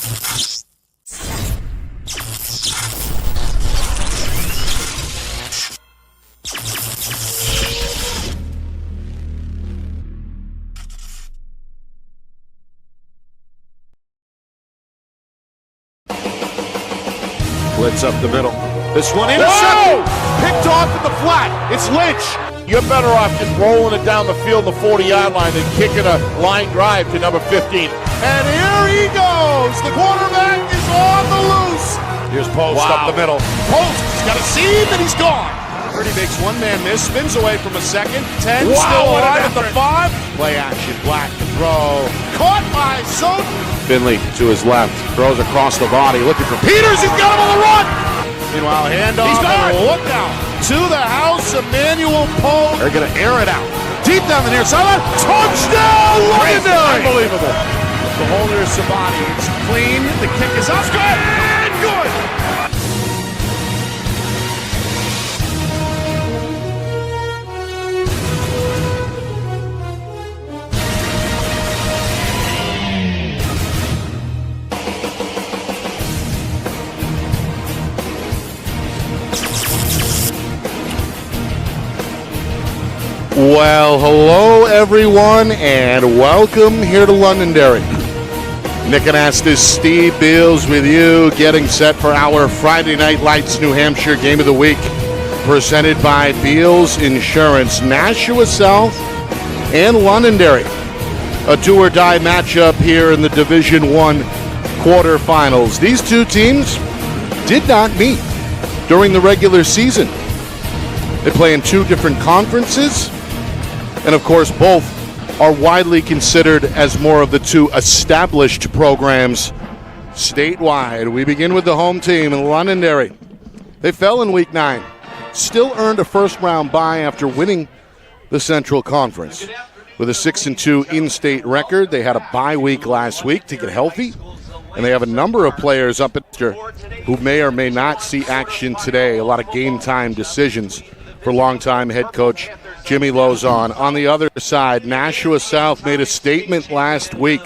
Blitz up the middle. This one intercepted. Picked off in the flat. It's Lynch. You're better off just rolling it down the field, the 40-yard line, than kicking a line drive to number 15. And here he goes. The quarterback is on the loose. Here's Post up the middle. Post, he's got a seam and he's gone. Purdy makes one-man miss, spins away from a second. 10, still alive at the 5. Play action, Black to throw. Caught by Soden. Finley to his left, throws across the body, looking for Peters. He's got him on the run. Meanwhile, handoff. And look out to the house, Emmanuel Post. They're going to air it out. Deep down the near sideline. Touchdown, Londonderry. Unbelievable. The holder is Sabati. It's clean. The kick is up. Good. And good. Well, hello everyone, and welcome here to Londonderry. Nick Anastas, Steve Beals with you, getting set for our Friday Night Lights New Hampshire Game of the Week, presented by Beals Insurance. Nashua South and Londonderry, a do-or-die matchup here in the Division I quarterfinals. These two teams did not meet during the regular season. They play in two different conferences. And, of course, both are widely considered as more of the two established programs statewide. We begin with the home team in Londonderry. They fell in Week 9, still earned a first-round bye after winning the Central Conference. With a 6-2 in-state record, they had a bye week last week to get healthy, and they have a number of players up at who may or may not see action today. A lot of game-time decisions for longtime head coach Jimmy Lozon. On the other side, Nashua South made a statement last week,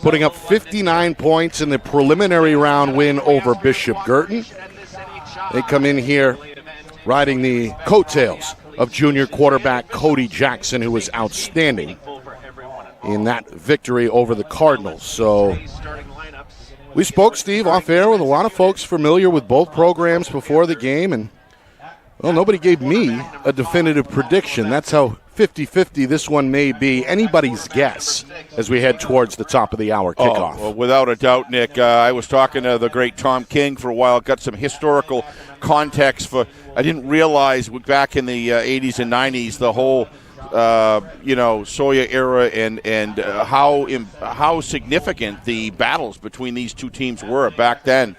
putting up 59 points in the preliminary round win over Bishop Girton. They come in here riding the coattails of junior quarterback Cody Jackson, who was outstanding in that victory over the Cardinals. So we spoke, Steve, off air with a lot of folks familiar with both programs before the game, and well, nobody gave me a definitive prediction. That's how 50-50 this one may be. Anybody's guess as we head towards the top of the hour kickoff. Well, without a doubt, Nick. I was talking to the great Tom King for a while. Got some historical context for. I didn't realize back in the 80s and 90s the whole Sawyer era and how significant the battles between these two teams were back then.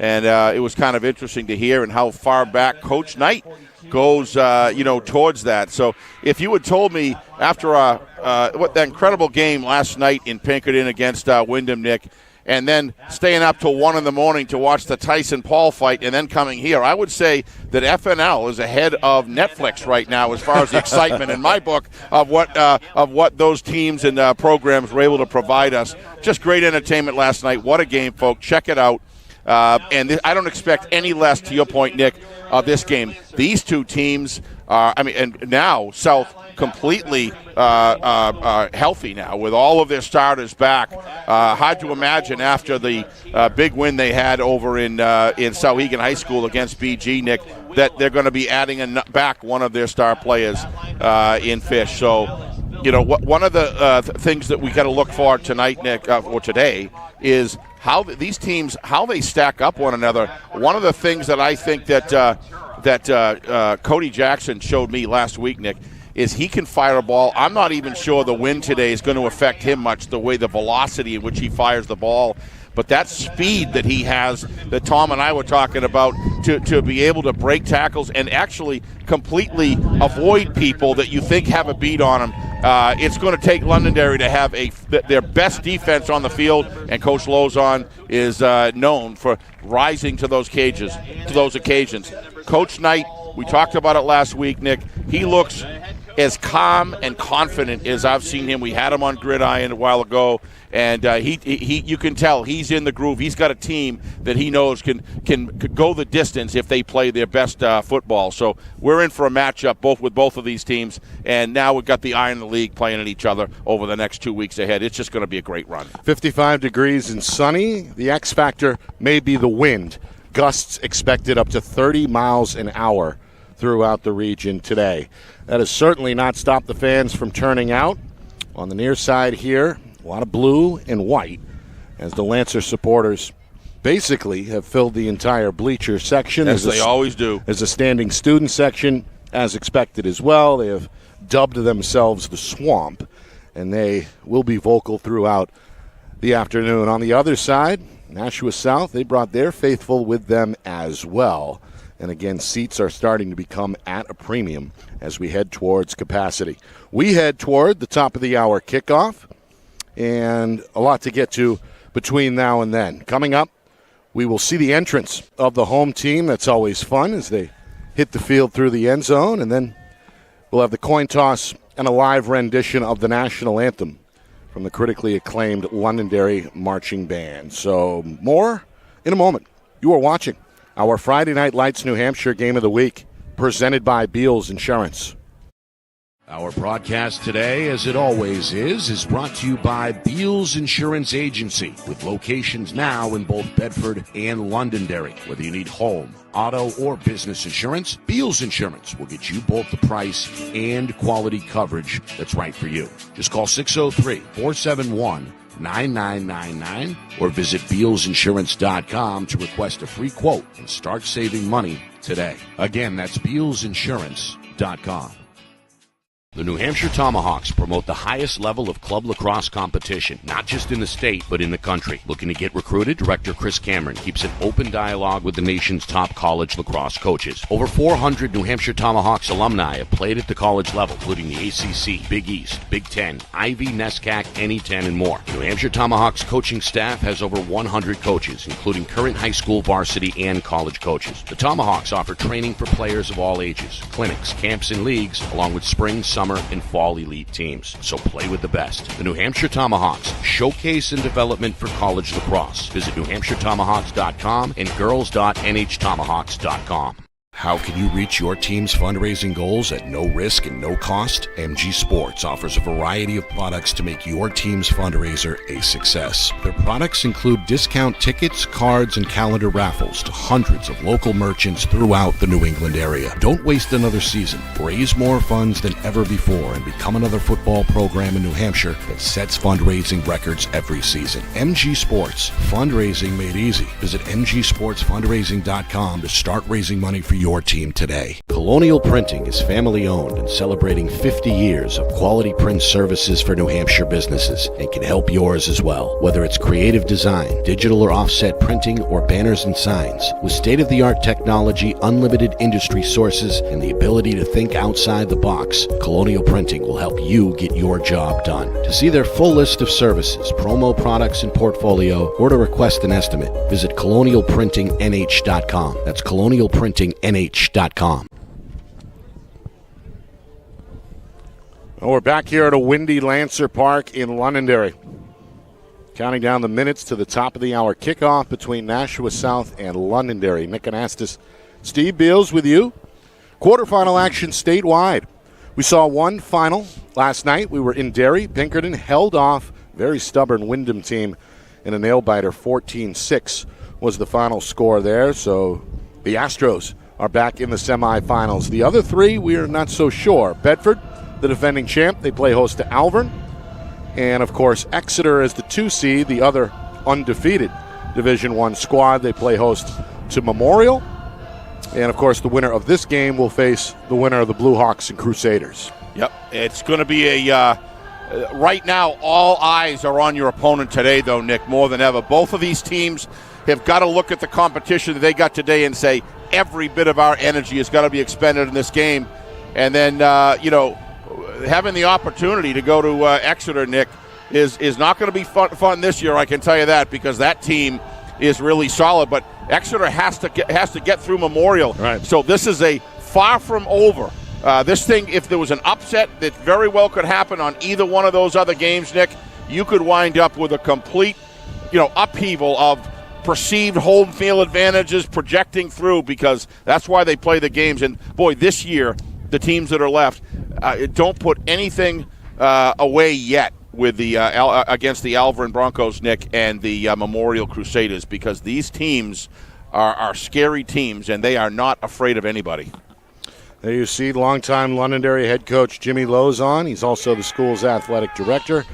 And it was kind of interesting to hear and how far back Coach Knight goes, towards that. So if you had told me after that incredible game last night in Pinkerton against Wyndham, Nick, and then staying up till 1 in the morning to watch the Tyson Paul fight and then coming here, I would say that FNL is ahead of Netflix right now as far as the excitement in my book of what those teams and programs were able to provide us. Just great entertainment last night. What a game, folks. Check it out. I don't expect any less, to your point, Nick, of this game. These two teams and now South completely healthy now with all of their starters back. Hard to imagine after the big win they had over in Souhegan High School against BG, Nick, that they're going to be adding back one of their star players in Fish. So, one of the things that we got to look for tonight, Nick, or today, is how these teams, how they stack up one another. One of the things that I think that Cody Jackson showed me last week, Nick, is he can fire a ball. I'm not even sure the win today is going to affect him much, the way the velocity in which he fires the ball. But that speed that he has, that Tom and I were talking about, to be able to break tackles and actually completely avoid people that you think have a beat on him, it's going to take Londonderry to have their best defense on the field, and Coach Lozon is known for rising to those occasions. Coach Knight, we talked about it last week, Nick. He looks as calm and confident as I've seen him. We had him on Gridiron a while ago, and you can tell he's in the groove. He's got a team that he knows can go the distance if they play their best football. So we're in for a matchup with both of these teams, and now we've got the eye in the league playing at each other over the next 2 weeks ahead. It's just going to be a great run. 55 degrees and sunny. The X factor may be the wind. Gusts expected up to 30 miles an hour throughout the region today. That has certainly not stopped the fans from turning out. On the near side here, a lot of blue and white as the Lancer supporters basically have filled the entire bleacher section. As they always do. As a standing student section, as expected as well. They have dubbed themselves the Swamp, and they will be vocal throughout the afternoon. On the other side, Nashua South, they brought their faithful with them as well. And again, seats are starting to become at a premium as we head towards capacity. We head toward the top of the hour kickoff, and a lot to get to between now and then. Coming up, we will see the entrance of the home team. That's always fun as they hit the field through the end zone, and then we'll have the coin toss and a live rendition of the national anthem from the critically acclaimed Londonderry Marching Band. So more in a moment. You are watching our Friday Night Lights New Hampshire Game of the Week, presented by Beals Insurance. Our broadcast today, as it always is brought to you by Beals Insurance Agency, with locations now in both Bedford and Londonderry. Whether you need home, auto, or business insurance, Beals Insurance will get you both the price and quality coverage that's right for you. Just call 603-471-9999 or visit BealsInsurance.com to request a free quote and start saving money today. Again, that's BealsInsurance.com. The New Hampshire Tomahawks promote the highest level of club lacrosse competition, not just in the state, but in the country. Looking to get recruited? Director Chris Cameron keeps an open dialogue with the nation's top college lacrosse coaches. Over 400 New Hampshire Tomahawks alumni have played at the college level, including the ACC, Big East, Big Ten, Ivy, NESCAC, NE10, and more. New Hampshire Tomahawks coaching staff has over 100 coaches, including current high school, varsity, and college coaches. The Tomahawks offer training for players of all ages, clinics, camps, and leagues, along with spring, summer, and fall elite teams. So play with the best. The New Hampshire Tomahawks, showcase and development for college lacrosse. Visit NewHampshireTomahawks.com and girls.nhtomahawks.com. How can you reach your team's fundraising goals at no risk and no cost? MG Sports offers a variety of products to make your team's fundraiser a success. Their products include discount tickets, cards, and calendar raffles to hundreds of local merchants throughout the New England area. Don't waste another season. Raise more funds than ever before and become another football program in New Hampshire that sets fundraising records every season. MG Sports, fundraising made easy. Visit mgsportsfundraising.com to start raising money for your team today. Colonial Printing is family owned and celebrating 50 years of quality print services for New Hampshire businesses and can help yours as well. Whether it's creative design, digital or offset printing, or banners and signs, with state-of-the-art technology, unlimited industry sources, and the ability to think outside the box, Colonial Printing will help you get your job done. To see their full list of services, promo products, and portfolio, or to request an estimate, visit colonialprintingnh.com. That's colonialprintingnh.com. Well, we're back here at a windy Lancer Park in Londonderry. Counting down the minutes to the top of the hour kickoff between Nashua South and Londonderry. Nick Anastas, Steve Beals with you. Quarterfinal action statewide. We saw one final last night. We were in Derry. Pinkerton held off very stubborn Wyndham team in a nail-biter. 14-6 was the final score there. So the Astros are back in the semifinals. The other three, we are not so sure. Bedford, the defending champ, they play host to Alvern. And, of course, Exeter as the 2 seed, the other undefeated Division I squad. They play host to Memorial. And, of course, the winner of this game will face the winner of the Blue Hawks and Crusaders. Yep, it's going to be a right now, all eyes are on your opponent today, though, Nick, more than ever. Both of these teams have got to look at the competition that they got today and say, every bit of our energy has got to be expended in this game. And then, having the opportunity to go to Exeter, Nick, is not going to be fun this year, I can tell you that, because that team is really solid. But Exeter has to get through Memorial. Right. So this is a far from over This thing, if there was an upset that very well could happen on either one of those other games, Nick, you could wind up with a complete, upheaval of perceived home field advantages projecting through, because that's why they play the games. And boy, this year, the teams that are left don't put anything away yet with the against the Alvarin Broncos, Nick, and the Memorial Crusaders, because these teams are scary teams, and they are not afraid of anybody. There you see longtime Londonderry head coach Jimmy Lozon. He's also the school's athletic director,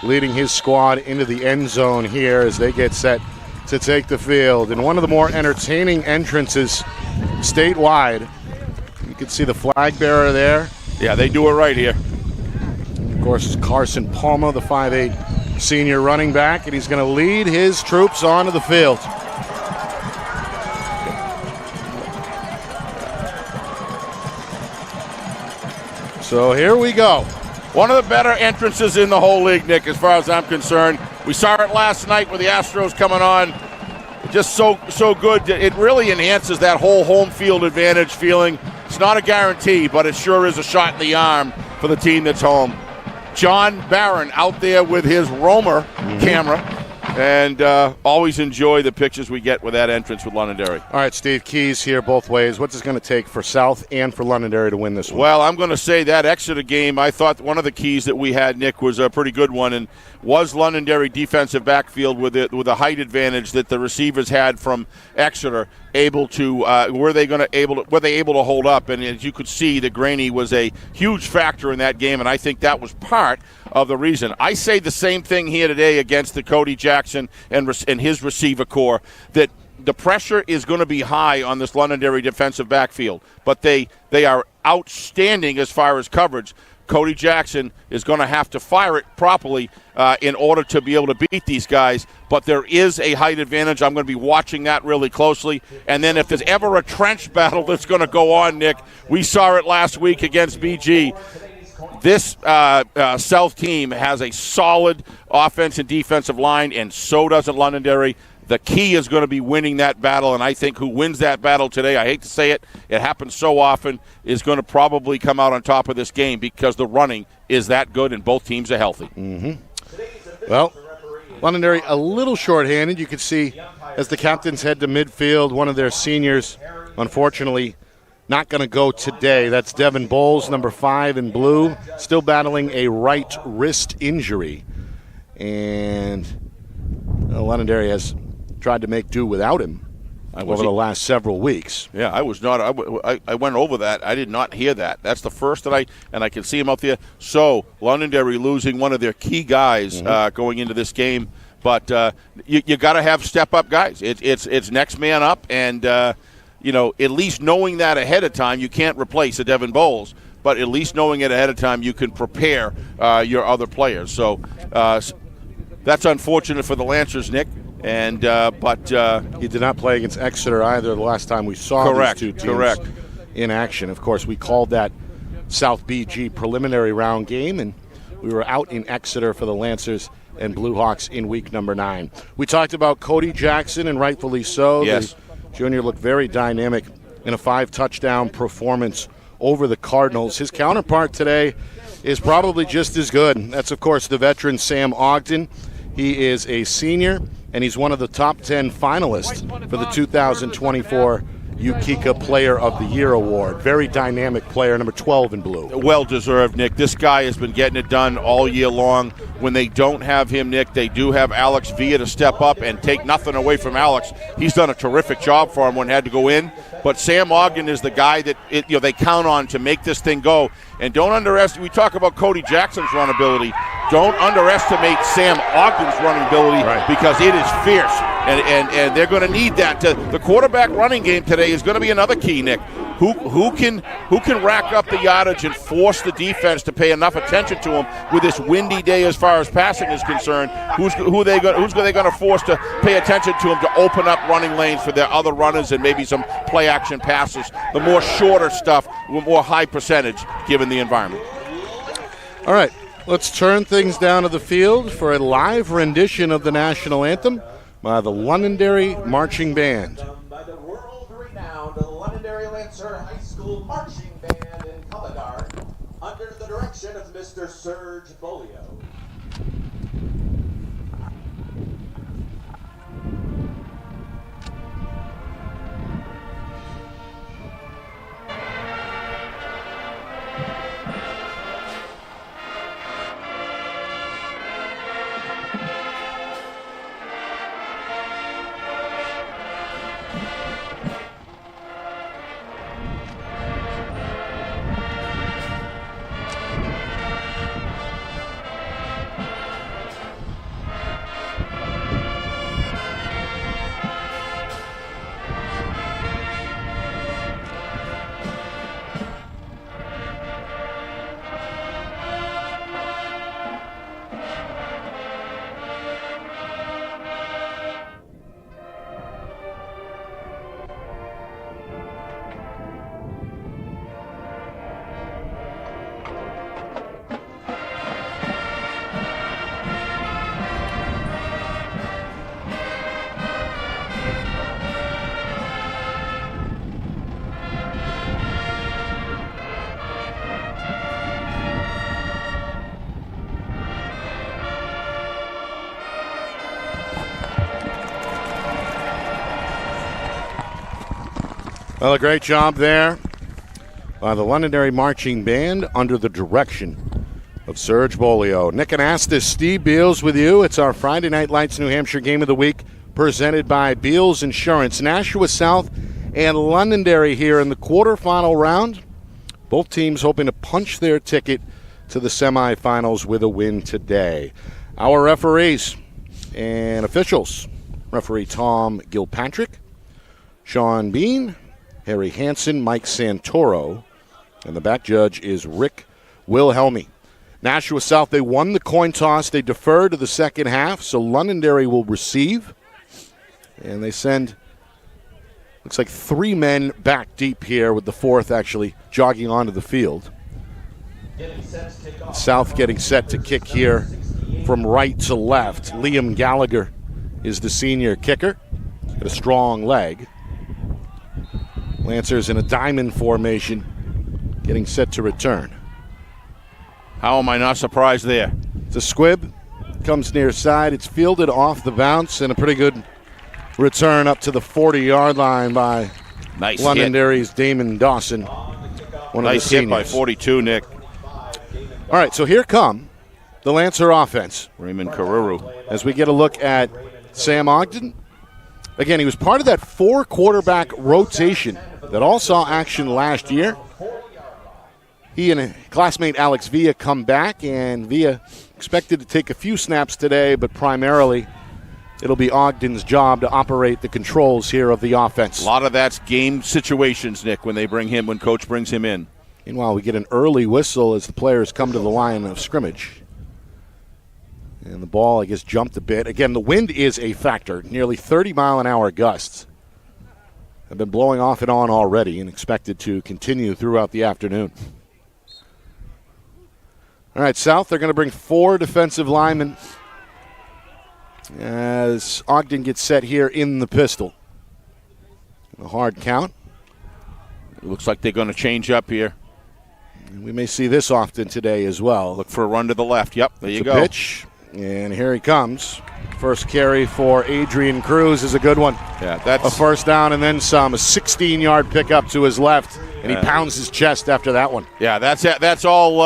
leading his squad into the end zone here as they get set to take the field. And one of the more entertaining entrances statewide. You can see the flag bearer there. Yeah, they do it right here. Of course, it's Carson Palma, the 5'8" senior running back, and he's going to lead his troops onto the field. So here we go. One of the better entrances in the whole league, Nick, as far as I'm concerned. We saw it last night with the Astros coming on. Just so good. It really enhances that whole home field advantage feeling. It's not a guarantee, but it sure is a shot in the arm for the team that's home. John Barron out there with his roamer camera, and always enjoy the pictures we get with that entrance with Londonderry. All right, Steve, keys here both ways. What's it going to take for South and for Londonderry to win this one? Well, I'm going to say that Exeter game, I thought one of the keys that we had, Nick, was a pretty good one, and was Londonderry defensive backfield with a height advantage that the receivers had from Exeter able to were they able to hold up? And as you could see, the Graney was a huge factor in that game, and I think that was part of the reason. I say the same thing here today against the Cody Jackson and his receiver core, that the pressure is going to be high on this Londonderry defensive backfield, but they are outstanding as far as coverage. Cody Jackson is going to have to fire it properly in order to be able to beat these guys, but there is a height advantage. I'm going to be watching that really closely. And then if there's ever a trench battle that's going to go on, Nick, we saw it last week against BG. This South team has a solid offense and defensive line, and so doesn't Londonderry. The key is going to be winning that battle, and I think who wins that battle today, I hate to say it, it happens so often, is going to probably come out on top of this game, because the running is that good and both teams are healthy. Well, Londonderry a little shorthanded. You can see as the captains head to midfield, one of their seniors, unfortunately, not going to go today. That's Devin Bowles, number 5 in blue, still battling a right wrist injury. And Londonderry has tried to make do without him over the last several weeks. Yeah, I was not. I went over that. I did not hear that. That's the first that I can see him out there. So Londonderry losing one of their key guys going into this game. But you got to have step-up guys. It's next man up, and at least knowing that ahead of time, you can't replace a Devin Bowles. But at least knowing it ahead of time, you can prepare your other players. So that's unfortunate for the Lancers, Nick. And but he did not play against Exeter either the last time we saw these two teams in action. Of course, we called that South BG preliminary round game, and we were out in Exeter for the Lancers and Blue Hawks in week number 9. We talked about Cody Jackson, and rightfully so. Yes. The junior looked very dynamic in a 5-touchdown performance over the Cardinals. His counterpart today is probably just as good. That's, of course, the veteran Sam Ogden. He is a senior, and he's one of the top 10 finalists for the 2024 Ukeka Player of the Year Award. Very dynamic player, number 12 in blue. Well deserved, Nick. This guy has been getting it done all year long. When they don't have him, Nick, they do have Alex Villa to step up and take nothing away from Alex. He's done a terrific job for him when he had to go in. But Sam Ogden is the guy that they count on to make this thing go. And don't underestimate, we talk about Cody Jackson's run ability. Don't underestimate Sam Ogden's running ability, because it is fierce. And they're going to need that. The quarterback running game today is going to be another key, Nick. Who can rack up the yardage and force the defense to pay enough attention to him with this windy day as far as passing is concerned? Who's they going to force to pay attention to him to open up running lanes for their other runners and maybe some play action passes? The more shorter stuff with more high percentage given the environment. All right, let's turn things down to the field for a live rendition of the national anthem by the Londonderry Marching Band. By the world-renowned Londonderry Lancer High School Marching Band in Colorado. introduction of Mr. Serge Bolio. Well, a great job there by the Londonderry Marching Band under the direction of Serge Bolio. Nick Anastas, Steve Beals with you. It's our Friday Night Lights New Hampshire Game of the Week presented by Beals Insurance. Nashua South and Londonderry here in the quarterfinal round. Both teams hoping to punch their ticket to the semifinals with a win today. Our referees and officials: referee Tom Gilpatrick, Sean Bean, Harry Hansen, Mike Santoro, and the back judge is Rick Wilhelmi. Nashua South, they won the coin toss. They defer to the second half, so Londonderry will receive. And they send, looks like 3 men back deep here, with the 4th actually jogging onto the field. South getting set to kick here from right to left. Liam Gallagher is the senior kicker. Got a strong leg. Lancers in a diamond formation, getting set to return. How am I not surprised there? It's a squib, comes near side. It's fielded off the bounce, and a pretty good return up to the 40-yard line by Nice Londonderry's Damon Dawson. One nice of the hit by 42, Nick. All right, so here come the Lancer offense. Raymond Karuru. As we get a look at Sam Ogden. Again, he was part of that 4-quarterback rotation that all saw action last year. He and classmate Alex Villa come back, and Villa expected to take a few snaps today, but primarily it'll be Ogden's job to operate the controls here of the offense. A lot of that's game situations, Nick, when Coach brings him in. Meanwhile, we get an early whistle as the players come to the line of scrimmage. And the ball, I guess, jumped a bit. Again, the wind is a factor. Nearly 30-mile-an-hour gusts have been blowing off and on already and expected to continue throughout the afternoon. All right, South, they're going to bring 4 defensive linemen as Ogden gets set here in the pistol. A hard count. It looks like they're going to change up here. And we may see this often today as well. Look for a run to the left. Yep, there you go. Pitch, and here he comes. First carry for Adrian Cruz is a good one. Yeah, that's a first down and then some. A 16-yard pickup to his left, and he pounds his chest after that one. Yeah, that's all.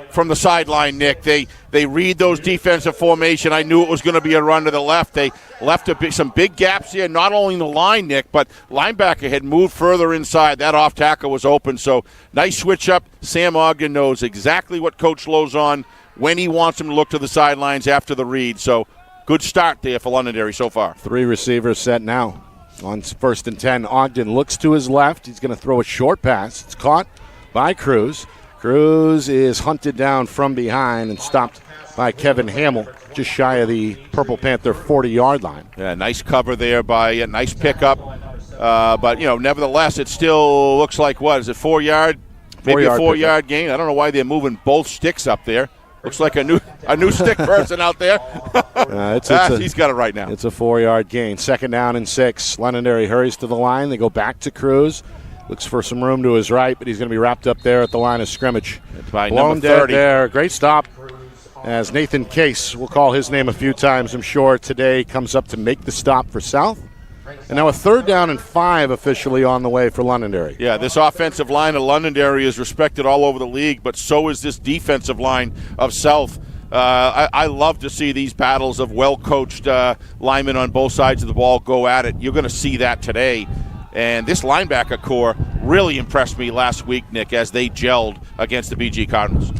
From the sideline, Nick. They read those defensive formation. I knew it was going to be a run to the left. They left some big gaps here. Not only in the line, Nick, but linebacker had moved further inside. That off tackle was open. So nice switch up. Sam Ogden knows exactly what Coach Lowe's on when he wants him to look to the sidelines after the read. So good start there for Londonderry so far. 3 receivers set now. On 1st and 10, Ogden looks to his left. He's going to throw a short pass. It's caught by Cruz. Cruz is hunted down from behind and stopped by Kevin Hamill, just shy of the Purple Panther 40-yard line. Yeah, nice cover there by a nice pickup. But, nevertheless, it still looks like, what, is it 4 yard? Maybe a 4-yard gain. I don't know why they're moving both sticks up there. Looks like a new stick person out there. He's got it right now. It's a 4-yard gain. 2nd down and 6. Londonderry hurries to the line. They go back to Cruz. Looks for some room to his right, but he's going to be wrapped up there at the line of scrimmage. It's by Blown number dead 30. there. Great stop. As Nathan Case, we'll call his name a few times, I'm sure, today comes up to make the stop for South. And now a 3rd down and 5 officially on the way for Londonderry. Yeah, this offensive line of Londonderry is respected all over the league, but so is this defensive line of South. I love to see these battles of well-coached linemen on both sides of the ball go at it. You're going to see that today. And this linebacker core really impressed me last week, Nick, as they gelled against the BG Cardinals.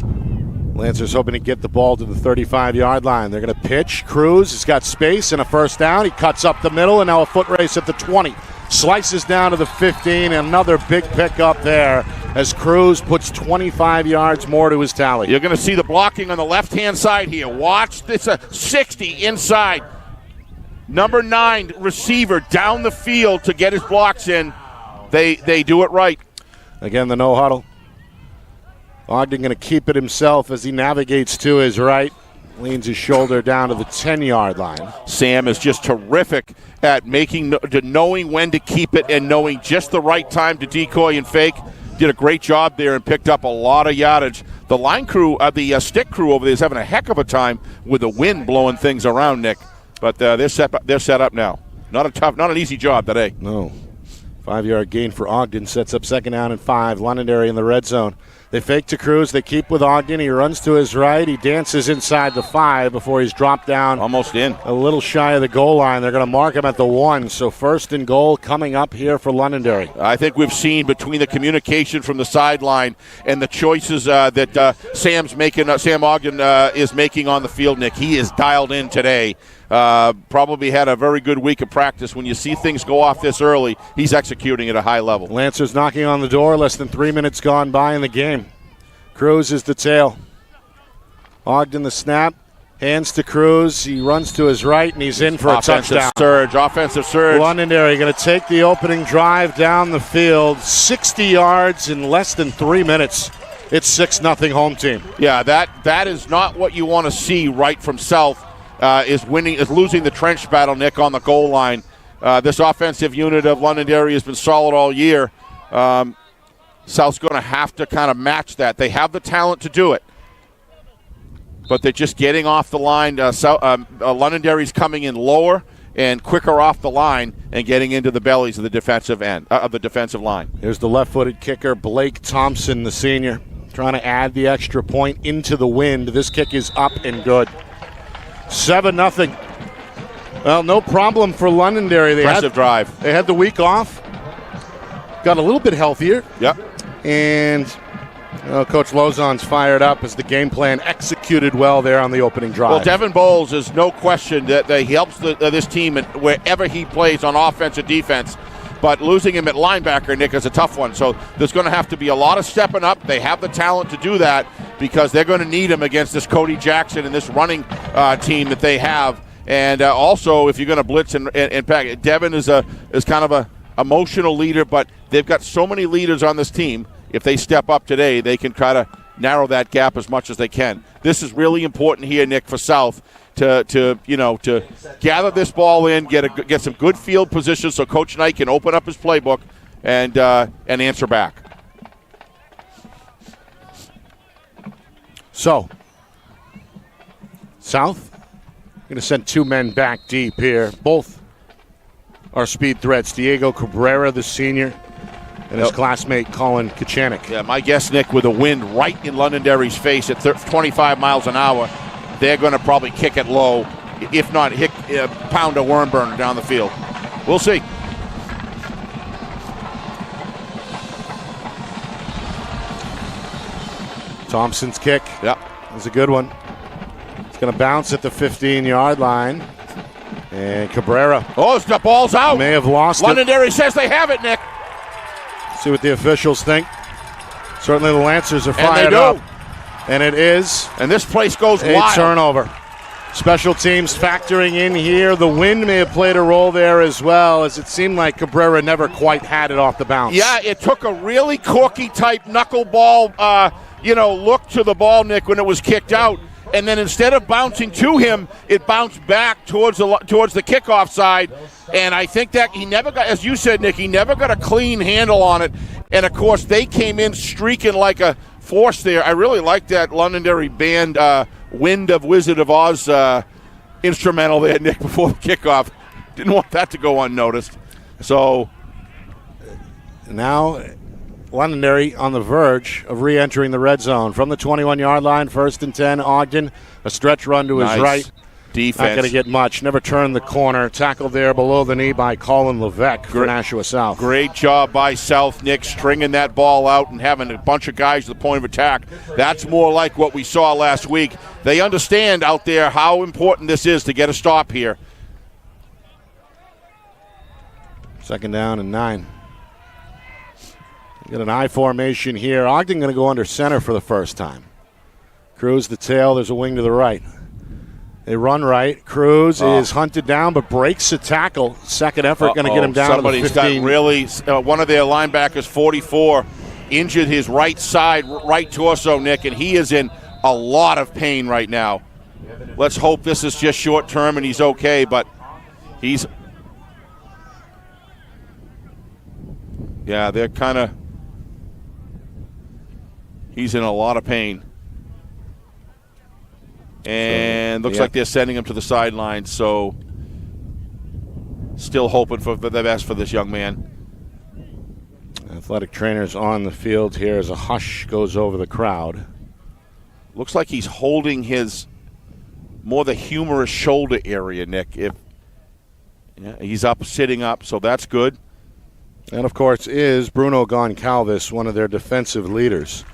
Lancers hoping to get the ball to the 35-yard line. They're going to pitch. Cruz has got space and a 1st down. He cuts up the middle, and now a foot race at the 20. Slices down to the 15. Another big pickup there as Cruz puts 25 yards more to his tally. You're going to see the blocking on the left-hand side here. Watch this, a 60 inside. Number 9 receiver down the field to get his blocks in. They do it right. Again, the no huddle. Ogden going to keep it himself as he navigates to his right. Leans his shoulder down to the 10-yard line. Sam is just terrific at knowing when to keep it and knowing just the right time to decoy and fake. Did a great job there and picked up a lot of yardage. The line crew, the stick crew over there is having a heck of a time with the wind blowing things around, Nick. But they're set up now. Not an easy job today. No. 5-yard gain for Ogden sets up 2nd down and 5. Londonderry in the red zone. They fake to Cruz. They keep with Ogden. He runs to his right. He dances inside the 5 before he's dropped down. Almost in. A little shy of the goal line. They're going to mark him at the 1. So 1st and goal coming up here for Londonderry. I think we've seen between the communication from the sideline and the choices that Sam Ogden is making on the field, Nick. He is dialed in today. Probably had a very good week of practice. When you see things go off this early, he's executing at a high level. Lancers knocking on the door. Less than 3 minutes gone by in the game. Cruz is the tail. Ogden the snap. Hands to Cruz. He runs to his right, and he's in for a touchdown. Offensive surge. Londonderry going to take the opening drive down the field. 60 yards in less than 3 minutes. It's 6-0 home team. Yeah, that is not what you want to see right from South. Is losing the trench battle, Nick, on the goal line. This offensive unit of Londonderry has been solid all year. South's going to have to kind of match that. They have the talent to do it, but they're just getting off the line. Londonderry's coming in lower and quicker off the line and getting into the bellies of the defensive end of the defensive line. Here's the left-footed kicker, Blake Thompson, the senior, trying to add the extra point into the wind. This kick is up and good. 7-0. Well, no problem for Londonderry. Impressive drive. They had the week off. Got a little bit healthier. Yep. And Coach Lozon's fired up as the game plan executed well there on the opening drive. Well, Devin Bowles is no question that he helps this team wherever he plays on offense or defense. But losing him at linebacker, Nick, is a tough one. So there's going to have to be a lot of stepping up. They have the talent to do that because they're going to need him against this Cody Jackson and this running team that they have. And also, if you're going to blitz and pack, Devin is kind of a emotional leader, but they've got so many leaders on this team. If they step up today, they can try to narrow that gap as much as they can. This is really important here, Nick, for South to gather this ball in, get some good field position so Coach Knight can open up his playbook and answer back. So, South going to send 2 men back deep here. Both are speed threats. Diego Cabrera, the senior, and his classmate Colin Kachanik. Yeah, my guess, Nick, with the wind right in Londonderry's face at 25 miles an hour, they're going to probably kick it low, if not pound a worm burner down the field. We'll see. Thompson's kick. Yep. It's a good one. It's going to bounce at the 15-yard line. And Cabrera. Oh, the ball's out. May have lost Londonderry says they have it, Nick. See what the officials think. Certainly the Lancers are fired up. And it is. And this place goes a wild. Turnover. Special teams factoring in here. The wind may have played a role there as well, as it seemed like Cabrera never quite had it off the bounce. Yeah, it took a really corky-type knuckleball, look to the ball, Nick, when it was kicked out. And then instead of bouncing to him, it bounced back towards the kickoff side. And I think that he never got, as you said, Nick, he never got a clean handle on it. And, of course, they came in streaking like a force there. I really like that Londonderry band Wind of Wizard of Oz instrumental there, Nick, before the kickoff. Didn't want that to go unnoticed. So now Londonderry on the verge of re-entering the red zone from the 21-yard line, 1st and 10. Ogden, a stretch run to his right. Defense. Not going to get much. Never turned the corner. Tackled there below the knee by Colin Levesque for Nashua South. Great job by South, Nick, stringing that ball out and having a bunch of guys at the point of attack. That's more like what we saw last week. They understand out there how important this is to get a stop here. 2nd down and 9. Got an I formation here. Ogden going to go under center for the first time. Cruz the tail. There's a wing to the right. They run right. Cruz is hunted down but breaks a tackle. Second effort going to get him down to the 15. Somebody's got really one of their linebackers, 44, injured his right side, right torso, Nick, and he is in a lot of pain right now. Let's hope this is just short term and he's okay, but he's... Yeah, they're kind of... He's in a lot of pain. And looks like they're sending him to the sideline, so still hoping for the best for this young man. Athletic trainers on the field here as a hush goes over the crowd. Looks like he's holding his more the humerus shoulder area, Nick. He's up, sitting up, so that's good. And, of course, is Bruno Goncalves, one of their defensive leaders.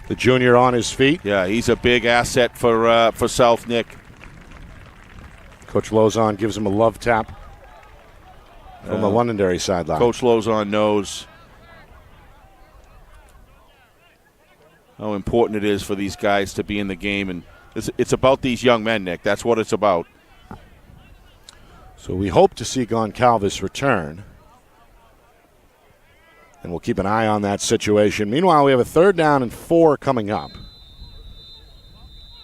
The junior on his feet. Yeah, he's a big asset for South, Nick. Coach Lozon gives him a love tap from the Londonderry sideline. Coach Lozon knows how important it is for these guys to be in the game. And it's about these young men, Nick. That's what it's about. So we hope to see Goncalves return. And we'll keep an eye on that situation. Meanwhile, we have a 3rd down and 4 coming up.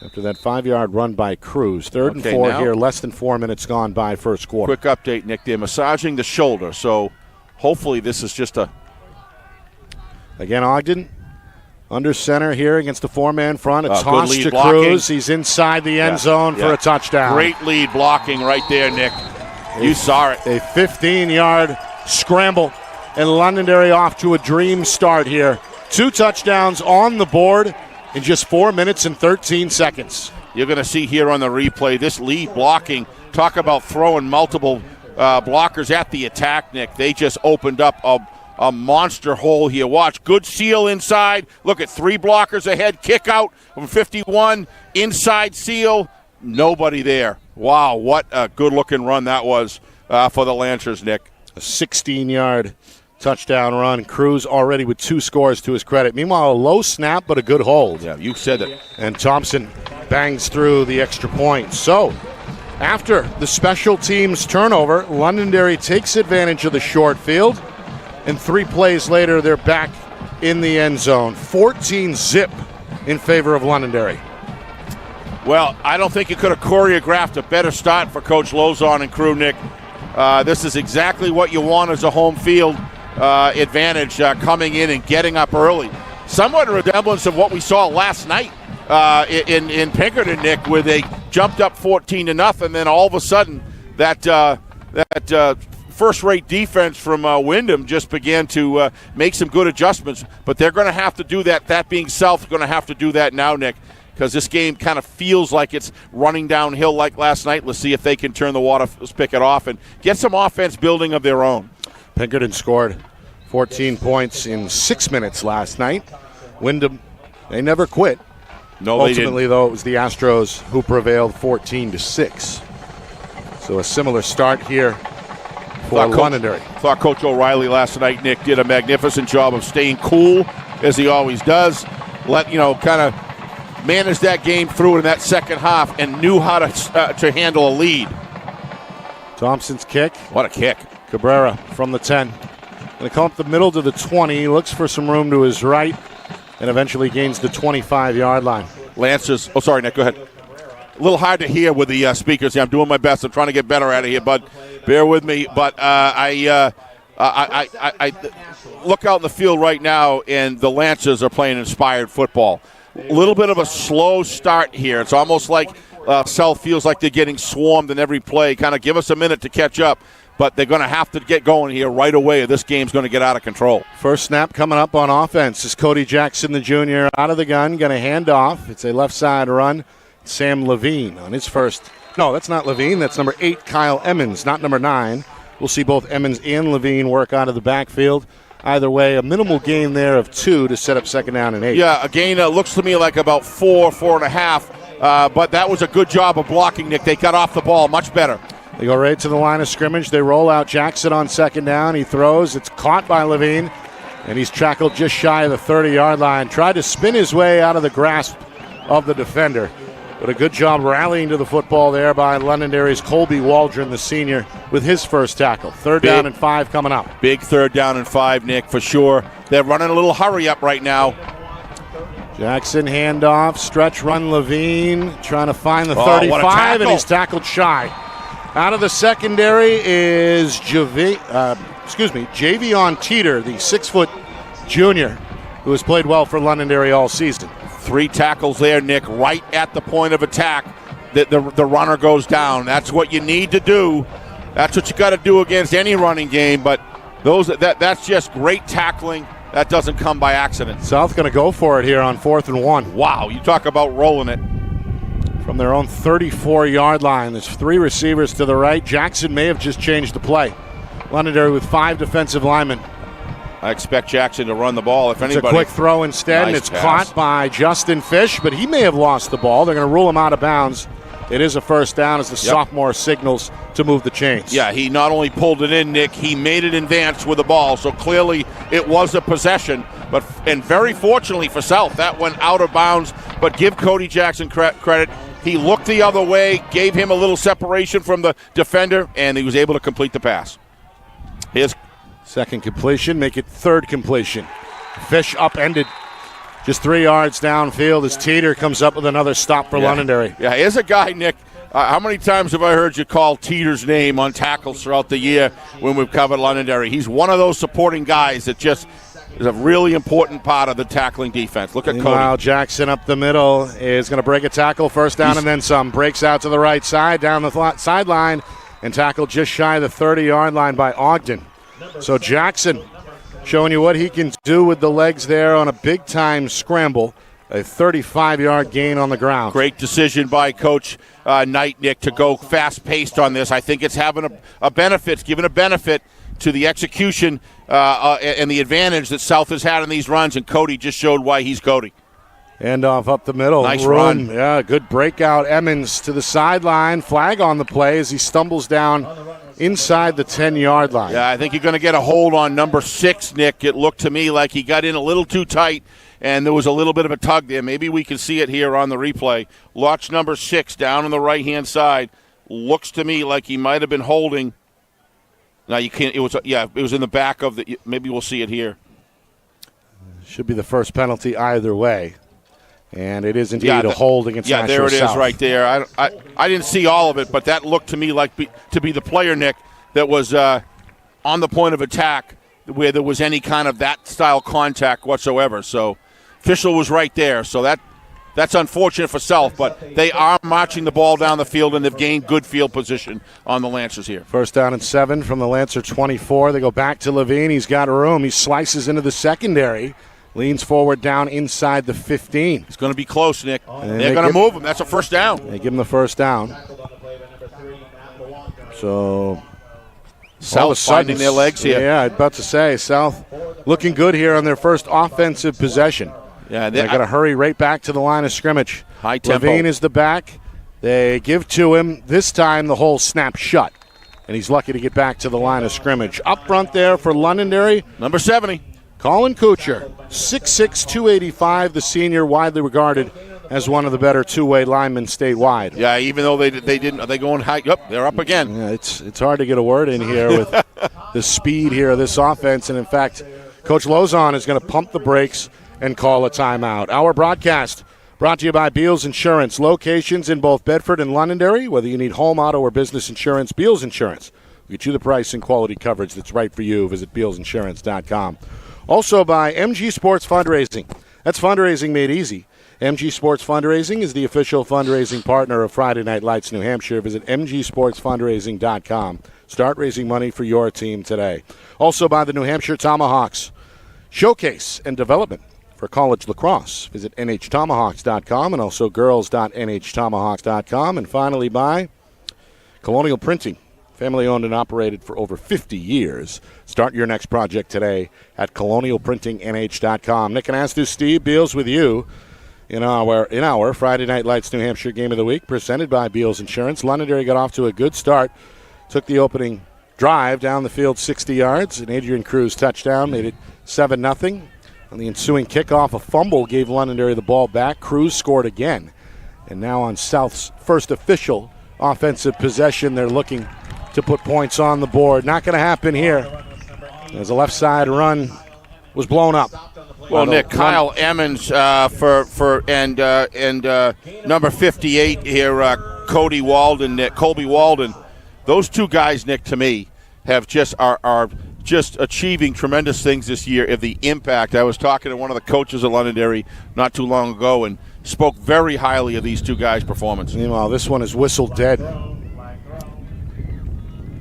After that 5-yard run by Cruz. 3rd and 4 here, less than 4 minutes gone by first quarter. Quick update, Nick. They're massaging the shoulder, so hopefully this is just a... Again, Ogden under center here against the 4-man front. A toss to blocking. Cruz. He's inside the end zone for a touchdown. Great lead blocking right there, Nick. You saw it. A 15-yard scramble. And Londonderry off to a dream start here. 2 touchdowns on the board in just 4 minutes and 13 seconds. You're going to see here on the replay this lead blocking. Talk about throwing multiple blockers at the attack, Nick. They just opened up a monster hole here. Watch, good seal inside. Look at 3 blockers ahead. Kick out from 51. Inside seal. Nobody there. Wow, what a good-looking run that was for the Lancers, Nick. A 16-yard touchdown run. Cruz already with 2 scores to his credit. Meanwhile, a low snap, but a good hold. Yeah, you said it. And Thompson bangs through the extra point. So, after the special teams turnover, Londonderry takes advantage of the short field. And 3 plays later, they're back in the end zone. 14-zip in favor of Londonderry. Well, I don't think you could have choreographed a better start for Coach Lozon and crew, Nick. This is exactly what you want as a home field advantage, coming in and getting up early. Somewhat a resemblance of what we saw last night in Pinkerton, Nick, where they jumped up 14-0, and then all of a sudden that first-rate defense from Wyndham just began to make some good adjustments. But they're going to have to do that. That being South, going to have to do that now, Nick, because this game kind of feels like it's running downhill like last night. Let's see if they can turn the water spigot off and get some offense building of their own. Pinkerton scored 14 points in 6 minutes last night. Wyndham, they never quit. No, ultimately, though, it was the Astros who prevailed 14-6. So a similar start here for Londonderry. Thought Coach O'Reilly last night, Nick, did a magnificent job of staying cool, as he always does. Kind of manage that game through in that second half and knew how to handle a lead. Thompson's kick. What a kick. Cabrera from the 10. Going to come up the middle to the 20. Looks for some room to his right and eventually gains the 25-yard line. Lancers. Oh, sorry, Nick. Go ahead. A little hard to hear with the speakers here. I'm doing my best. I'm trying to get better out of here, bud. Bear with me. But I I look out in the field right now, and the Lancers are playing inspired football. A little bit of a slow start here. It's almost like South feels like they're getting swarmed in every play. Kind of give us a minute to catch up, but they're going to have to get going here right away, or this game's going to get out of control. First snap coming up on offense is Cody Jackson, the junior, out of the gun, going to hand off. It's a left side run. Sam Levine on his first. No, that's not Levine. That's number 8, Kyle Emmons, not number 9. We'll see both Emmons and Levine work out of the backfield. Either way, a minimal gain there of 2 to set up second down and 8. Yeah, a gain looks to me like about 4.5. But that was a good job of blocking, Nick. They got off the ball much better. They go right to the line of scrimmage. They roll out Jackson on second down. He throws. It's caught by Levine, and he's tackled just shy of the 30-yard line. Tried to spin his way out of the grasp of the defender. But a good job rallying to the football there by Londonderry's Colby Waldron, the senior, with his first tackle. Third down and 5 coming up. Big third down and 5, Nick, for sure. They're running a little hurry up right now. Jackson handoff, stretch run Levine, trying to find the 35, and he's tackled shy. Out of the secondary is Javion Teeter, the 6-foot junior, who has played well for Londonderry all season. 3 tackles there, Nick, right at the point of attack. The runner goes down. That's what you need to do. That's what you got to do against any running game, but that's just great tackling. That doesn't come by accident. South going to go for it here on 4th and 1. Wow, you talk about rolling it. From their own 34-yard line, there's 3 receivers to the right. Jackson may have just changed the play. Londonderry with 5 defensive linemen. I expect Jackson to run the ball if anybody. It's a quick throw instead, and it's caught by Justin Fish, but he may have lost the ball. They're going to rule him out of bounds. It is a first down as the sophomore signals to move the chains. Yeah, he not only pulled it in, Nick, he made it advance with the ball, so clearly it was a possession. And very fortunately for South, that went out of bounds, but give Cody Jackson credit. He looked the other way, gave him a little separation from the defender, and he was able to complete the pass. Here's second completion, make it third completion. Fish upended just 3 yards downfield as Teeter comes up with another stop for Londonderry. Yeah, here's a guy, Nick. How many times have I heard you call Teeter's name on tackles throughout the year when we've covered Londonderry? He's one of those supporting guys that just is a really important part of the tackling defense. Look at Cody. Meanwhile, Jackson up the middle is going to break a tackle, first down and then some. Breaks out to the right side, down the sideline, and tackled just shy of the 30-yard line by Ogden. So Jackson showing you what he can do with the legs there on a big-time scramble. A 35-yard gain on the ground. Great decision by Coach Knight, Nick, to go fast-paced on this. I think it's having a benefit, it's giving a benefit to the execution and the advantage that South has had in these runs, and Cody just showed why he's Cody. Handoff up the middle. Nice run. Yeah, good breakout. Emmons to the sideline. Flag on the play as he stumbles down inside the 10-yard line. Yeah, I think you're going to get a hold on number 6, Nick. It looked to me like he got in a little too tight, and there was a little bit of a tug there. Maybe we can see it here on the replay. Watch number 6 down on the right-hand side. Looks to me like he might have been holding. Now you can't. It was in the back of the. Maybe we'll see it here. Should be the first penalty either way. And it is indeed a hold against Nashua there it South. is right there. I didn't see all of it, but that looked to me like to be the player, Nick, that was on the point of attack where there was any kind of that style contact whatsoever. So official was right there. So that's unfortunate for South, but they are marching the ball down the field, and they've gained good field position on the Lancers here. First down and 7 from the Lancer 24. They go back to Levine. He's got room. He slices into the secondary. Leans forward down inside the 15. It's going to be close, Nick. They're going to move him. That's a first down. They give him the first down. So South finding their legs here. Yeah, I'm about to say, South looking good here on their first offensive possession. Yeah, they got to hurry right back to the line of scrimmage. High tempo. Levine is the back. They give to him. This time the hole snapped shut, and he's lucky to get back to the line of scrimmage. Up front there for Londonderry. Number 70. Colin Kuchar, 6'6", 285, the senior, widely regarded as one of the better two-way linemen statewide. Yeah, even though they didn't, are they going high? Yep, they're up again. Yeah, it's hard to get a word in here with the speed here of this offense, and in fact, Coach Lozon is going to pump the brakes and call a timeout. Our broadcast brought to you by Beals Insurance, locations in both Bedford and Londonderry. Whether you need home, auto, or business insurance, Beals Insurance. Get you the price and quality coverage that's right for you. Visit BealsInsurance.com. Also by MG Sports Fundraising. That's fundraising made easy. MG Sports Fundraising is the official fundraising partner of Friday Night Lights New Hampshire. Visit mgsportsfundraising.com. Start raising money for your team today. Also by the New Hampshire Tomahawks. Showcase and development for college lacrosse. Visit nhtomahawks.com and also girls.nhtomahawks.com. And finally by Colonial Printing. Family owned and operated for over 50 years. Start your next project today at colonialprintingnh.com. Nick Anastas, Steve Beals with you in our Friday Night Lights New Hampshire Game of the Week, presented by Beals Insurance. Londonderry got off to a good start. Took the opening drive down the field 60 yards. An Adrian Cruz touchdown made it 7-0. On the ensuing kickoff, a fumble gave Londonderry the ball back. Cruz scored again. And now on South's first official offensive possession, they're looking to put points on the board. Not going to happen here as the left side run was blown up. Well, Nick, Kyle Emmons and number 58 here, Colby Walden. Those two guys, Nick, to me, have are just achieving tremendous things this year of the impact. I was talking to one of the coaches at Londonderry not too long ago and spoke very highly of these two guys' performance. Meanwhile, this one is whistled dead.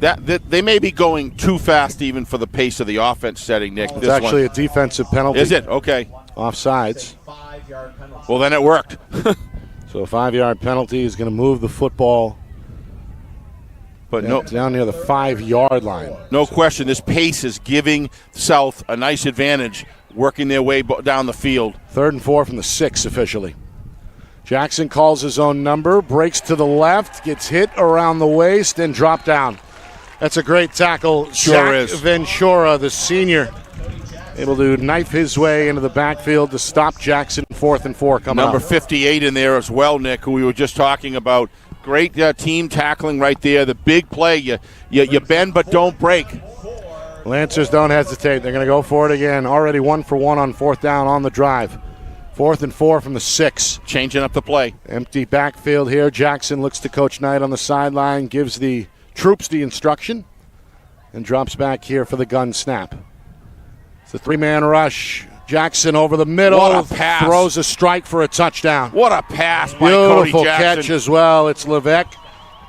That they may be going too fast even for the pace of the offense setting, Nick. It's actually a defensive penalty. Is it? Okay. Offsides. Well, then it worked. So a 5-yard penalty is going to move the football down near the 5-yard line. No question, this pace is giving South a nice advantage working their way down the field. 3rd and 4 from the 6 officially. Jackson calls his own number, breaks to the left, gets hit around the waist, and dropped down. That's a great tackle. Sure is. Ventura, the senior, able to knife his way into the backfield to stop Jackson. 4th and 4 coming up. Number 58 in there as well, Nick, who we were just talking about. Great team tackling right there. The big play, you bend but don't break. Lancers don't hesitate. They're going to go for it again. Already 1 for 1 on 4th down on the drive. 4th and 4 from the 6. Changing up the play. Empty backfield here. Jackson looks to Coach Knight on the sideline, gives the troops the instruction, and drops back here for the gun snap. It's a 3-man rush. Jackson over the middle. What a pass. Throws a strike for a touchdown. What a pass by Cody Beautiful Jackson. catch as well. It's Levesque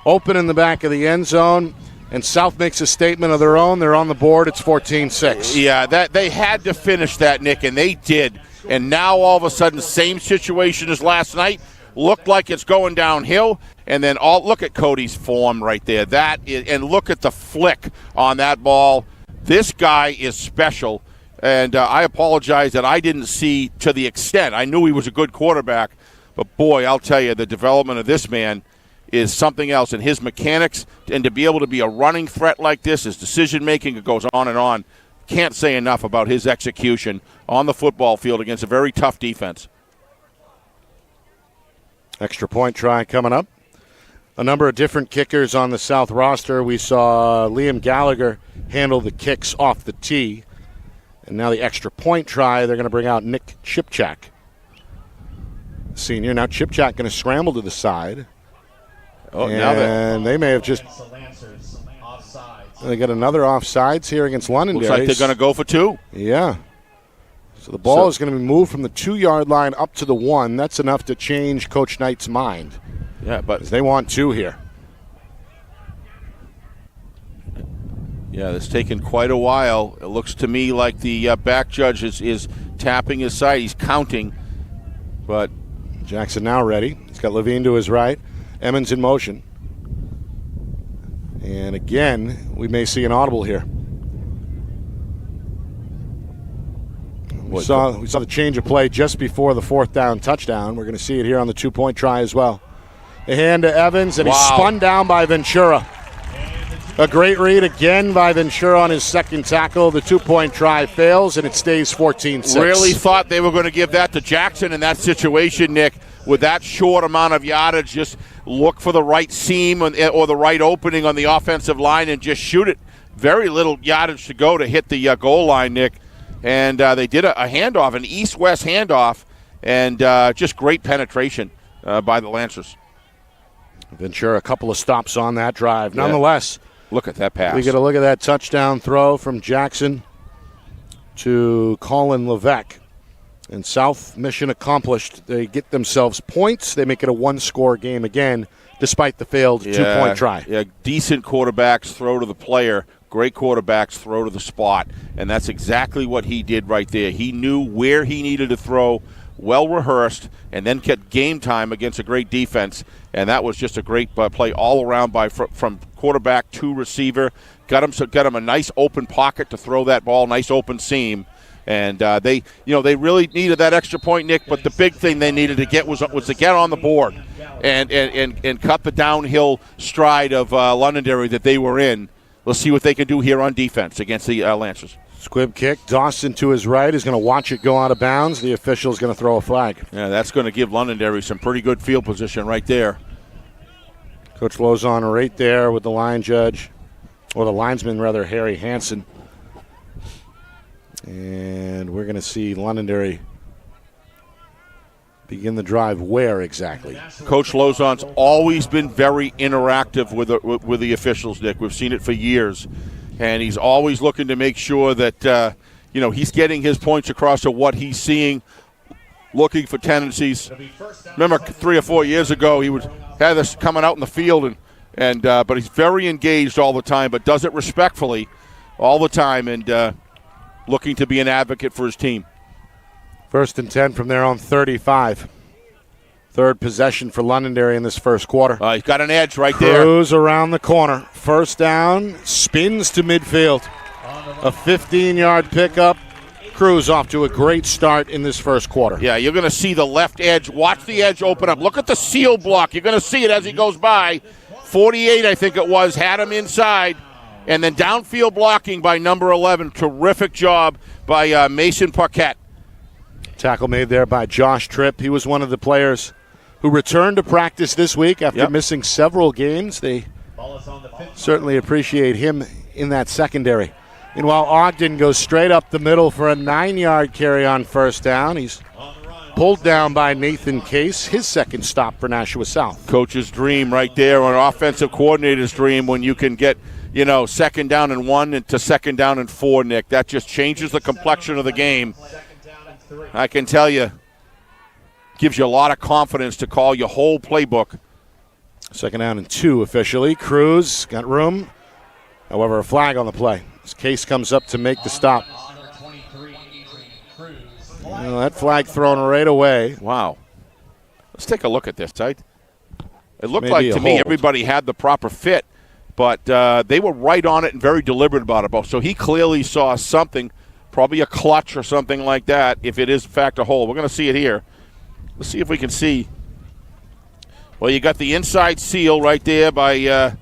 open in the back of the end zone, and South makes a statement of their own. They're on the board. It's 14-6. Yeah, that they had to finish that, Nick, and they did. And now all of a sudden, same situation as last night. Looked like it's going downhill, and then look at Cody's form right there. And look at the flick on that ball. This guy is special, and I apologize that I didn't see to the extent. I knew he was a good quarterback, but boy, I'll tell you, the development of this man is something else, and his mechanics, and to be able to be a running threat like this, his decision-making, it goes on and on. Can't say enough about his execution on the football field against a very tough defense. Extra point try coming up. A number of different kickers on the South roster. We saw Liam Gallagher handle the kicks off the tee. And now the extra point try, they're going to bring out Nick Chipchak, senior. Now Chipchak going to scramble to the side. And they may have just... They got another offsides here against Londonderry. Looks like they're going to go for 2. Yeah. So the ball is going to be moved from the 2-yard line up to the 1. That's enough to change Coach Knight's mind. Yeah, but they want 2 here. Yeah, it's taken quite a while. It looks to me like the back judge is tapping his side. He's counting, but Jackson now ready. He's got Levine to his right. Emmons in motion. And again, we may see an audible here. We saw the change of play just before the 4th down touchdown. We're going to see it here on the 2-point try as well. The hand to Evans, and he's spun down by Ventura. A great read again by Ventura on his second tackle. The 2-point try fails, and it stays 14-6. Really thought they were going to give that to Jackson in that situation, Nick. With that short amount of yardage, just look for the right seam or the right opening on the offensive line and just shoot it. Very little yardage to go to hit the goal line, Nick. And they did a handoff, an east-west handoff, and just great penetration by the Lancers. Ventura, a couple of stops on that drive. Nonetheless, Look at that pass. We get a look at that touchdown throw from Jackson to Colin Levesque. And South, mission accomplished. They get themselves points. They make it a one-score game again, despite the failed two-point try. Yeah, decent quarterbacks throw to the player. Great quarterbacks throw to the spot. And that's exactly what he did right there. He knew where he needed to throw, well-rehearsed, and then get game time against a great defense. And that was just a great play all around from quarterback to receiver. Got him a nice open pocket to throw that ball, nice open seam. And they really needed that extra point, Nick. But the big thing they needed to get was to get on the board and cut the downhill stride of Londonderry that they were in. Let's see what they can do here on defense against the Lancers. Squib kick. Dawson to his right is going to watch it go out of bounds. The official is going to throw a flag. Yeah, that's going to give Londonderry some pretty good field position right there. Coach Lozon right there with the line judge, or the linesman rather, Harry Hansen. And we're going to see Londonderry begin the drive where exactly? Coach Lozon's always been very interactive with the officials, Nick. We've seen it for years. And he's always looking to make sure that, he's getting his points across to what he's seeing, looking for tendencies. Remember 3 or 4 years ago, he had this coming out in the field, but he's very engaged all the time, but does it respectfully all the time, and looking to be an advocate for his team. 1st and 10 from their own 35. Third possession for Londonderry in this first quarter. He's got an edge right there. Cruz around the corner. First down, spins to midfield. A 15-yard pickup. Cruz off to a great start in this first quarter. Yeah, you're going to see the left edge. Watch the edge open up. Look at the seal block. You're going to see it as he goes by. 48, I think it was, had him inside. And then downfield blocking by number 11. Terrific job by Mason Parquette. Tackle made there by Josh Tripp. He was one of the players who returned to practice this week after missing several games. They certainly appreciate him in that secondary. Meanwhile, Ogden goes straight up the middle for a 9-yard carry on first down. He's pulled down by Nathan Case, his second stop for Nashua South. Coach's dream right there, or an offensive coordinator's dream, when you can get, second down and 1 to second down and 4, Nick. That just changes the complexion of the game. I can tell you, gives you a lot of confidence to call your whole playbook. Second down and 2 officially. Cruz got room. However, a flag on the play. As Case comes up to make the stop. Well, that flag thrown right away. Wow. Let's take a look at this, right? It looked like to me everybody had the proper fit, but they were right on it and very deliberate about it. So he clearly saw something, probably a clutch or something like that, if it is in fact a hold. We're going to see it here. Let's see if we can see. Well, you got the inside seal right there by...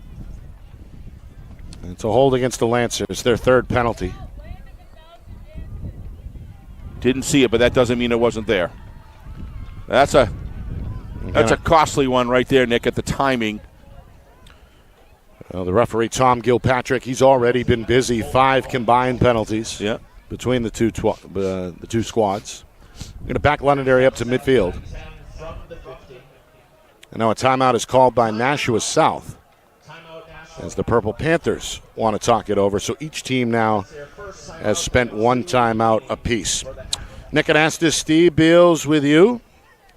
It's a hold against the Lancers, their third penalty. Didn't see it, but that doesn't mean it wasn't there. That's a costly one right there, Nick, at the timing. Well, the referee, Tom Gilpatrick, he's already been busy. 5 combined penalties between the two squads. We're going to back Londonderry up to midfield. And now a timeout is called by Nashua South, as the Purple Panthers want to talk it over. So each team now has spent 1 timeout apiece. Nick Anastas, Steve Beals with you.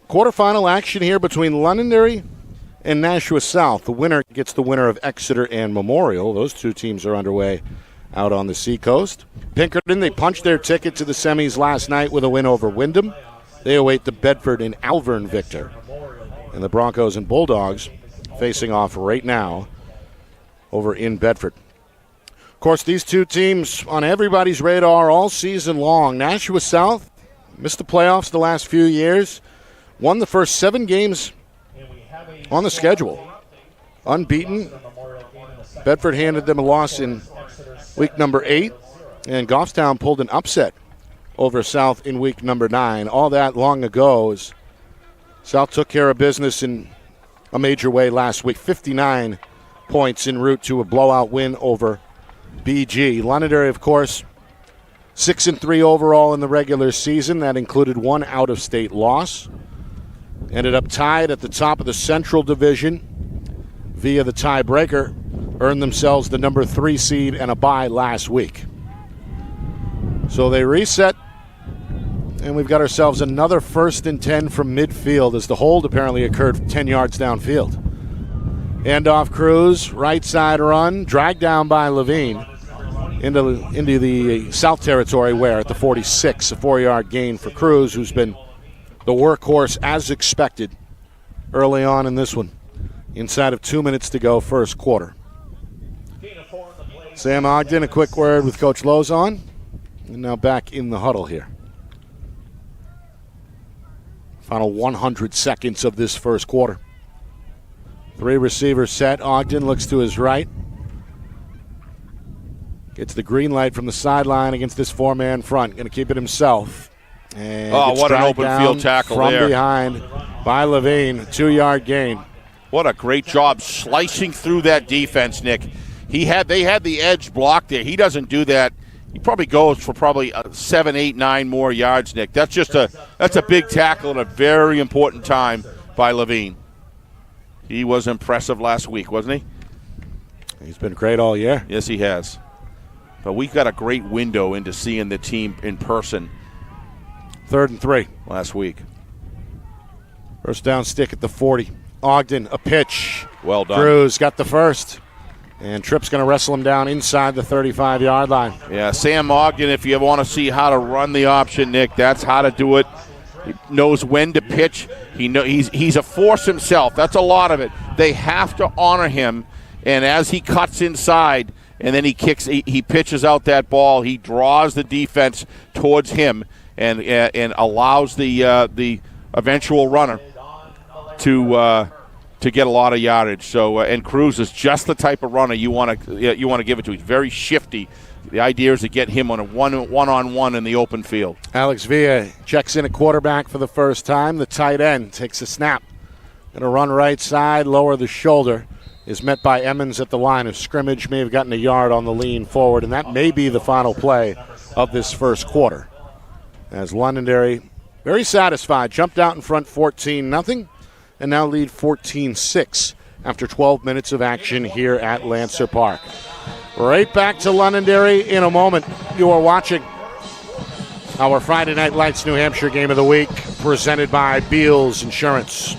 Quarterfinal action here between Londonderry and Nashua South. The winner gets the winner of Exeter and Memorial. Those 2 teams are underway out on the seacoast. Pinkerton, they punched their ticket to the semis last night with a win over Wyndham. They await the Bedford and Alvern victor. And the Broncos and Bulldogs facing off right now over in Bedford. Of course, these 2 teams on everybody's radar all season long. Nashua South missed the playoffs the last few years. Won the first 7 games on the schedule. Unbeaten. Bedford handed them a loss in week number 8. And Goffstown pulled an upset over South in week number 9. All that long ago as South took care of business in a major way last week. 59 points en route to a blowout win over BG. Londonderry, of course, 6-3 overall in the regular season. That included 1 out-of-state loss. Ended up tied at the top of the Central Division via the tiebreaker earned themselves the number 3 seed and a bye last week. So they reset, and we've got ourselves another 1st and 10 from midfield as the hold apparently occurred 10 yards downfield. Handoff Cruz, right side run, dragged down by Levine into the South territory where at the 46, a 4-yard gain for Cruz, who's been the workhorse as expected early on in this one. Inside of 2 minutes to go, first quarter. Sam Ogden, a quick word with Coach Lozon, and now back in the huddle here. Final 100 seconds of this first quarter. 3 receivers set. Ogden looks to his right. Gets the green light from the sideline against this 4-man front. Going to keep it himself. And what an open field tackle from there. behind by Levine. 2-yard gain. What a great job slicing through that defense, Nick. They had the edge blocked there. He doesn't do that. He probably goes for 7, 8, 9 more yards, Nick. That's a big tackle at a very important time by Levine. He was impressive last week, wasn't he? He's been great all year. Yes, he has. But we've got a great window into seeing the team in person. 3rd and 3. Last week. First down stick at the 40. Ogden, a pitch. Well done. Cruz got the first. And Tripp's going to wrestle him down inside the 35-yard line. Yeah, Sam Ogden, if you want to see how to run the option, Nick, that's how to do it. He knows when to pitch. He's a force himself. That's a lot of it. They have to honor him. And as he cuts inside and then he pitches out that ball, he draws the defense towards him and allows the eventual runner to get a lot of yardage. So and Cruz is just the type of runner you want to give it to. He's very shifty. The idea is to get him on a one-on-one in the open field. Alex Villa checks in at quarterback for the first time. The tight end takes a snap. Going to run right side, lower the shoulder. Is met by Emmons at the line of scrimmage. May have gotten a yard on the lean forward, and that may be the final play of this first quarter. As Londonderry, very satisfied, jumped out in front 14-0. And now lead 14-6 after 12 minutes of action here at Lancer Park. Right back to Londonderry in a moment. You are watching our Friday Night Lights New Hampshire Game of the Week, presented by Beals Insurance.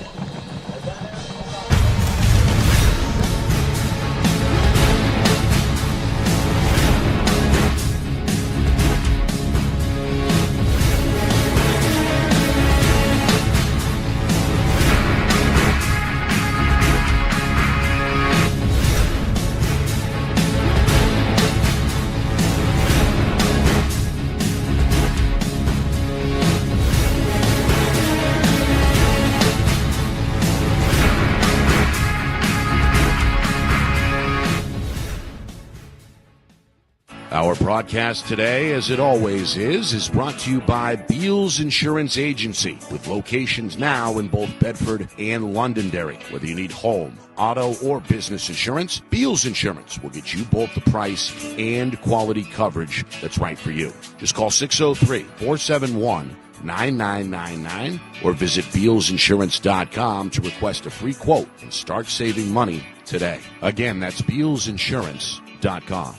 Our broadcast today, as it always is brought to you by Beals Insurance Agency, with locations now in both Bedford and Londonderry. Whether you need home, auto, or business insurance, Beals Insurance will get you both the price and quality coverage that's right for you. Just call 603-471-9999 or visit BealsInsurance.com to request a free quote and start saving money today. Again, that's BealsInsurance.com.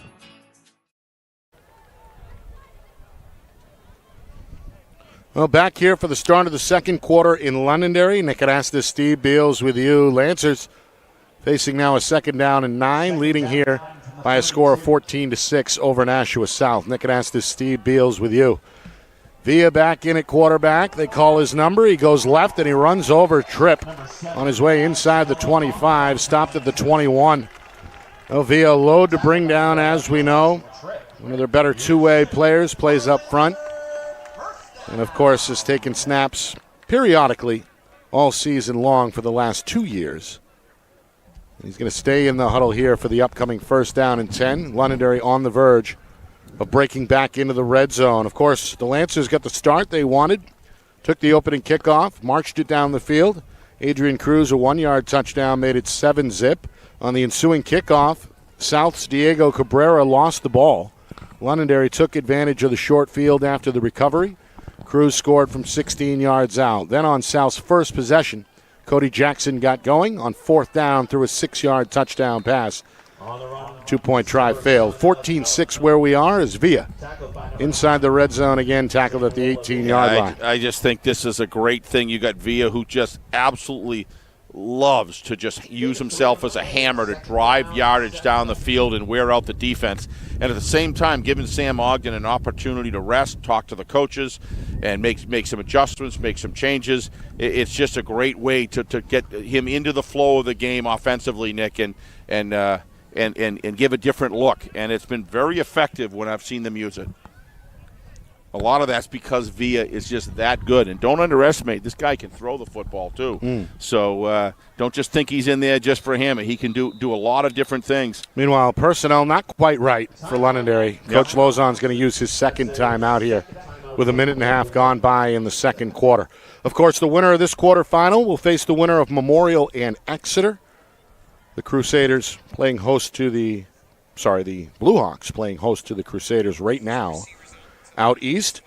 Well, back here for the start of the second quarter in Londonderry. Nick Anastas, Steve Beals with you. Lancers facing now a 2nd down and 9, leading here by a score of 14-6 over Nashua South. Nick Anastas, Steve Beals with you. Villa back in at quarterback. They call his number. He goes left and he runs over Tripp on his way inside the 25, stopped at the 21. Villa load to bring down, as we know. One of their better two-way players plays up front. And, of course, has taken snaps periodically all season long for the last 2 years. He's going to stay in the huddle here for the upcoming 1st down and 10. Londonderry on the verge of breaking back into the red zone. Of course, the Lancers got the start they wanted, took the opening kickoff, marched it down the field. Adrian Cruz, a 1-yard touchdown, made it 7-zip. On the ensuing kickoff, South's Diego Cabrera lost the ball. Londonderry took advantage of the short field after the recovery. Cruz scored from 16 yards out. Then on South's first possession, Cody Jackson got going on 4th down through a 6-yard touchdown pass 2-point try failed. 14-6 where we are is Villa. Inside the red zone again, tackled at the 18-yard line. I just think this is a great thing. You got Villa, who just absolutely loves to just use himself as a hammer to drive yardage down the field and wear out the defense. And at the same time, giving Sam Ogden an opportunity to rest, talk to the coaches, and make some adjustments, make some changes. It's just a great way to get him into the flow of the game offensively, Nick, and give a different look. And it's been very effective when I've seen them use it. A lot of that's because Villa is just that good. And don't underestimate, this guy can throw the football too. So don't just think he's in there just for him. He can do a lot of different things. Meanwhile, personnel not quite right for Londonderry. Coach Lozon's going to use his second time out here with a minute and a half gone by in the second quarter. Of course, the winner of this quarterfinal will face the winner of Memorial and Exeter. The Crusaders playing host to the Blue Hawks playing host to the Crusaders right now. Out east,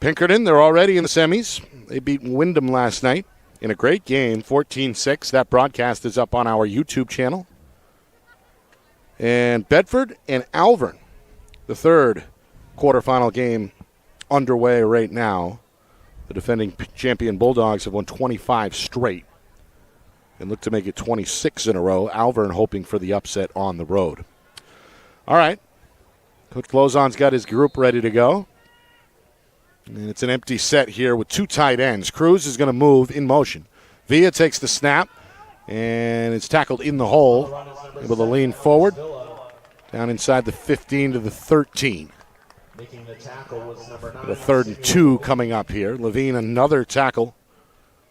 Pinkerton, they're already in the semis. They beat Wyndham last night in a great game, 14-6. That broadcast is up on our YouTube channel. And Bedford and Alvern, the third quarterfinal game underway right now. The defending champion Bulldogs have won 25 straight and look to make it 26 in a row. Alvern hoping for the upset on the road. All right. Coach Lozon's got his group ready to go. And it's an empty set here with two tight ends. Cruz is going to move in motion. Villa takes the snap, and it's tackled in the hole. Able to lean forward. Down inside the 15 to the 13. The 3rd and 2 coming up here. Levine, another tackle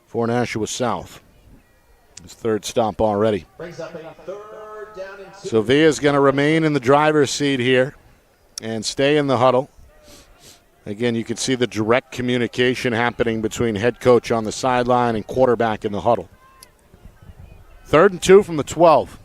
for Nashua South. His third stop already. So Villa's going to remain in the driver's seat here and stay in the huddle. Again, you can see the direct communication happening between head coach on the sideline and quarterback in the huddle. 3rd and 2 from the 12.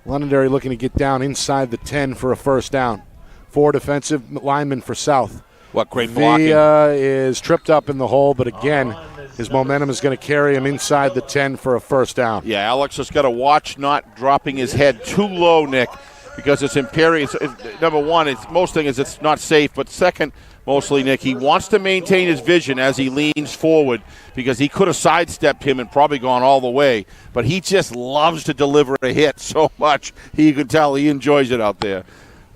Londonderry looking to get down inside the 10 for a first down. 4 defensive linemen for South. What great blocking. Villa is tripped up in the hole, but again, his momentum is going to carry him inside the 10 for a first down. Yeah, Alex has got to watch not dropping his head too low, Nick, because it's imperious. Number one, it's not safe, but second, mostly, Nick, he wants to maintain his vision as he leans forward because he could have sidestepped him and probably gone all the way, but he just loves to deliver a hit so much. You can tell he enjoys it out there.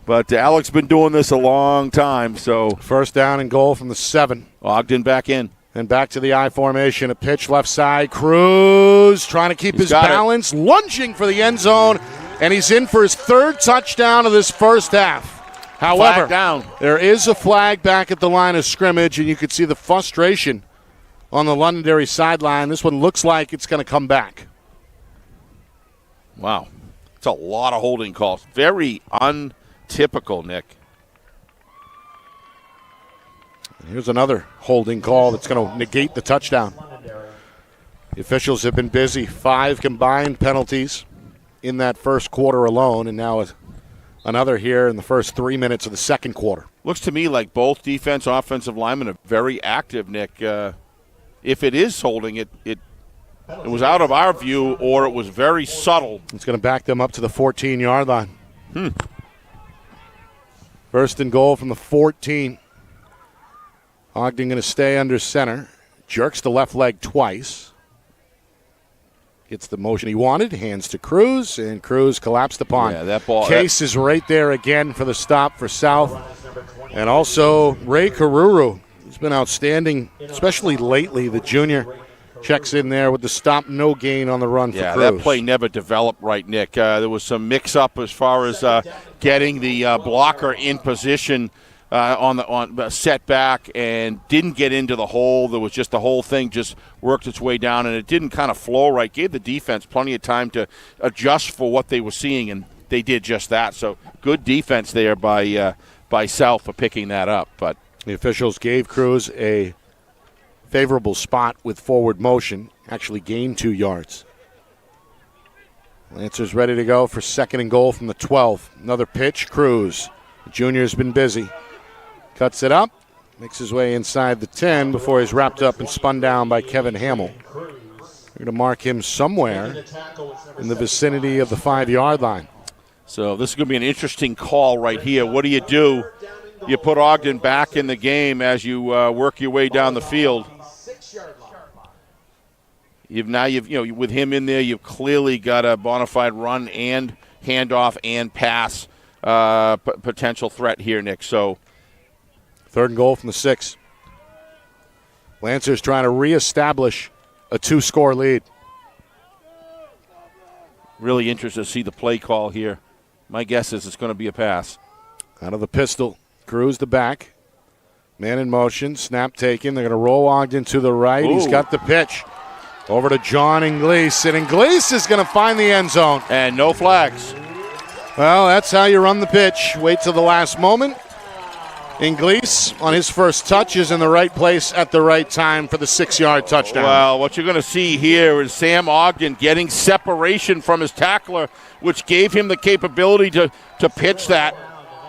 But Alex been doing this a long time, so. First down and goal from the 7. Ogden back in. And back to the I formation. A pitch left side. Cruz trying to keep his balance, lunging for the end zone, and he's in for his 3rd touchdown of this first half. However, there is a flag back at the line of scrimmage, and you can see the frustration on the Londonderry sideline. This one looks like it's going to come back. Wow. It's a lot of holding calls. Very untypical, Nick. Here's another holding call that's going to negate the touchdown. The officials have been busy. 5 combined penalties in that first quarter alone, and now another here in the first 3 minutes of the second quarter. Looks to me like both defense, offensive linemen are very active, Nick. If it is holding, it was out of our view, or it was very subtle. It's going to back them up to the 14-yard line. First and goal from the 14. Ogden going to stay under center. Jerks the left leg twice. Gets the motion he wanted. Hands to Cruz, and Cruz collapsed upon. Yeah, that ball. Case is right there again for the stop for South. And also Ray Karuru. He's been outstanding, especially lately. The junior checks in there with the stop, no gain on the run for Cruz. Yeah, that play never developed right, Nick. There was some mix-up as far as getting the blocker in position on setback and didn't get into the hole. There was just the whole thing just worked its way down, and it didn't kind of flow right. Gave the defense plenty of time to adjust for what they were seeing, and they did just that. So good defense there by South for picking that up. But the officials gave Cruz a favorable spot with forward motion, actually gained 2 yards. Lancers ready to go for 2nd and goal from the 12. Another pitch, Cruz. The junior's been busy. Cuts it up, makes his way inside the 10 before he's wrapped up and spun down by Kevin Hamill. We're going to mark him somewhere in the vicinity of the 5-yard line. So this is going to be an interesting call right here. What do? You put Ogden back in the game as you work your way down the field. With him in there, you've clearly got a bona fide run and handoff and pass potential threat here, Nick. So 3rd and goal from the 6. Lancers trying to reestablish a 2-score lead. Really interested to see the play call here. My guess is it's going to be a pass. Out of the pistol, Cruz the back. Man in motion, snap taken. They're going to roll Ogden to the right. Ooh. He's got the pitch. Over to John Inglis, and Inglis is going to find the end zone. And no flags. Well, that's how you run the pitch. Wait till the last moment. Inglis, on his first touch, is in the right place at the right time for the 6-yard touchdown. Well, what you're going to see here is Sam Ogden getting separation from his tackler, which gave him the capability to pitch that.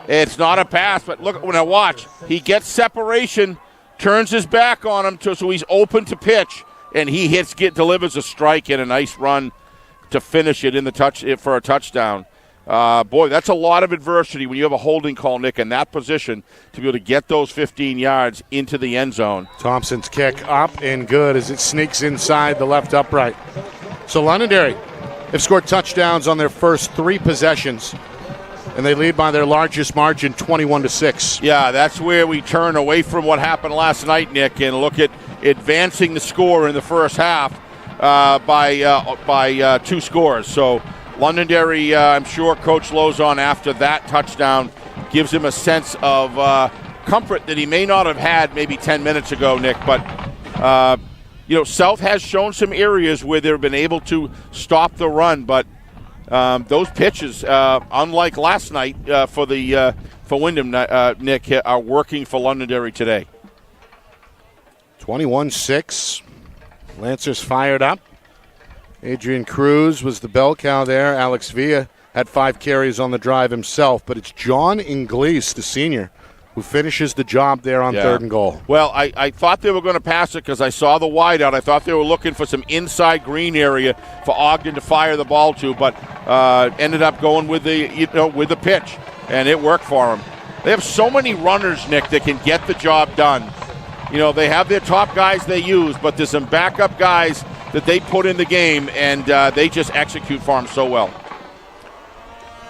It's not a pass, but look, when I watch, he gets separation, turns his back on him, so he's open to pitch. And he delivers a strike and a nice run to finish it for a touchdown. Boy, that's a lot of adversity when you have a holding call, Nick, in that position to be able to get those 15 yards into the end zone. Thompson's kick up and good as it sneaks inside the left upright. So Londonderry have scored touchdowns on their first 3 possessions, and they lead by their largest margin, 21-6. Yeah, that's where we turn away from what happened last night, Nick, and look at advancing the score in the first half by 2 scores. So Londonderry, I'm sure Coach Lozon, after that touchdown, gives him a sense of comfort that he may not have had maybe 10 minutes ago, Nick. But, South has shown some areas where they've been able to stop the run. But those pitches, unlike last night for Wyndham, Nick, are working for Londonderry today. 21-6. Lancers fired up. Adrian Cruz was the bell cow there. Alex Villa had 5 carries on the drive himself, but it's John Inglis, the senior, who finishes the job there on 3rd and goal. Well, I thought they were going to pass it because I saw the wide out. I thought they were looking for some inside green area for Ogden to fire the ball to, but ended up going with the pitch, and it worked for them. They have so many runners, Nick, that can get the job done. They have their top guys they use, but there's some backup guys that they put in the game, and they just execute for them so well.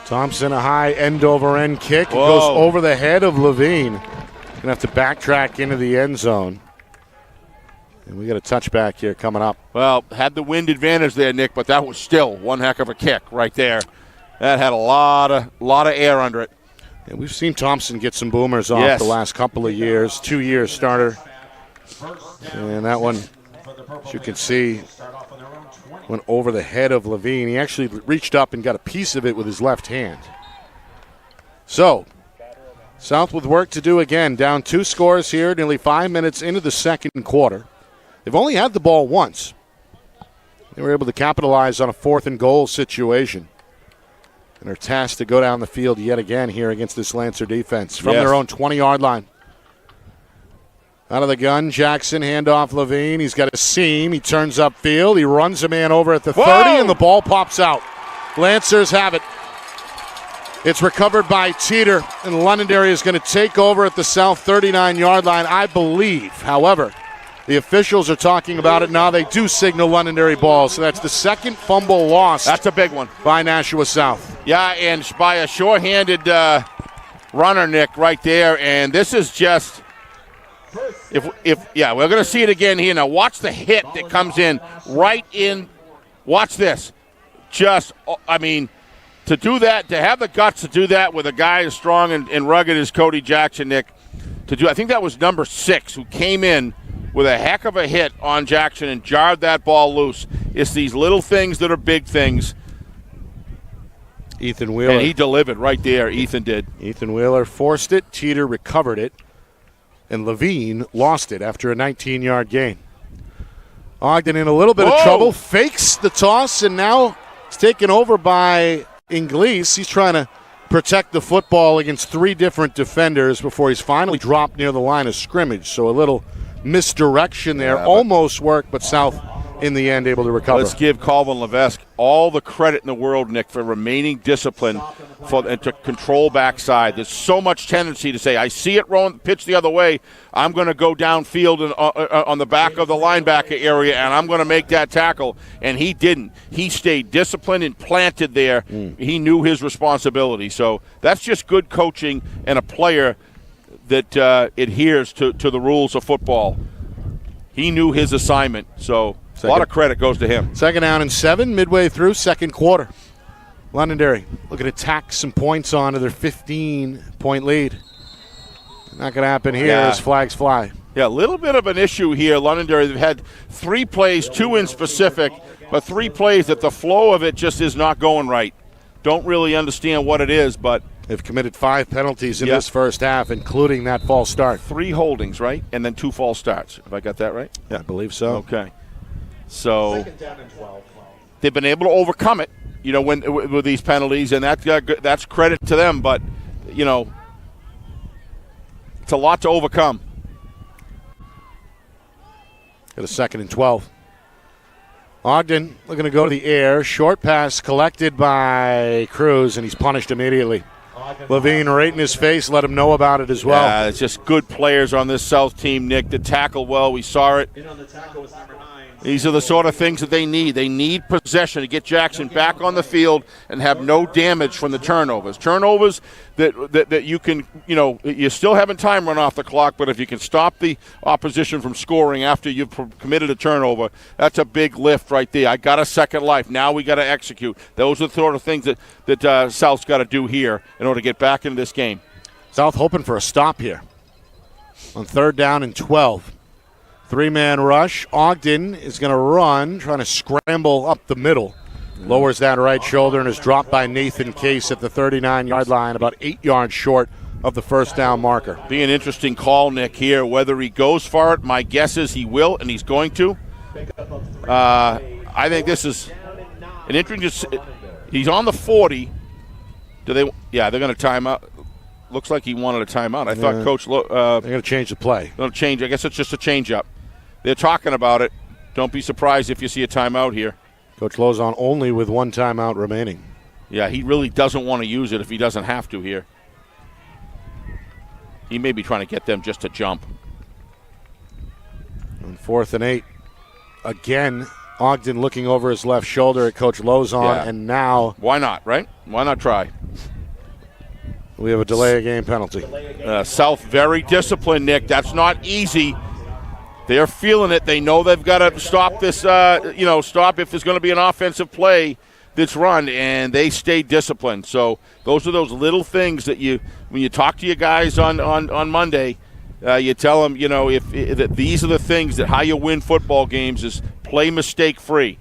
Thompson, a high end-over-end kick. It Whoa. goes over the head of Levine. Going to have to backtrack into the end zone. And we got a touchback here coming up. Well, had the wind advantage there, Nick, but that was still one heck of a kick right there. That had a lot of air under it. And we've seen Thompson get some boomers off the last couple of years. 2-year starter. And that one, as you can see, went over the head of Levine. He actually reached up and got a piece of it with his left hand. So, South with work to do again. Down 2 scores here, nearly 5 minutes into the second quarter. They've only had the ball once. They were able to capitalize on a 4th and goal situation. And are tasked to go down the field yet again here against this Lancer defense from their own 20-yard line. Out of the gun, Jackson, handoff Levine. He's got a seam. He turns upfield. He runs a man over at the 30, and the ball pops out. Lancers have it. It's recovered by Teeter, and Londonderry is going to take over at the South 39-yard line, I believe. However, the officials are talking about it now. They do signal Londonderry ball, so that's the 2nd fumble lost. That's a big one. By Nashua South. Yeah, and by a short-handed runner, Nick, right there. And this is just, we're going to see it again here. Now, watch the hit that comes in right in. Watch this. To do that, to have the guts to do that with a guy as strong and rugged as Cody Jackson, Nick, I think that was number 6 who came in with a heck of a hit on Jackson and jarred that ball loose. It's these little things that are big things. Ethan Wheeler. And he delivered right there. Ethan did. Ethan Wheeler forced it. Teeter recovered it. And Levine lost it after a 19-yard gain. Ogden in a little bit of trouble. Fakes the toss, and now it's taken over by Inglis. He's trying to protect the football against 3 different defenders before he's finally dropped near the line of scrimmage. So a little misdirection there. Almost worked, but South in the end able to recover. Let's give Colvin Levesque all the credit in the world, Nick, for remaining disciplined and to control backside. There's so much tendency to say, I see it rolling, pitch the other way, I'm going to go downfield and, on the back of the linebacker area, and I'm going to make that tackle. And he didn't. He stayed disciplined and planted there. He knew his responsibility. So that's just good coaching and a player that adheres to the rules of football. He knew his assignment, so a lot of credit goes to him. 2nd down and 7, midway through second quarter. Londonderry looking to tack some points onto their 15-point lead. Not going to happen here as flags fly. Yeah, a little bit of an issue here. Londonderry, they've had 3 plays, 2 in specific, but 3 plays that the flow of it just is not going right. Don't really understand what it is, but they've committed 5 penalties in this first half, including that false start. 3 holdings, right? And then 2 false starts. Have I got that right? Yeah, I believe so. Okay. So 2nd down and 12. they've been able to overcome it, with these penalties, and that's credit to them. But, it's a lot to overcome. Got a 2nd and 12. Ogden looking to go to the air. Short pass collected by Cruz, and he's punished immediately. Levine right in his face, let him know about it as well. Yeah, it's just good players on this South team, Nick, that tackle well. We saw it. In on the tackle was number 9. These are the sort of things that they need. They need possession to get Jackson back on the field and have no damage from the turnovers. Turnovers that you can, you're still having time run off the clock, but if you can stop the opposition from scoring after you've committed a turnover, that's a big lift right there. I got a second life. Now we got to execute. Those are the sort of things that South's got to do here in order to get back into this game. South hoping for a stop here on 3rd down and 12. 3-man rush. Ogden is going to run, trying to scramble up the middle. Lowers that right shoulder and is dropped by Nathan Case at the 39-yard line, about 8 yards short of the first down marker. Be an interesting call, Nick, here. Whether he goes for it, my guess is he will, and he's going to. I think this is an interesting. He's on the 40. They're going to time out. Looks like he wanted a timeout. I thought Coach. They're going to change the play. Going to change. I guess it's just a change-up. They're talking about it. Don't be surprised if you see a timeout here. Coach Lozon only with 1 timeout remaining. Yeah, he really doesn't want to use it if he doesn't have to here. He may be trying to get them just to jump. On 4th and 8. Again, Ogden looking over his left shoulder at Coach Lozon, and now... Why not, right? Why not try? We have a delay of game penalty. South very disciplined, Nick. That's not easy. They're feeling it. They know they've got to stop this, stop if there's going to be an offensive play that's run, and they stay disciplined. So those are those little things that when you talk to your guys on Monday, you tell them, that these are the things that how you win football games is play mistake-free.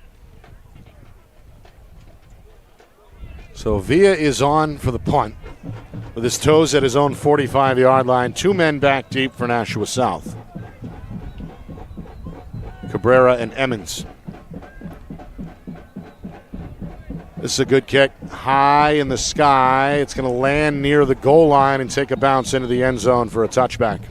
So Villa is on for the punt with his toes at his own 45-yard line. 2 men back deep for Nashua South. Cabrera and Emmons. This is a good kick. High in the sky. It's going to land near the goal line and take a bounce into the end zone for a touchback.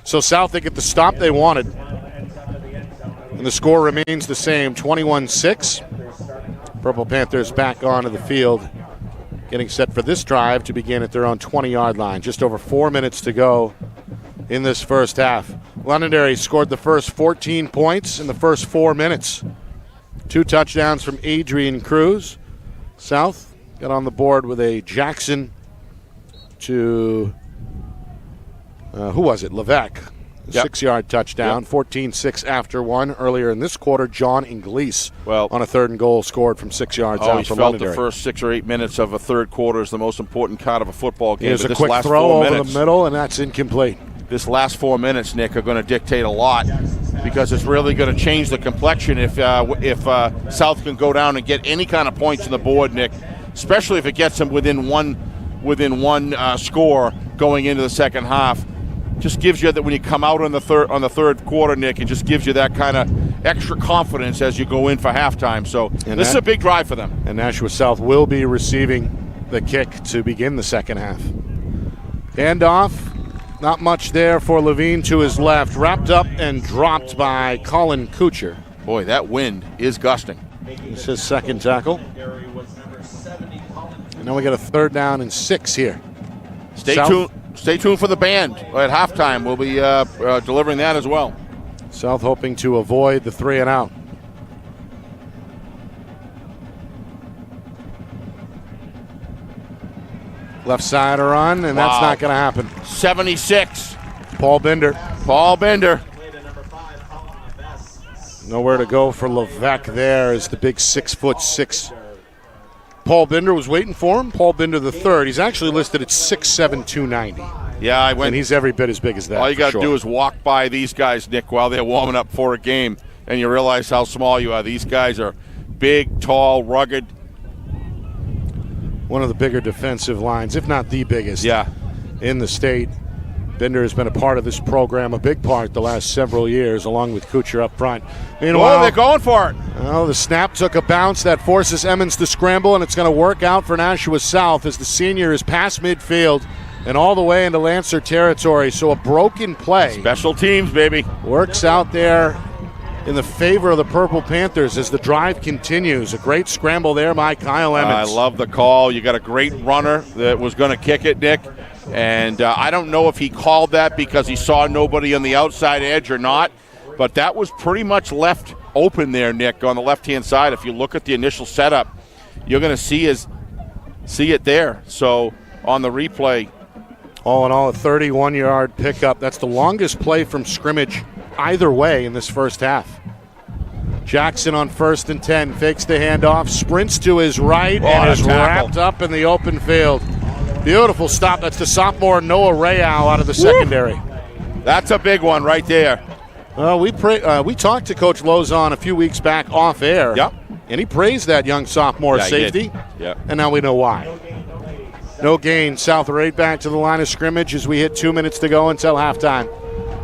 So South, they get the stop they wanted. And the score remains the same, 21-6. Purple Panthers back onto the field, getting set for this drive to begin at their own 20-yard line. Just over 4 minutes to go in this first half. Londonderry scored the first 14 points in the first 4 minutes. 2 touchdowns from Adrian Cruz. South got on the board with a Jackson to, who was it? Levesque. 6-yard touchdown, 14-6 after one. Earlier in this quarter, John Inglis on a 3rd and goal scored from 6 yards out from Londonderry. The first 6 or 8 minutes of a third quarter is the most important part of a football game. There's a quick throw over the middle, and that's incomplete. This last 4 minutes, Nick, are going to dictate a lot because it's really going to change the complexion if South can go down and get any kind of points on the board, Nick, especially if it gets them within one score going into the second half. Just gives you that when you come out on the third quarter, Nick, it just gives you that kind of extra confidence as you go in for halftime. So this is a big drive for them. And Nashua South will be receiving the kick to begin the second half. Handoff, not much there for Levine to his left. Wrapped up and dropped by Colin Kuchar. Boy, that wind is gusting. It's his second tackle. And now we got a 3rd down and 6 here. Stay tuned for the band at halftime. We'll be delivering that as well. South hoping to avoid the 3 and out. Left side run, and that's not going to happen. 76. Paul Bender. Nowhere to go for Levesque there as the big 6'6". Paul Bender was waiting for him. Paul Bender the third. He's actually listed at 6'7", 290. Yeah, I went. And he's every bit as big as that. All you got to do is walk by these guys, Nick, while they're warming up for a game, and you realize how small you are. These guys are big, tall, rugged. One of the bigger defensive lines, if not the biggest, in the state. Bender has been a part of this program, a big part the last several years, along with Kuchar up front. Meanwhile, they're going for it. Well, the snap took a bounce that forces Emmons to scramble, and it's going to work out for Nashua South as the senior is past midfield and all the way into Lancer territory. So a broken play. Special teams, baby. Works out there in the favor of the Purple Panthers as the drive continues. A great scramble there by Kyle Emmons. I love the call. You got a great runner that was going to kick it, Nick. And I don't know if he called that because he saw nobody on the outside edge or not, but that was pretty much left open there, Nick, on the left-hand side. If you look at the initial setup, you're going to see it there. So on the replay. All in all, a 31-yard pickup. That's the longest play from scrimmage either way in this first half. Jackson on 1st and 10, fakes the handoff, sprints to his right, and is wrapped up in the open field. Beautiful stop. That's the sophomore Noah Rayal out of the secondary. That's a big one right there. Well, we talked to Coach Lozon a few weeks back off air. Yep. And he praised that young sophomore safety. Yep. And now we know why. No gain. South right back to the line of scrimmage as we hit 2 minutes to go until halftime.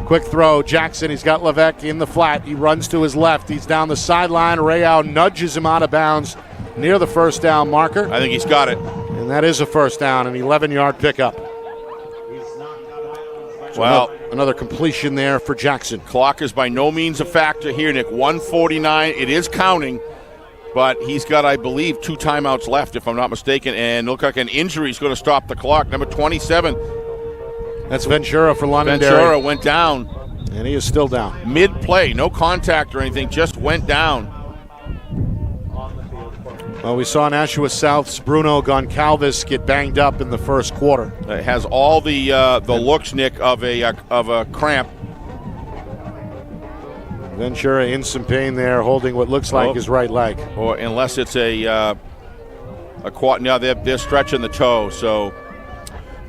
Quick throw. Jackson, he's got Levesque in the flat. He runs to his left. He's down the sideline. Rayal nudges him out of bounds near the first down marker. I think he's got it. And that is a first down, an 11-yard pickup. Well, another completion there for Jackson. Clock is by no means a factor here, Nick. 1:49. It is counting, but he's got, I believe, 2 timeouts left, if I'm not mistaken, and look like an injury is going to stop the clock. Number 27. That's Ventura for Londonderry. Ventura went down. And he is still down. Mid-play, no contact or anything, just went down. Well, we saw Nashua South's Bruno Goncalves get banged up in the first quarter. It has all the looks, Nick, of a cramp. Ventura in some pain there, holding what looks like his right leg. Or unless it's a quad. Now they're stretching the toe. So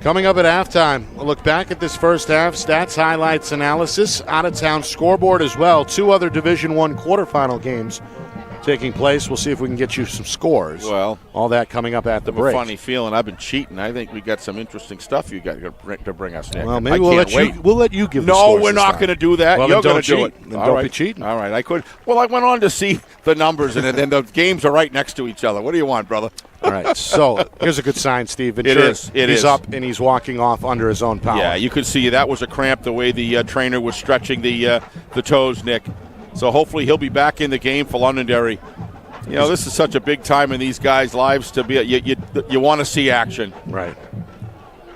coming up at halftime, we'll look back at this first half, stats, highlights, analysis, out-of-town scoreboard as well. 2 other Division I quarterfinal games taking place. We'll see if we can get you some scores. Well, all that coming up at the break. A funny feeling. I've been cheating. I think we got some interesting stuff you got to bring us, Nick. Well, maybe we'll let you give the scores. No, we're not going to do that. Well, you're going to do it. Then don't be cheating. All right, I could. Well, I went on to see the numbers, and then the games are right next to each other. What do you want, brother? All right, so here's a good sign, Steve. It is. He's up, and he's walking off under his own power. Yeah, you could see that was a cramp the way the trainer was stretching the toes, Nick. So hopefully he'll be back in the game for Londonderry. You know, this is such a big time in these guys' lives to be. You want to see action, right?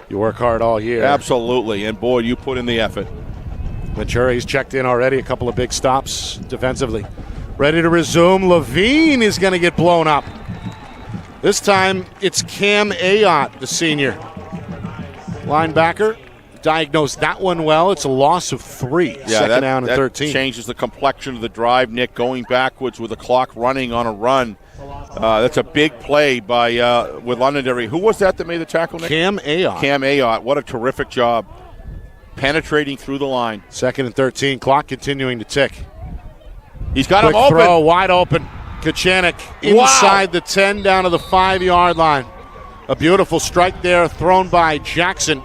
You work hard all year, absolutely, and boy, you put in the effort. Ventura, he's checked in already. A couple of big stops defensively. Ready to resume. Levine is going to get blown up. This time it's Cam Ayotte, the senior linebacker. Diagnosed that one well. It's a loss of 3. Yeah, second down and 13. That changes the complexion of the drive, Nick, going backwards with the clock running on a run. That's a big play by with Londonderry. Who was that made the tackle, Nick? Cam Ayotte. Cam Ayotte. What a terrific job. Penetrating through the line. Second and 13. Clock continuing to tick. He's got him open. Throw, wide open. Kachanik inside the 10 down to the 5-yard line. A beautiful strike there thrown by Jackson.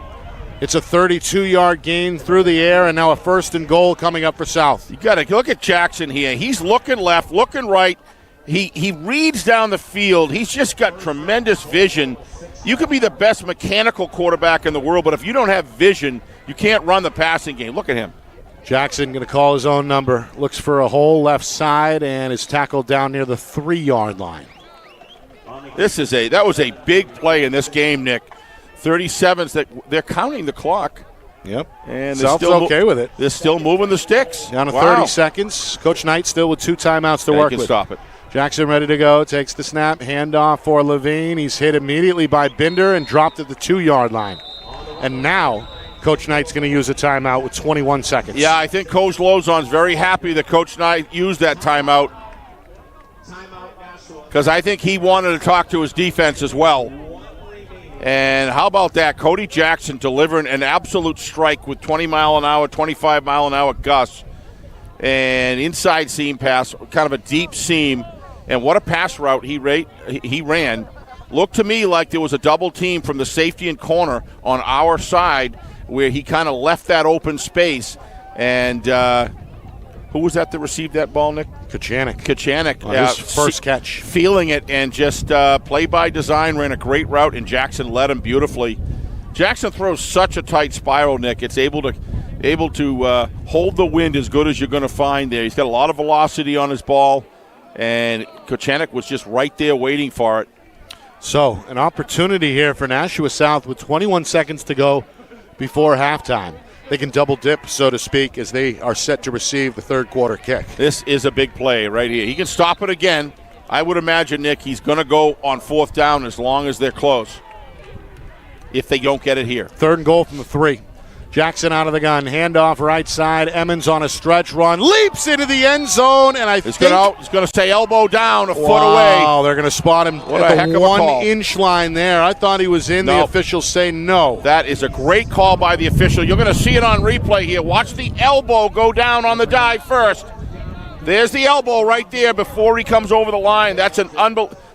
It's a 32-yard gain through the air, and now a 1st and goal coming up for South. You got to look at Jackson here. He's looking left, looking right. He reads down the field. He's just got tremendous vision. You could be the best mechanical quarterback in the world, but if you don't have vision, you can't run the passing game. Look at him. Jackson going to call his own number. Looks for a hole left side and is tackled down near the 3-yard line. That was a big play in this game, Nick. 37s, that they're counting the clock. Yep. And South's okay with it. They're still moving the sticks. Down to 30 seconds. Coach Knight still with 2 timeouts to work with. Stop it. Jackson ready to go. Takes the snap. Handoff for Levine. He's hit immediately by Binder and dropped at the 2-yard line. And now Coach Knight's going to use a timeout with 21 seconds. Yeah, I think Coach Lozon's very happy that Coach Knight used that timeout because I think he wanted to talk to his defense as well. And how about that? Cody Jackson delivering an absolute strike with 20-mile-an-hour, 25-mile-an-hour gusts. And inside seam pass, kind of a deep seam. And what a pass route he ran. Looked to me like there was a double team from the safety and corner on our side where he kind of left that open space. And who was that received that ball, Nick? Kachanik. His first catch. Feeling it and just play by design, ran a great route, and Jackson led him beautifully. Jackson throws such a tight spiral, Nick. It's able to hold the wind as good as you're going to find there. He's got a lot of velocity on his ball, and Kachanik was just right there waiting for it. So an opportunity here for Nashua South with 21 seconds to go before halftime. They can double dip, so to speak, as they are set to receive the third quarter kick. This is a big play right here. He can stop it again. I would imagine, Nick, he's going to go on 4th down as long as they're close if they don't get it here. 3rd and goal from the 3. Jackson out of the gun. Handoff right side. Emmons on a stretch run. Leaps into the end zone, and he's going to stay elbow down, a foot away. Wow, they're going to spot him at the 1-inch line there. I thought he was in. The officials say no. That is a great call by the official. You're going to see it on replay here. Watch the elbow go down on the dive first. There's the elbow right there before he comes over the line. That's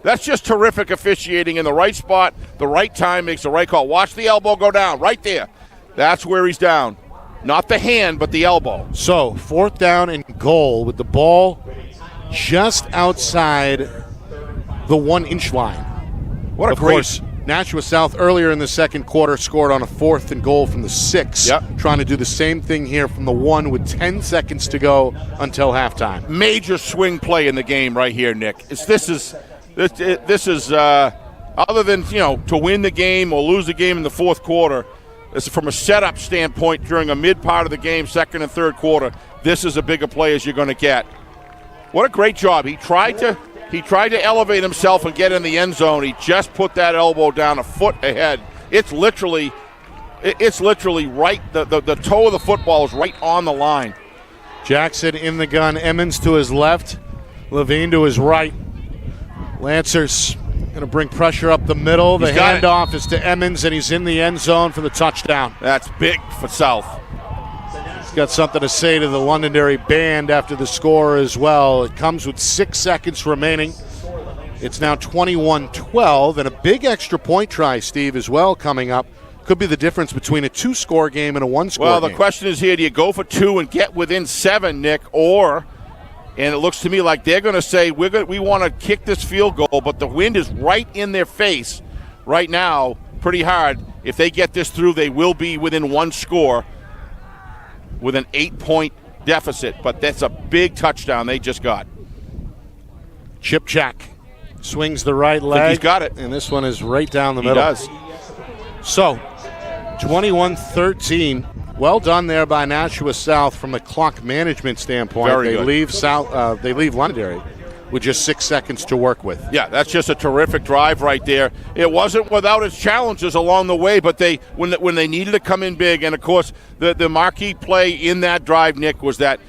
that's just terrific officiating in the right spot, the right time, makes the right call. Watch the elbow go down right there. That's where he's down. Not the hand, but the elbow. So, 4th down and goal with the ball just outside the 1-inch line. What a great... Of course, Nashua South earlier in the second quarter scored on a 4th and goal from the 6. Yep. Trying to do the same thing here from the 1 with 10 seconds to go until halftime. Major swing play in the game right here, Nick. This is other than, to win the game or lose the game in the 4th quarter, this is from a setup standpoint during a mid part of the game, 2nd and 3rd quarter. This is a bigger play as you're going to get. What a great job. He tried to elevate himself and get in the end zone. He just put that elbow down a foot ahead. It's literally right. The toe of the football is right on the line. Jackson in the gun. Emmons to his left. Levine to his right. Lancers going to bring pressure up the middle. The handoff is to Emmons, and he's in the end zone for the touchdown. That's big for South. He's got something to say to the Londonderry band after the score as well. It comes with 6 seconds remaining. It's now 21-12, and a big extra point try, Steve, as well coming up. Could be the difference between a 2-score game and a 1-score game. Well, the question is here, do you go for 2 and get within 7, Nick, or... And it looks to me like they're going to say, we want to kick this field goal, but the wind is right in their face right now, pretty hard. If they get this through, they will be within 1 score with an 8-point deficit. But that's a big touchdown they just got. Chip Jack swings the right leg. He's got it. And this one is right down the middle. He does. So, 21-13. Well done there by Nashua South from a clock management standpoint. Very good. They leave Londonderry with just 6 seconds to work with. Yeah, that's just a terrific drive right there. It wasn't without its challenges along the way, but when they needed to come in big, and of course the marquee play in that drive, Nick, was that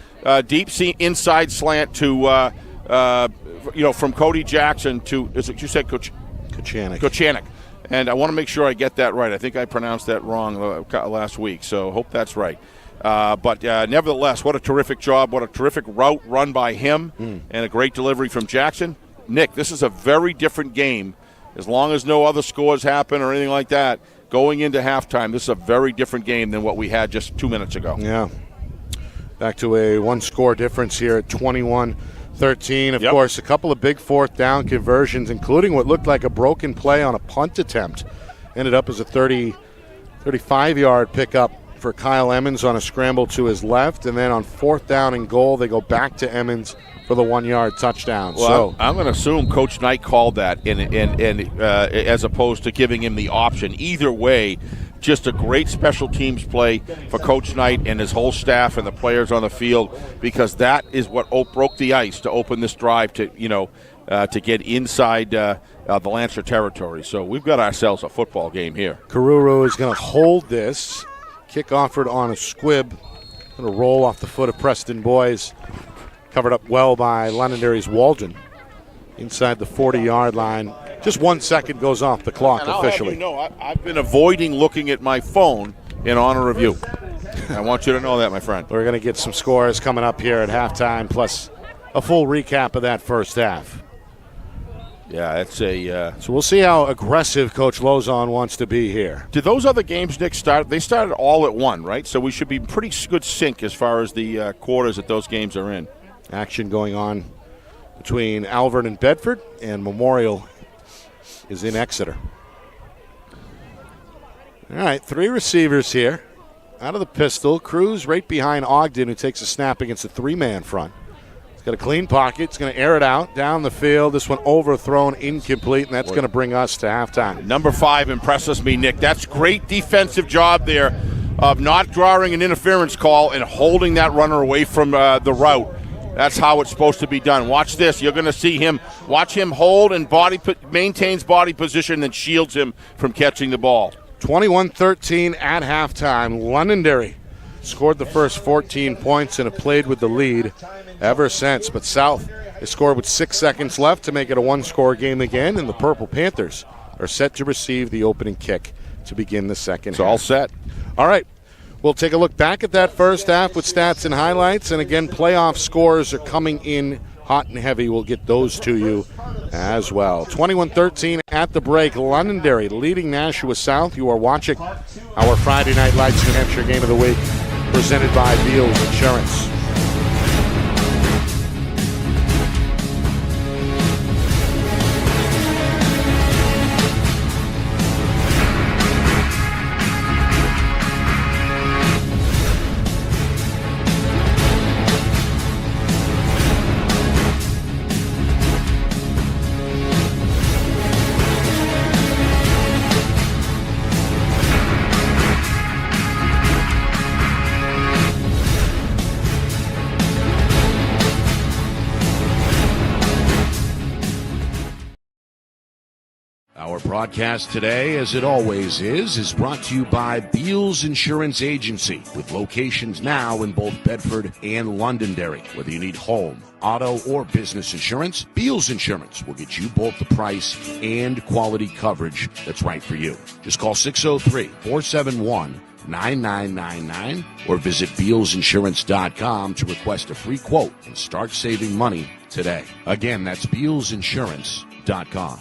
deep inside slant to from Cody Jackson to, is it you said Kachanik. And I want to make sure I get that right. I think I pronounced that wrong last week, so hope that's right. But nevertheless, what a terrific job. What a terrific route run by him, and a great delivery from Jackson. Nick, this is a very different game. As long as no other scores happen or anything like that, going into halftime, this is a very different game than what we had just 2 minutes ago. Yeah. Back to a 1-score difference here at 21-13. Of course, a couple of big 4th down conversions, including what looked like a broken play on a punt attempt. Ended up as a 35-yard pickup for Kyle Emmons on a scramble to his left, and then on 4th down and goal, they go back to Emmons for the 1-yard touchdown. Well, I'm going to assume Coach Knight called that, and as opposed to giving him the option. Either way, just a great special teams play for Coach Knight and his whole staff and the players on the field, because that is what broke the ice to open this drive to get inside the Lancer territory. So we've got ourselves a football game here. Karuru is going to hold this. Kick offered on a squib. Going to roll off the foot of Preston Boys. Covered up well by Londonderry's Waldron. Inside the 40-yard line. Just 1 second goes off the clock officially. I've been avoiding looking at my phone in honor of you. I want you to know that, my friend. We're going to get some scores coming up here at halftime, plus a full recap of that first half. Yeah, it's a... So we'll see how aggressive Coach Lozon wants to be here. Did those other games, Nick, start? They started all at 1, right? So we should be pretty good sync as far as the quarters that those games are in. Action going on between Alvern and Bedford, and Memorial is in Exeter. All right, 3 receivers here. Out of the pistol, Cruz right behind Ogden, who takes a snap against a 3-man front. He's got a clean pocket. He's going to air it out down the field. This one overthrown, incomplete, and that's going to bring us to halftime. Number 5 impresses me, Nick. That's great defensive job there of not drawing an interference call and holding that runner away from the route. That's how it's supposed to be done. Watch this. You're going to see him. Watch him hold and maintains body position, then shields him from catching the ball. 21-13 at halftime. Londonderry scored the first 14 points and have played with the lead ever since. But South has scored with 6 seconds left to make it a 1-score game again, and the Purple Panthers are set to receive the opening kick to begin the second half. It's all set. All right. We'll take a look back at that first half with stats and highlights. And again, playoff scores are coming in hot and heavy. We'll get those to you as well. 21-13 at the break. Londonderry leading Nashua South. You are watching our Friday Night Lights New Hampshire Game of the Week, presented by Beals Insurance. Our broadcast today, as it always is brought to you by Beals Insurance Agency, with locations now in both Bedford and Londonderry. Whether you need home, auto, or business insurance, Beals Insurance will get you both the price and quality coverage that's right for you. Just call 603-471-9999 or visit BealsInsurance.com to request a free quote and start saving money today. Again, that's BealsInsurance.com.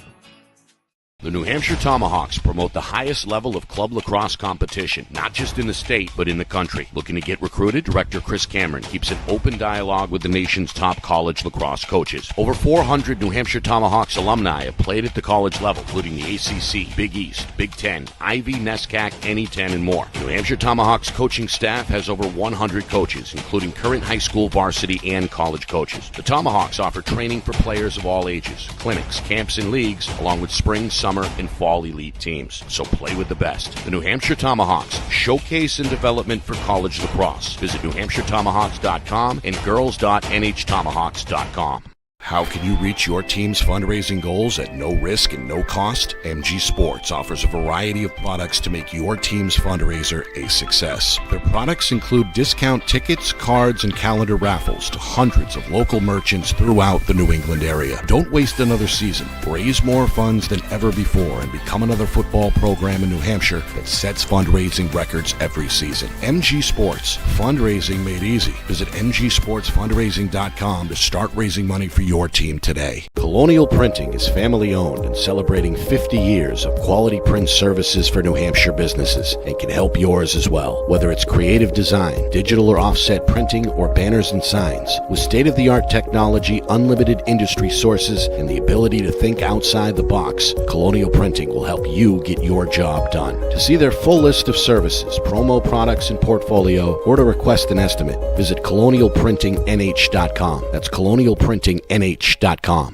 The New Hampshire Tomahawks promote the highest level of club lacrosse competition, not just in the state, but in the country. Looking to get recruited? Director Chris Cameron keeps an open dialogue with the nation's top college lacrosse coaches. Over 400 New Hampshire Tomahawks alumni have played at the college level, including the ACC, Big East, Big Ten, Ivy, NESCAC, NE10, and more. New Hampshire Tomahawks coaching staff has over 100 coaches, including current high school varsity and college coaches. The Tomahawks offer training for players of all ages, clinics, camps, and leagues, along with spring, summer, and fall elite teams. So play with the best. The New Hampshire Tomahawks, showcase and development for college lacrosse. Visit NewHampshireTomahawks.com and girls.nhtomahawks.com. How can you reach your team's fundraising goals at no risk and no cost? MG Sports offers a variety of products to make your team's fundraiser a success. Their products include discount tickets, cards, and calendar raffles to hundreds of local merchants throughout the New England area. Don't waste another season. Raise more funds than ever before and become another football program in New Hampshire that sets fundraising records every season. MG Sports, fundraising made easy. Visit mgsportsfundraising.com to start raising money for your your team today. Colonial Printing is family owned and celebrating 50 years of quality print services for New Hampshire businesses and can help yours as well. Whether it's creative design, digital or offset printing, or banners and signs, with state-of-the-art technology, unlimited industry sources, and the ability to think outside the box, Colonial Printing will help you get your job done. To see their full list of services, promo products, and portfolio, or to request an estimate, visit colonialprintingnh.com. That's colonialprintingnh.com.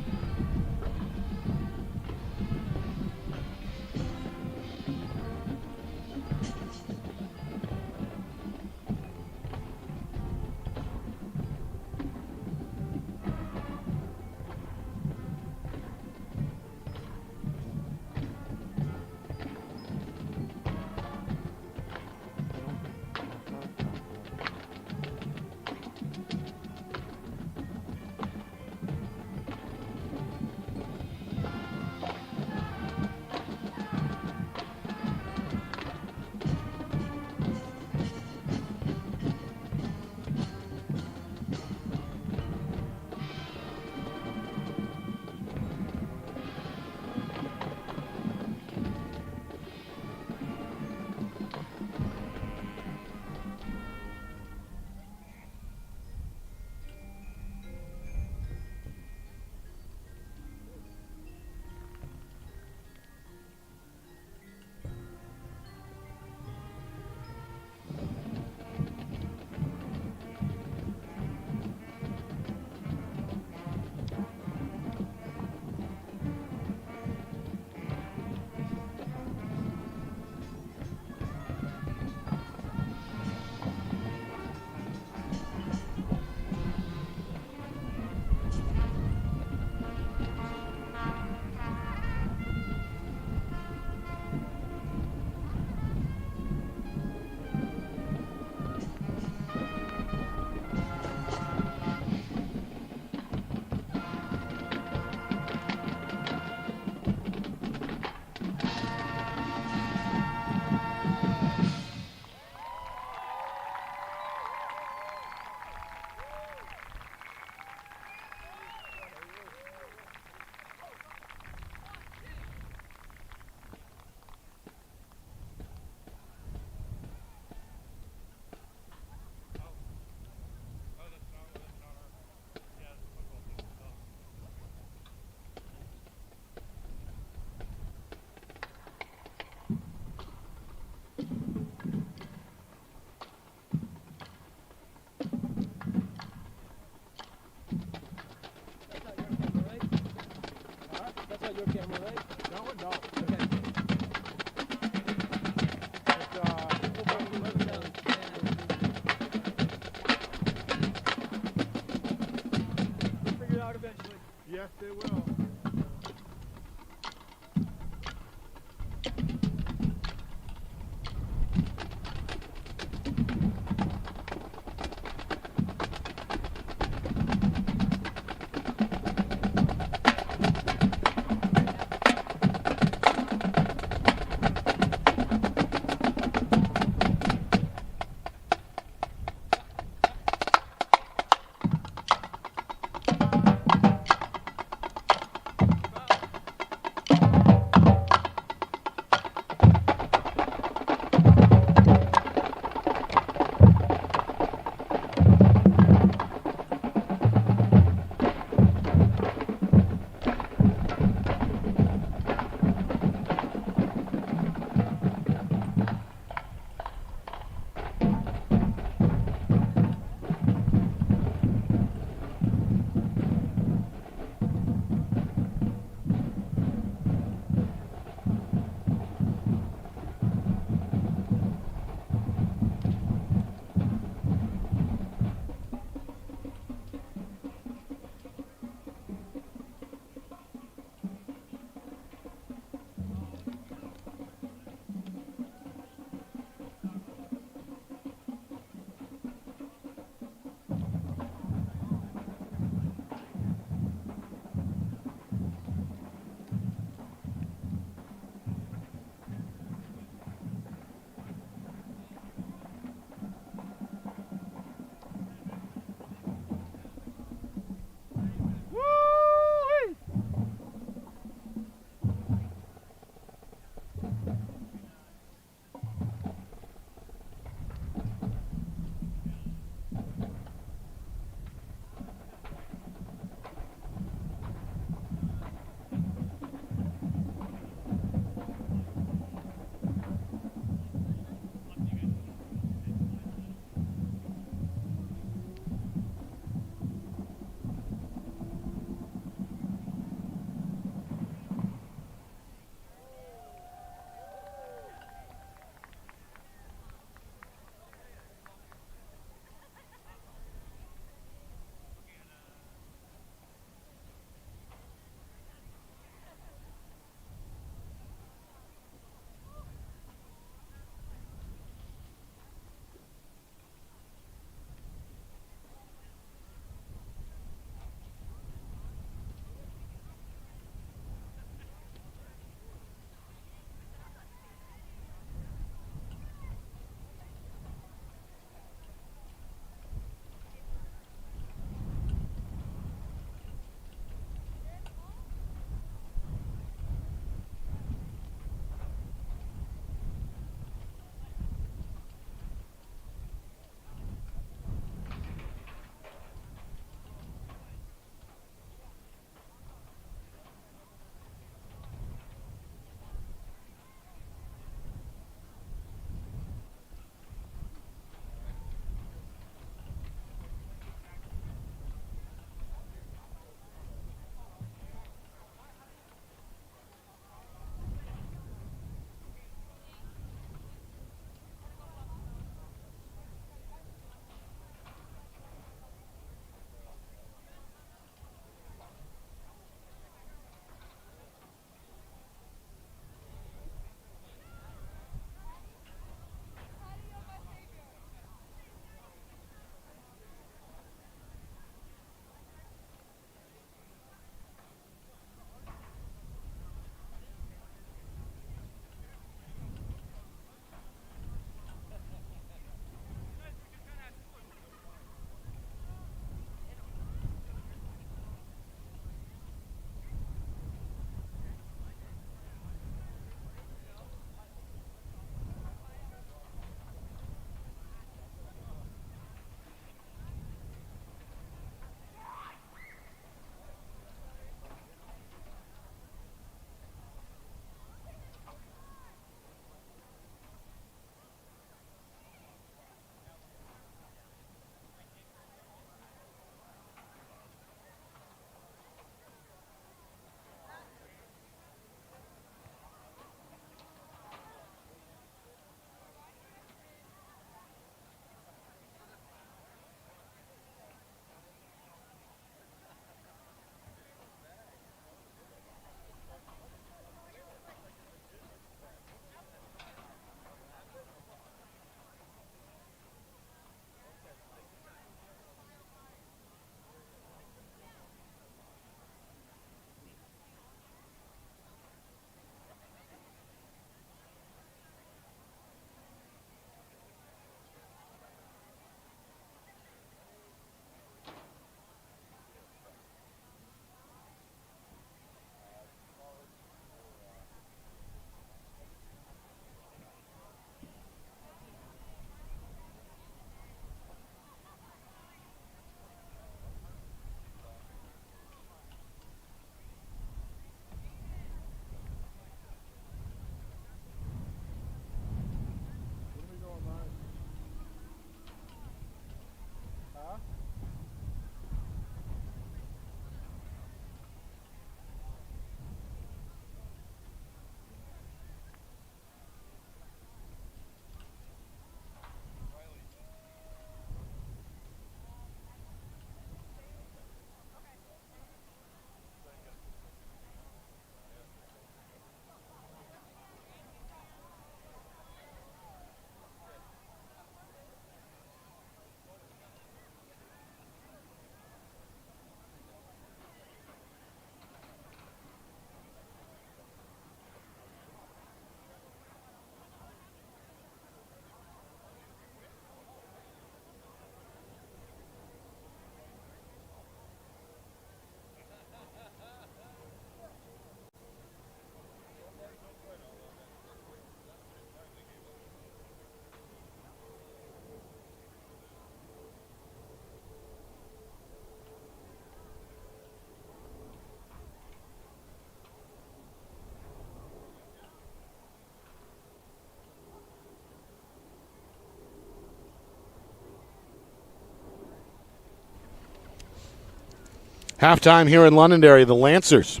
Halftime here in Londonderry, the Lancers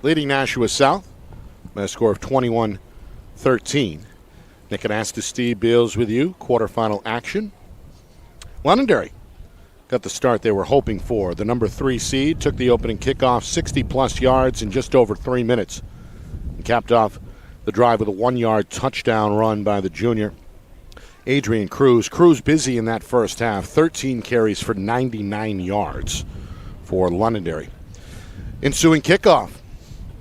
leading Nashua South by a score of 21-13. Nick Anastas, Steve Beals with you. Quarterfinal action. Londonderry got the start they were hoping for. The number 3 seed took the opening kickoff 60-plus yards in just over 3 minutes and capped off the drive with a 1-yard touchdown run by the junior, Adrian Cruz. Cruz busy in that first half, 13 carries for 99 yards for Londonderry. Ensuing kickoff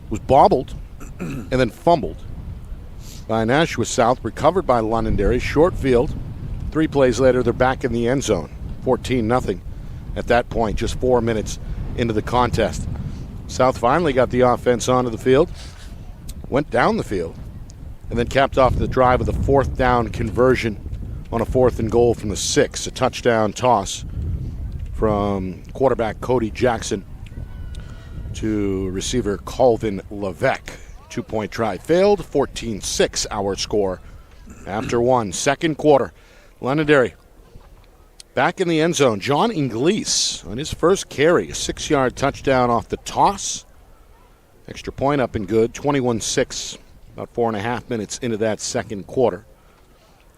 was bobbled and then fumbled by Nashua South, recovered by Londonderry. Short field. 3 plays later, they're back in the end zone. 14-0 at that point, just 4 minutes into the contest. South finally got the offense onto the field, went down the field, and then capped off the drive with a 4th down conversion on a 4th and goal from the 6. A touchdown toss from quarterback Cody Jackson to receiver Colvin Levesque. 2-point try failed. 14-6 our score after 1. Second quarter. Londonderry back in the end zone. John Inglis on his first carry, a 6-yard touchdown off the toss. Extra point up and good. 21-6, about 4.5 minutes into that second quarter.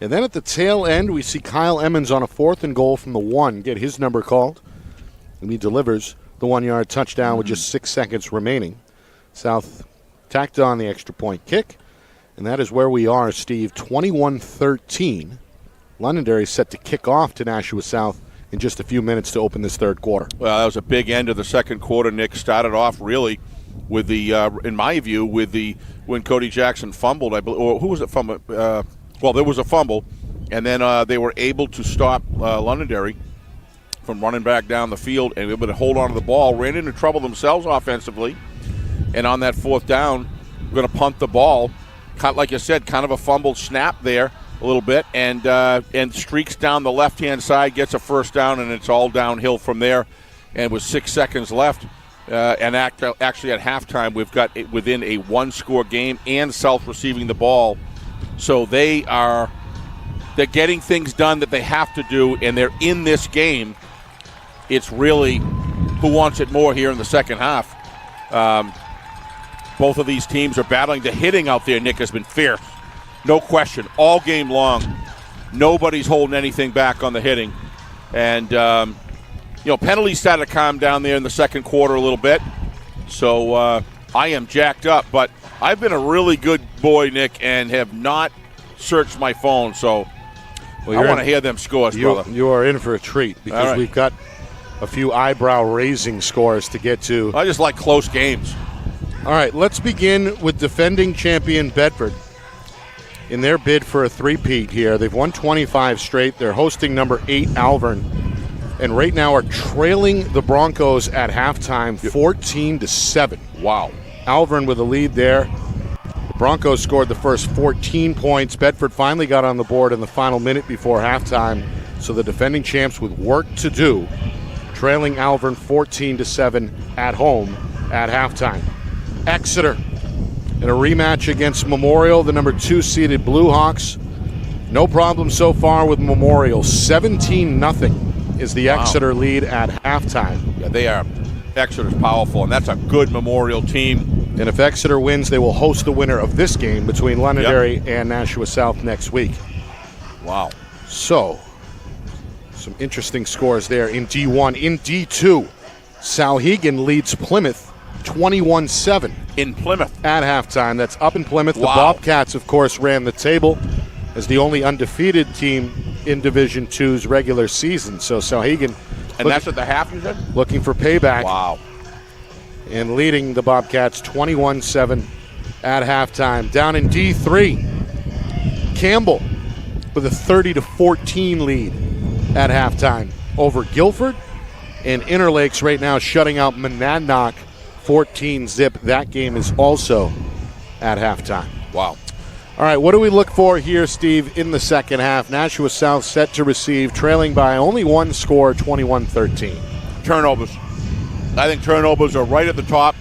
And then at the tail end, we see Kyle Emmons on a 4th and goal from the 1 get his number called. And he delivers the 1-yard touchdown with just 6 seconds remaining. South tacked on the extra point kick. And that is where we are, Steve. 21-13. Londonderry set to kick off to Nashua South in just a few minutes to open this third quarter. Well, that was a big end of the second quarter. Nick started off really with the, in my view, with the when Cody Jackson fumbled. I believe, or who was it fumbled? Well, there was a fumble, and then they were able to stop Londonderry from running back down the field and able to hold on to the ball. Ran into trouble themselves offensively, and on that 4th down, we're going to punt the ball. Like you said, kind of a fumbled snap there a little bit, and streaks down the left-hand side, gets a 1st down, and it's all downhill from there. And with 6 seconds left, and actually at halftime, we've got it within a 1-score game and South receiving the ball. So they're getting things done that they have to do, and they're in this game. It's really who wants it more here in the second half. Both of these teams are battling. The hitting out there, Nick, has been fierce. No question. All game long, nobody's holding anything back on the hitting. And, penalties started to calm down there in the second quarter a little bit. So I am jacked up. But I've been a really good boy, Nick, and have not searched my phone. So I want to hear them scores, brother. You are in for a treat because we've got a few eyebrow-raising scores to get to. I just like close games. All right, let's begin with defending champion Bedford. In their bid for a three-peat here, they've won 25 straight. They're hosting number 8 Alvern, and right now are trailing the Broncos at halftime 14-7. Wow. Alvern with a lead there. The Broncos scored the first 14 points. Bedford finally got on the board in the final minute before halftime, so the defending champs with work to do, trailing Alvern 14-7 at home at halftime. Exeter in a rematch against Memorial, the number 2 seeded Blue Hawks. No problem so far with Memorial. 17-0 is the Exeter lead at halftime. Yeah, they are. Exeter's powerful, and that's a good Memorial team. And if Exeter wins, they will host the winner of this game between Londonderry and Nashua South next week. Wow. So, some interesting scores there in D1. In D2, Souhegan leads Plymouth 21-7. In Plymouth. At halftime. That's up in Plymouth. Wow. The Bobcats, of course, ran the table as the only undefeated team in Division II's regular season. So Souhegan. And that's at the half, you said? Looking for payback. Wow. And leading the Bobcats 21-7 at halftime. Down in D3, Campbell with a 30-14 lead at halftime over Guilford. And Interlakes right now shutting out Monadnock 14-0. That game is also at halftime. Wow. All right, what do we look for here, Steve, in the second half? Nashua South set to receive, trailing by only 1 score, 21-13. Turnovers. I think turnovers are right at the top.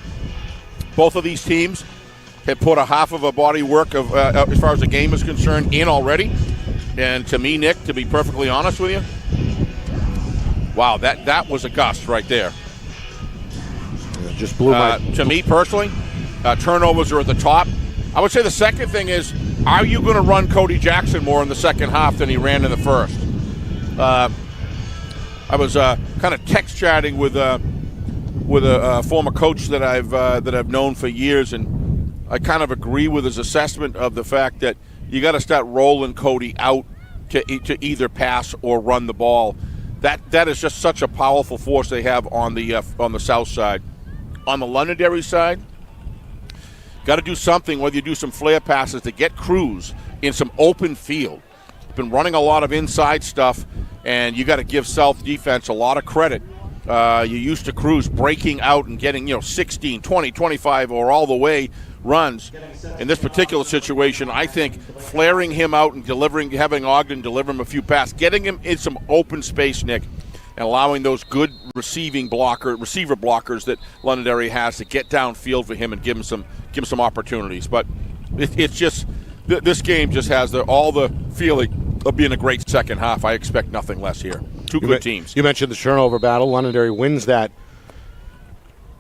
Both of these teams have put a half of a body work of, as far as the game is concerned, in already. And to me, Nick, to be perfectly honest with you, wow, that was a gust right there. just blew my... To me personally, turnovers are at the top. I would say the second thing is, are you going to run Cody Jackson more in the second half than he ran in the first? I was kind of text chatting with a former coach that I've known for years, and I kind of agree with his assessment of the fact that you got to start rolling Cody out to either pass or run the ball. That is just such a powerful force they have on the south side. On the Londonderry side, got to do something, whether you do some flare passes to get Cruz in some open field. Been running a lot of inside stuff, and you got to give South defense a lot of credit. You used to Cruz breaking out and getting 16, 20, 25, or all the way runs. In this particular situation, I think flaring him out and having Ogden deliver him a few passes, getting him in some open space, Nick, and allowing those good receiver blockers that Londonderry has to get downfield for him and give him some opportunities. But it's just this game just has all the feeling of being a great second half. I expect nothing less here. Two good teams. You mentioned the turnover battle. Londonderry wins that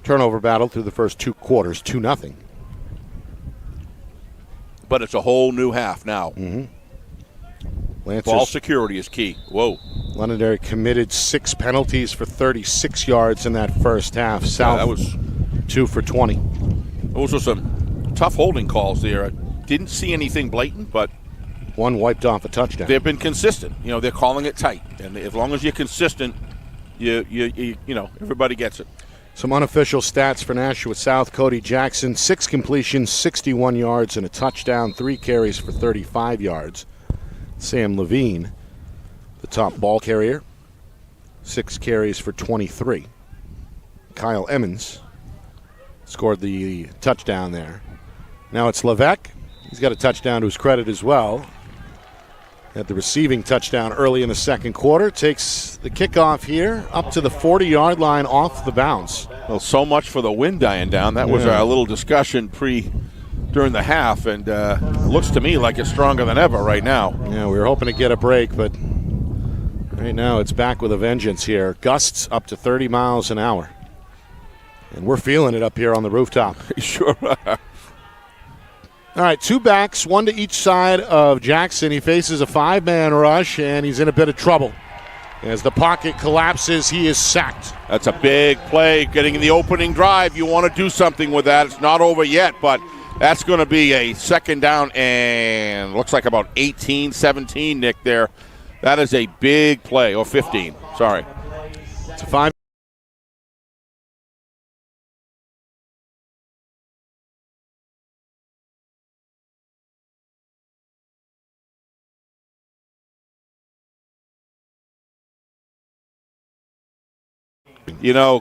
turnover battle through the first 2 quarters, 2-0. But it's a whole new half now. Mm-hmm. Ball security is key. Whoa. Londonderry committed 6 penalties for 36 yards in that first half. South, that was 2 for 20. Those were some tough holding calls there. I didn't see anything blatant, but one wiped off a touchdown. They've been consistent. They're calling it tight, and as long as you're consistent, you everybody gets it. Some unofficial stats for Nashua South. Cody Jackson, 6 completions, 61 yards, and a touchdown, 3 carries for 35 yards. Sam Levine, the top ball carrier, 6 carries for 23. Kyle Emmons scored the touchdown there. Now it's Levesque. He's got a touchdown to his credit as well. Had the receiving touchdown early in the second quarter. Takes the kickoff here up to the 40-yard line off the bounce. Well, so much for the wind dying down. That was our little discussion during the half, and looks to me like it's stronger than ever right now. Yeah, we were hoping to get a break, but right now it's back with a vengeance here. Gusts up to 30 miles an hour. And we're feeling it up here on the rooftop. Sure are. All right, 2 backs, 1 to each side of Jackson. He faces a 5-man rush, and he's in a bit of trouble. As the pocket collapses, he is sacked. That's a big play, getting in the opening drive. You want to do something with that. It's not over yet, but that's going to be a second down and looks like about 18, 17, Nick, there. That is a big play, or 15, sorry. It's a 5.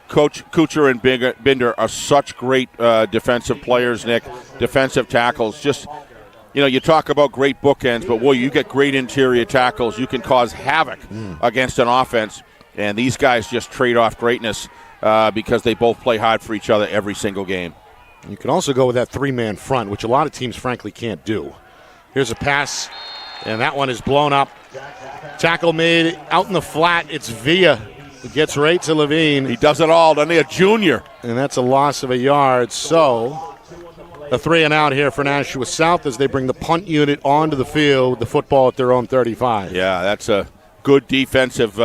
Coach Kuchar and Binder are such great defensive players, Nick, defensive tackles. Just, you talk about great bookends, but, you get great interior tackles. You can cause havoc against an offense, and these guys just trade off greatness because they both play hard for each other every single game. You can also go with that 3-man front, which a lot of teams, frankly, can't do. Here's a pass, and that one is blown up. Tackle made out in the flat. It's Villa. It gets right to Levine. He does it all, doesn't he? A junior. And that's a loss of a yard. So a 3-and-out here for Nashua South as they bring the punt unit onto the field with the football at their own 35. Yeah, that's a good defensive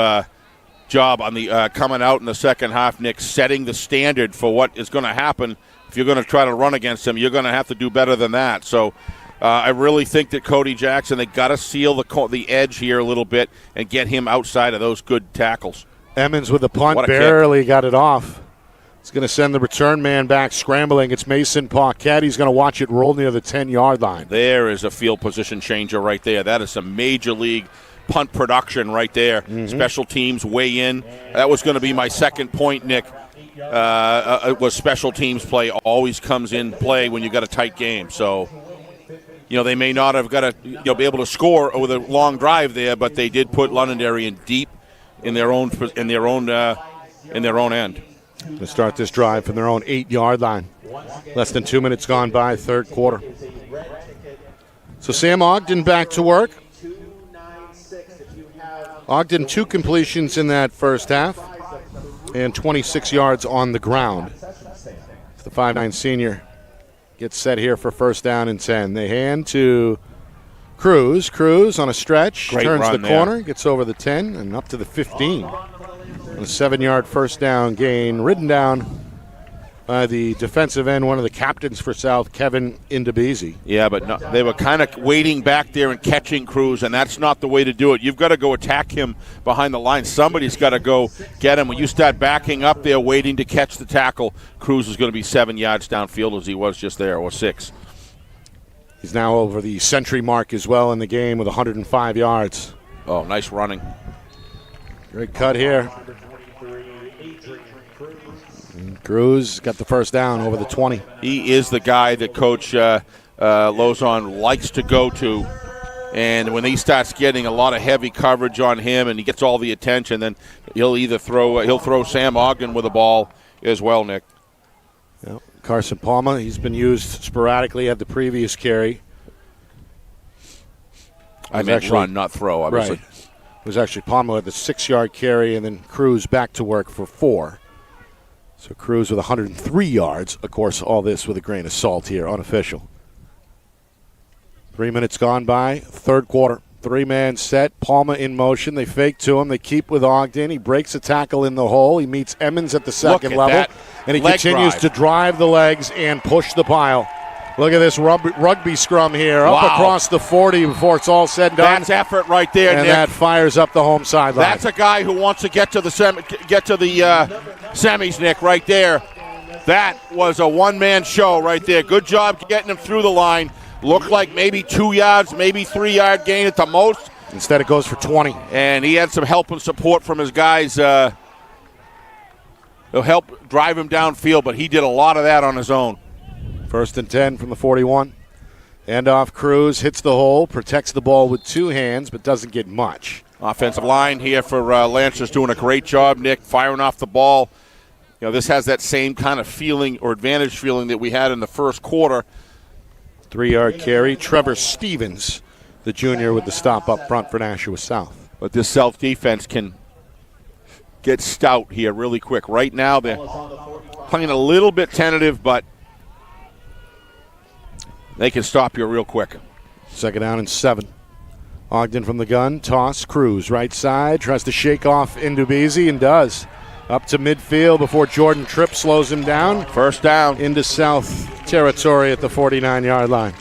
job on the coming out in the second half, Nick, setting the standard for what is going to happen. If you're going to try to run against them, you're going to have to do better than that. So I really think that Cody Jackson, they got to seal the edge here a little bit and get him outside of those good tackles. Emmons with the punt, barely got it off. It's going to send the return man back scrambling. It's Mason Paquette. He's going to watch it roll near the 10-yard line. There is a field position changer right there. That is some major league punt production right there. Mm-hmm. Special teams weigh in. That was going to be my second point, Nick. It was special teams play always comes in play when you got a tight game. So, they may not have got to be able to score with a long drive there, but they did put Londonderry in deep in their own end. To start this drive from their own 8-yard line. Less than 2 minutes gone by, third quarter. So Sam Ogden back to work. Ogden 2 completions in that first half and 26 yards on the ground. The 5'9" senior gets set here for first down and 10. They hand to Cruz. Cruz on a stretch, Great turns run the there. corner, gets over the 10 and up to the 15. A 7-yard first down gain, ridden down by the defensive end, one of the captains for South, Kevin Indabisi. Yeah, but no, they were kind of waiting back there and catching Cruz, and that's not the way to do it. You've got to go attack him behind the line. Somebody's got to go get him. When you start backing up there waiting to catch the tackle, Cruz is going to be 7 yards downfield as he was just there, or 6. He's now over the century mark as well in the game with 105 yards. Oh, nice running. Great cut here. And Cruz got the first down over the 20. He is the guy that Coach Lozon likes to go to. And when he starts getting a lot of heavy coverage on him and he gets all the attention, then he'll throw Sam Ogden with the ball as well, Nick. Yep. Carson Palma, he's been used sporadically, had the previous carry. I meant run, not throw, obviously. Right. It was actually Palma with the 6-yard carry and then Cruz back to work for 4. So Cruz with 103 yards. Of course, all this with a grain of salt here, unofficial. 3 minutes gone by, third quarter. 3-man set, Palma in motion. They fake to him. They keep with Ogden. He breaks a tackle in the hole. He meets Emmons at the second level. That and he leg continues drive to drive the legs and push the pile. Look at this rugby scrum here, up across the 40 before it's all said and done. That's effort right there, and Nick. that fires up the home sideline. That's a guy who wants to get to the semis, Nick, right there. That was a one-man show right there. Good job getting him through the line. Looked like maybe 2 yards, maybe 3-yard gain at the most. Instead, it goes for 20. And he had some help and support from his guys. They'll help drive him downfield, but he did a lot of that on his own. First and 10 from the 41. Handoff, Cruz hits the hole, protects the ball with 2 hands, but doesn't get much. Offensive line here for Lancers doing a great job, Nick, firing off the ball. You know, this has that same kind of feeling or advantage feeling that we had in the first quarter. 3-yard carry. Trevor Stevens, the junior, with the stop up front for Nashua South. But this South defense can get stout here really quick. Right now they're playing a little bit tentative, but they can stop you real quick. Second down and 7. Ogden from the gun. Toss. Cruz right side. Tries to shake off Indubisi and does. Up to midfield before Jordan Tripp slows him down. First down. Into South territory at the 49-yard line.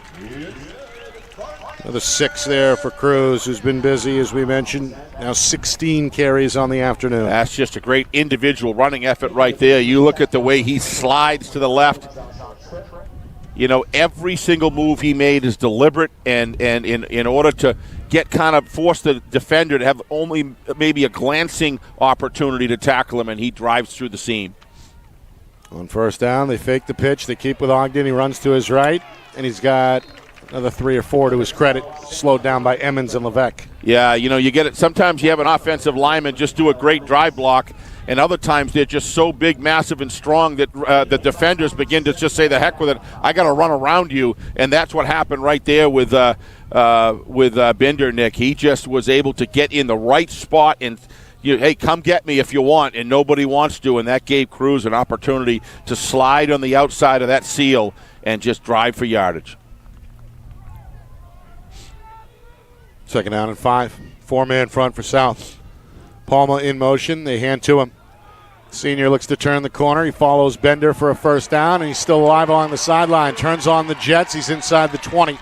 Another 6 there for Cruz, who's been busy, as we mentioned. Now 16 carries on the afternoon. That's just a great individual running effort right there. You look at the way he slides to the left. You know, every single move he made is deliberate, and in order to force the defender to have only maybe a glancing opportunity to tackle him, and he drives through the seam. On first down, they fake the pitch. They keep with Ogden. He runs to his right, and he's got another 3 or 4 to his credit, slowed down by Emmons and Levesque. Yeah, you know, you get it. Sometimes you have an offensive lineman just do a great drive block, and other times they're just so big, massive, and strong that the defenders begin to just say, the heck with it, I got to run around you. And that's what happened right there with Bender, Nick. He just was able to get in the right spot and, hey, come get me if you want, and nobody wants to, and that gave Cruz an opportunity to slide on the outside of that seal and just drive for yardage. Second down and 5. 4-man front for South. Palma in motion. They hand to him. Senior looks to turn the corner. He follows Bender for a first down, and he's still alive along the sideline. Turns on the Jets. He's inside the 20.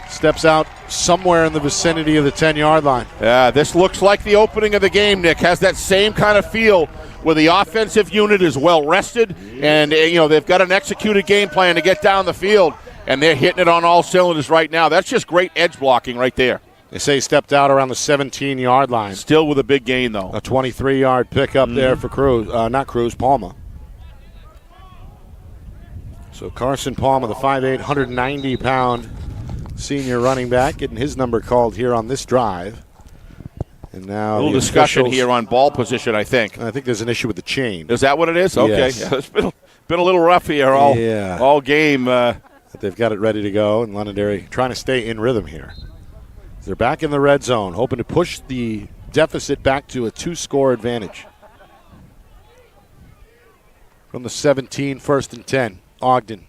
Steps out somewhere in the vicinity of the 10-yard line. Yeah, this looks like the opening of the game, Nick. Has that same kind of feel where the offensive unit is well rested, and they've got an executed game plan to get down the field, and they're hitting it on all cylinders right now. That's just great edge blocking right there. They say he stepped out around the 17-yard line. Still with a big gain, though. A 23-yard pickup there for Cruz. Not Cruz, Palma. So Carson Palma, the 5'8", 190-pound senior running back, getting his number called here on this drive. And now a little discussion here on ball position, I think. I think there's an issue with the chain. Is that what it is? Okay. Yes. Yeah, it's been a little rough here all game. But they've got it ready to go, and Londonderry trying to stay in rhythm here. They're back in the red zone, hoping to push the deficit back to a 2-score advantage. from the 17, 1st and 10. Ogden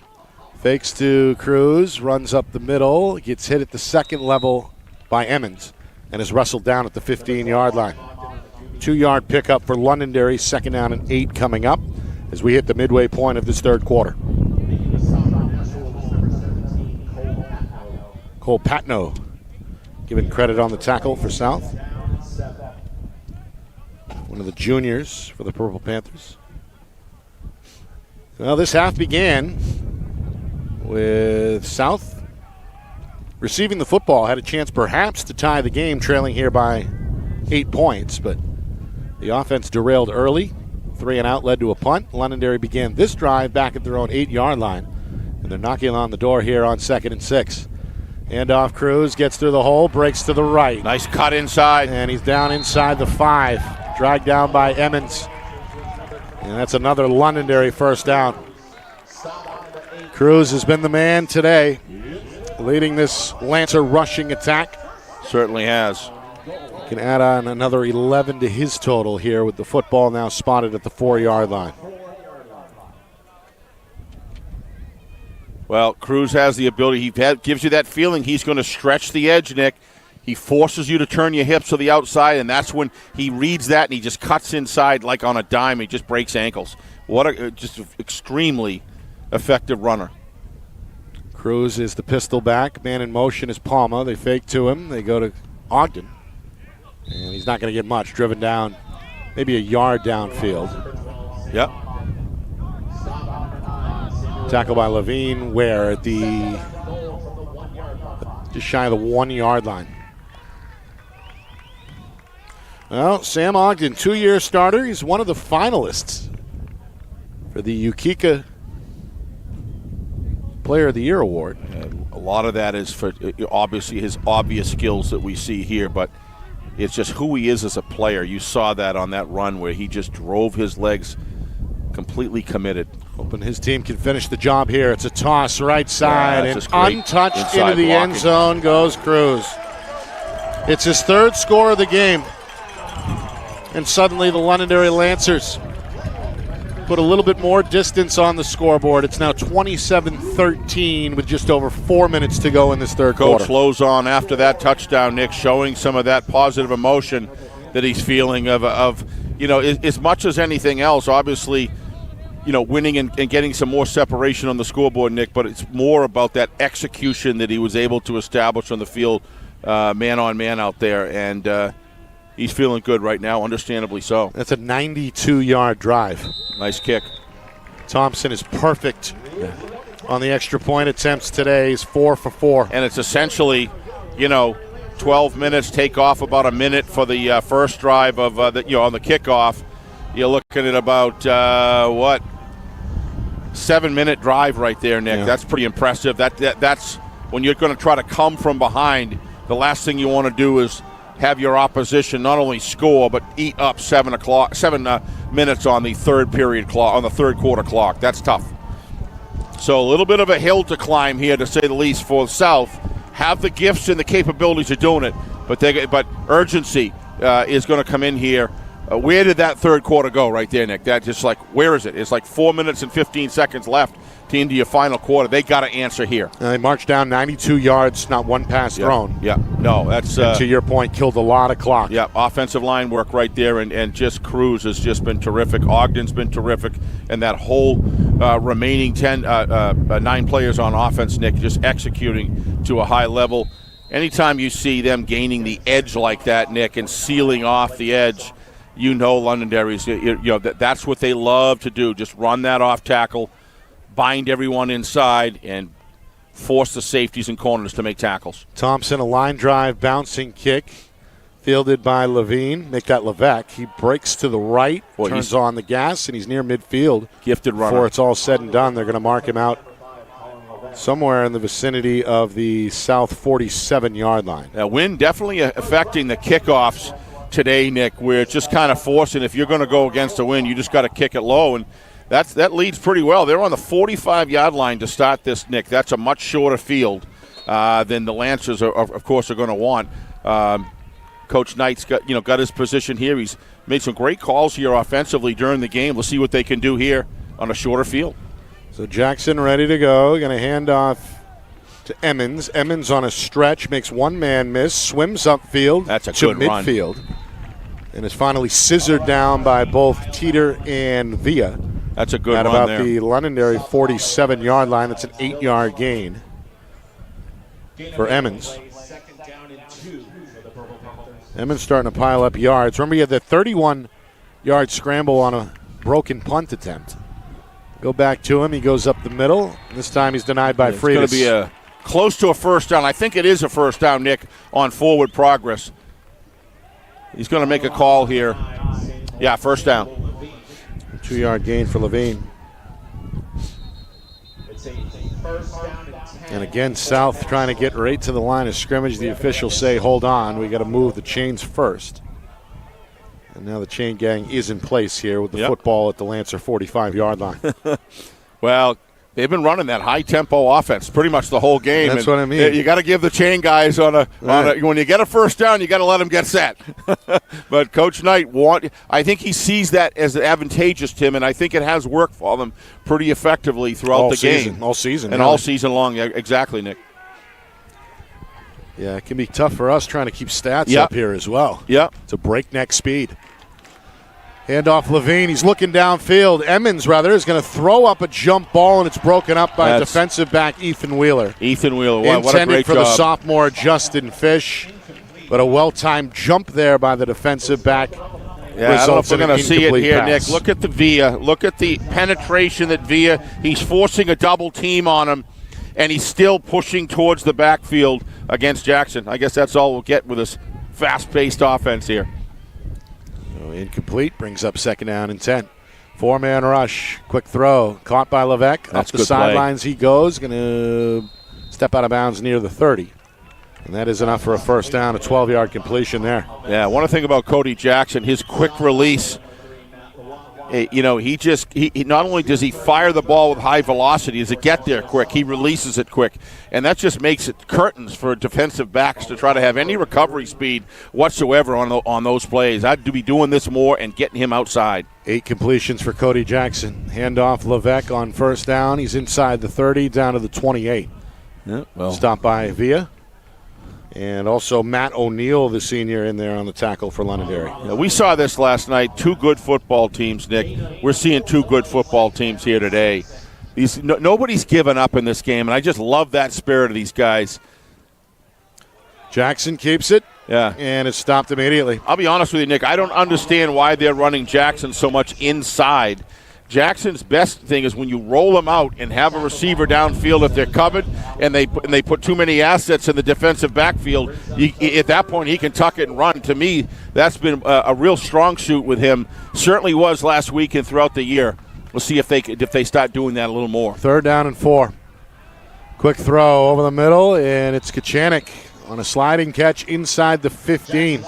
fakes to Cruz, runs up the middle, gets hit at the second level by Emmons, and is wrestled down at the 15-yard line. 2-yard pickup for Londonderry, 2nd down and 8 coming up as we hit the midway point of this third quarter. Cole Patno given credit on the tackle for South. One of the juniors for the Purple Panthers. Well, this half began with South receiving the football, had a chance perhaps to tie the game, trailing here by 8 points, but the offense derailed early. 3 and out led to a punt. Londonderry began this drive back at their own 8-yard line, and they're knocking on the door here on 2nd and 6. Handoff, Cruz gets through the hole, breaks to the right. Nice cut inside. And he's down inside the 5, dragged down by Emmons. And that's another Londonderry first down. Cruz has been the man today, leading this Lancer rushing attack. Certainly has. Can add on another 11 to his total here with the football now spotted at the 4-yard line. Well, Cruz has the ability. Gives you that feeling he's going to stretch the edge, Nick. He forces you to turn your hips to the outside, and that's when he reads that and he just cuts inside like on a dime. He just breaks ankles. What a just extremely effective runner. Cruz is the pistol back. Man in motion is Palma. They fake to him. They go to Ogden. And he's not going to get much. Driven down maybe a yard downfield. Yep. Tackle by Levine, where at the just shy of the 1-yard line. Well, Sam Ogden, 2-year starter. He's one of the finalists for the Ukeka Player of the Year award. A lot of that is for obviously his obvious skills that we see here, but it's just who he is as a player. You saw that on that run where he just drove his legs, completely committed. Hoping his team can finish the job here. It's a toss right side, and untouched into the end zone goes Cruz. It's his 3rd score of the game. And suddenly the Londonderry Lancers put a little bit more distance on the scoreboard. It's now 27-13 with just over 4 minutes to go in this third quarter. Coach Lozon after that touchdown, Nick, showing some of that positive emotion that he's feeling of as much as anything else, obviously, winning and getting some more separation on the scoreboard, Nick, but it's more about that execution that he was able to establish on the field, man on man out there, and he's feeling good right now, understandably so. That's a 92-yard drive. Nice kick. Thompson is perfect on the extra point attempts today. He's 4 for 4. And it's essentially, 12 minutes, take off about a minute for the first drive of on the kickoff. You're looking at about 7-minute drive right there, Nick. Yeah. That's pretty impressive. That's when you're going to try to come from behind. The last thing you want to do is have your opposition not only score but eat up 7 minutes on the third period clock, on the third quarter clock. That's tough. So a little bit of a hill to climb here, to say the least, for the South. Have the gifts and the capabilities of doing it, but urgency is going to come in here. Where did that third quarter go right there, Nick? That just where is it? It's 4 minutes and 15 seconds left to into your final quarter. They got to answer here. They marched down 92 yards, not one pass thrown. Yeah, no, that's to your point, killed a lot of clock. Yeah, offensive line work right there, and just Cruz has just been terrific. Ogden's been terrific, and that whole remaining 9 players on offense, Nick, just executing to a high level. Anytime you see them gaining the edge like that, Nick, and sealing off the edge, Londonderry's, that's what they love to do. Just run that off tackle, bind everyone inside, and force the safeties and corners to make tackles. Thompson, a line drive, bouncing kick, fielded by Levine. Make that Levesque. He breaks to the right, turns on the gas, and he's near midfield. Gifted runner. Before it's all said and done, they're going to mark him out somewhere in the vicinity of the South 47-yard line. Wind definitely affecting the kickoffs today, Nick, where it's just kind of forcing. If you're going to go against the wind, you just got to kick it low, and that leads pretty well. They're on the 45-yard line to start this, Nick. That's a much shorter field than the Lancers, of course, are going to want. Coach Knight's got his position here. He's made some great calls here offensively during the game. We'll see what they can do here on a shorter field. So Jackson ready to go. Going to hand off to Emmons. Emmons on a stretch, makes one man miss, swims upfield. That's a to good run. midfield. And is finally scissored down by both Teeter and Villa. That's a good at run about there. the Londonderry 47-yard line. That's an 8-yard gain for Emmons. Emmons starting to pile up yards. Remember, he had the 31-yard scramble on a broken punt attempt. Go back to him. He goes up the middle. This time he's denied by Freitas. It's going to be close to a first down. I think it is a first down, Nick, on forward progress. He's going to make a call here. Yeah, first down. 2-yard gain for Levine. And again, South trying to get right to the line of scrimmage. The officials say, hold on, we got to move the chains first. And now the chain gang is in place here with the football at the Lancer 45-yard line. Well, they've been running that high-tempo offense pretty much the whole game. That's what I mean. You got to give the chain guys when you get a first down, you got to let them get set. But Coach Knight, I think he sees that as advantageous, Tim, and I think it has worked for them pretty effectively throughout the game. All season. And all season long. Yeah, exactly, Nick. Yeah, it can be tough for us trying to keep stats up here as well. Yeah. It's a breakneck speed. Handoff Levine. He's looking downfield. Emmons, rather, is going to throw up a jump ball, and it's broken up by defensive back Ethan Wheeler. Ethan Wheeler, what a great Intended for job. the sophomore Justin Fish, but a well-timed jump there by the defensive back. Yeah, I don't know if we're going to see it here, pass. Nick. Look at the Villa. Look at the penetration that Villa, he's forcing a double team on him, and he's still pushing towards the backfield against Jackson. I guess that's all we'll get with this fast-paced offense here. So incomplete, brings up second down and 10. 4-man rush, quick throw, caught by Levesque. That's Up the sidelines he goes, going to step out of bounds near the 30. And that is enough for a first down, a 12-yard completion there. Yeah, one thing about Cody Jackson, his quick release. He not only does he fire the ball with high velocity, does it get there quick, he releases it quick. And that just makes it curtains for defensive backs to try to have any recovery speed whatsoever on those plays. I'd be doing this more and getting him outside. 8 completions for Cody Jackson. Handoff Levesque on first down. He's inside the 30, down to the 28. Yeah, well. Stopped by Villa. And also Matt O'Neill, the senior, in there on the tackle for Londonderry. Yeah, we saw this last night. 2 good football teams, Nick. We're seeing 2 good football teams here today. Nobody's given up in this game, and I just love that spirit of these guys. Jackson keeps it. Yeah. And it's stopped immediately. I'll be honest with you, Nick. I don't understand why they're running Jackson so much inside. Jackson's best thing is when you roll them out and have a receiver downfield if they're covered and they put too many assets in the defensive backfield, at that point he can tuck it and run. To me, that's been a real strong suit with him. Certainly was last week and throughout the year. We'll see if they start doing that a little more. 3rd down and 4. Quick throw over the middle, and it's Kachanik on a sliding catch inside the 15.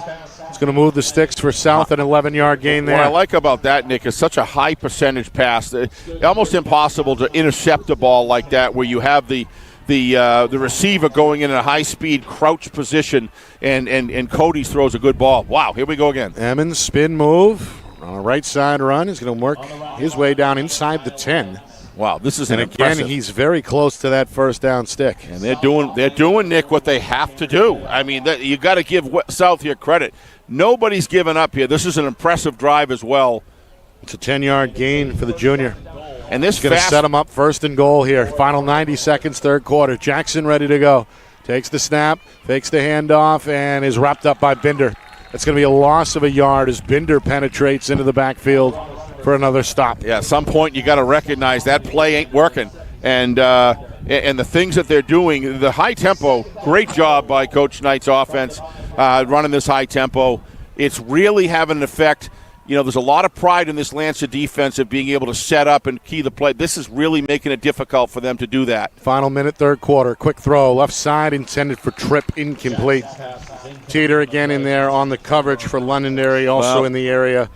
It's going to move the sticks for South, an 11-yard gain there. What I like about that, Nick, is such a high percentage pass. Almost impossible to intercept a ball like that where you have the receiver going in a high-speed crouch position, and Cody throws a good ball. Wow, here we go again. Emmons, spin move on a right side run. He's going to work his way down inside the 10. Wow, this is impressive. Again, he's very close to that first down stick. And they're doing, Nick, what they have to do. I mean, you got to give South here credit. Nobody's given up here. This is an impressive drive as well. It's a 10-yard gain for the junior. And this going to set him up 1st and goal here. Final 90 seconds, 3rd quarter. Jackson ready to go. Takes the snap, fakes the handoff, and is wrapped up by Binder. That's going to be a loss of a yard as Binder penetrates into the backfield for another stop. Yeah, at some point you got to recognize that play ain't working. And the things that they're doing, the high tempo, great job by Coach Knight's offense running this high tempo. It's really having an effect. You know, there's a lot of pride in this Lancer defense of being able to set up and key the play. This is really making it difficult for them to do that. Final minute, 3rd quarter. Quick throw, left side, intended for Tripp, incomplete. Teeter again in there on the coverage for Londonderry. Also in the area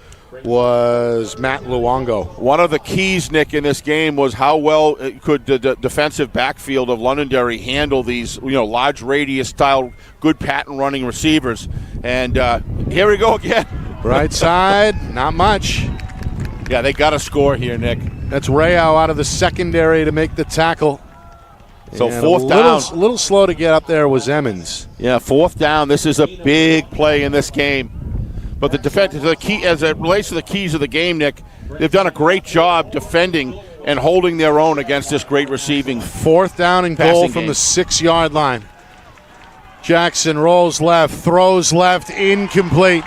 was Matt Luongo. One of the keys, Nick, in this game was how well could the defensive backfield of Londonderry handle these, large radius style, good pattern running receivers. And here we go again. Right side, not much. Yeah, they got to score here, Nick. That's Rayao out of the secondary to make the tackle. So And fourth down. A little slow to get up there was Emmons. Yeah, fourth down. This is a big play in this game. But the defense, the key, as it relates to the keys of the game, Nick, they've done a great job defending and holding their own against this great receiving. Fourth down and goal from game. the 6-yard line. Jackson rolls left, throws left, incomplete.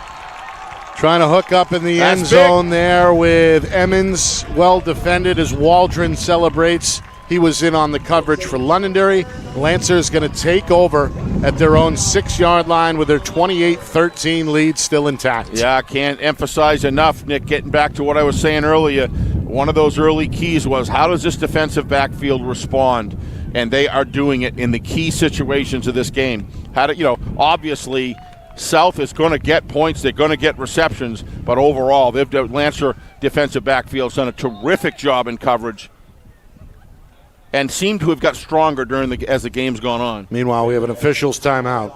Trying to hook up in the end zone there with Emmons. Well defended as Waldron celebrates. He was in on the coverage for Londonderry. Lancers going to take over at their own 6-yard line with their 28-13 lead still intact. Yeah, I can't emphasize enough, Nick, getting back to what I was saying earlier. One of those early keys was, how does this defensive backfield respond? And they are doing it in the key situations of this game. Obviously, South is going to get points, they're going to get receptions, but overall, Lancer defensive backfield's done a terrific job in coverage and seem to have got stronger as the game's gone on. Meanwhile, we have an officials timeout.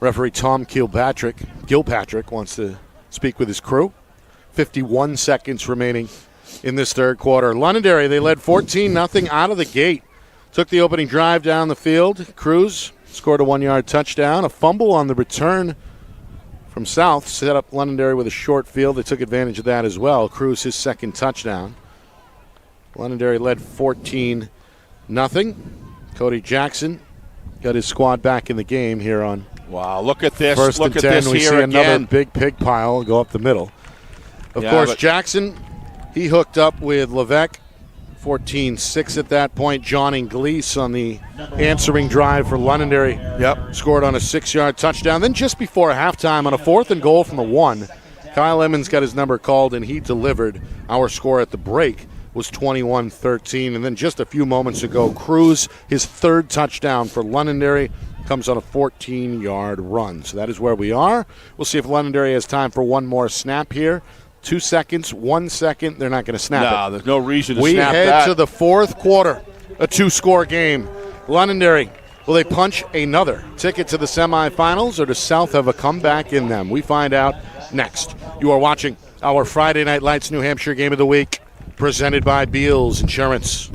Referee Tom Gilpatrick wants to speak with his crew. 51 seconds remaining in this third quarter. Londonderry, they led 14-0 out of the gate. Took the opening drive down the field. Cruz scored a 1-yard touchdown. A fumble on the return from South set up Londonderry with a short field. They took advantage of that as well. Cruz, his second touchdown. Londonderry led 14-0. Cody Jackson got his squad back in the game here on. Wow, look at this. First look and at 10. this We here see again. another big pig pile go up the middle. Of course, Jackson, he hooked up with Levesque. 14-6 at that point. John Inglis on the answering drive for Londonderry. Yep. Scored on a 6-yard touchdown. Then just before halftime on a 4th and goal from the 1, Kyle Emmons got his number called and he delivered. Our score at the break was 21-13. And then just a few moments ago, Cruz, his third touchdown for Londonderry, comes on a 14-yard run. So that is where we are. We'll see if Londonderry has time for one more snap here. 2 seconds, 1 second, they're not going to snap it. No, there's no reason to we snap head that. to the fourth quarter, a 2-score game. Londonderry, will they punch another ticket to the semifinals, or does South have a comeback in them? We find out next. You are watching our Friday Night Lights New Hampshire Game of the Week, presented by Beals Insurance.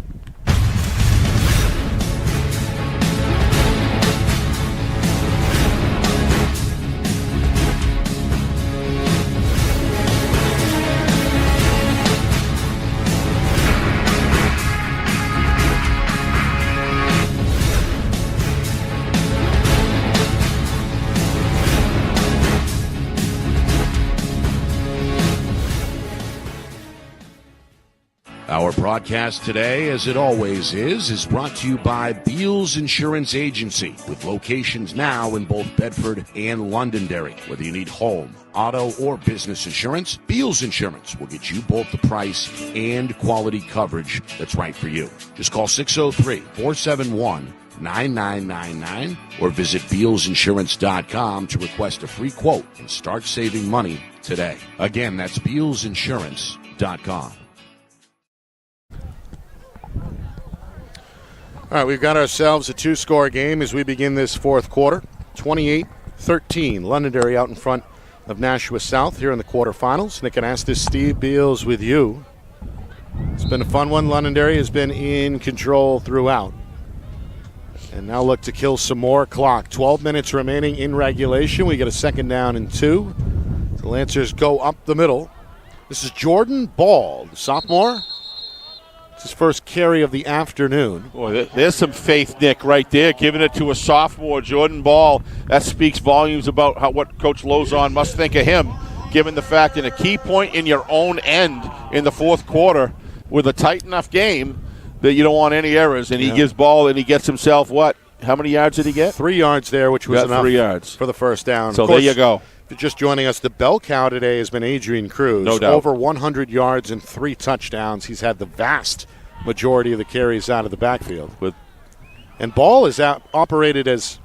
Our broadcast today, as it always is brought to you by Beals Insurance Agency, with locations now in both Bedford and Londonderry. Whether you need home, auto, or business insurance, Beals Insurance will get you both the price and quality coverage that's right for you. Just call 603-471-9999 or visit BealsInsurance.com to request a free quote and start saving money today. Again, that's BealsInsurance.com. All right, we've got ourselves a 2-score game as we begin this fourth quarter. 28-13, Londonderry out in front of Nashua South here in the quarterfinals. Nick Anastas, Steve Beals with you. It's been a fun one. Londonderry has been in control throughout. And now look to kill some more clock. 12 minutes remaining in regulation. We get a 2nd down and 2. The Lancers go up the middle. This is Jordan Ball, the sophomore. It's his first carry of the afternoon. Boy, there's some faith, Nick, right there, giving it to a sophomore, Jordan Ball. That speaks volumes about what Coach Lozon must think of him, given the fact in a key point in your own end in the fourth quarter with a tight enough game that you don't want any errors. And he gives Ball, and he gets himself what? How many yards did he get? 3 yards there, which was enough 3 yards for the first down. So there you go. If you're just joining us, the bell cow today has been Adrian Cruz. No doubt. Over 100 yards and 3 touchdowns. He's had the vast majority of the carries out of the backfield. And Ball is operated as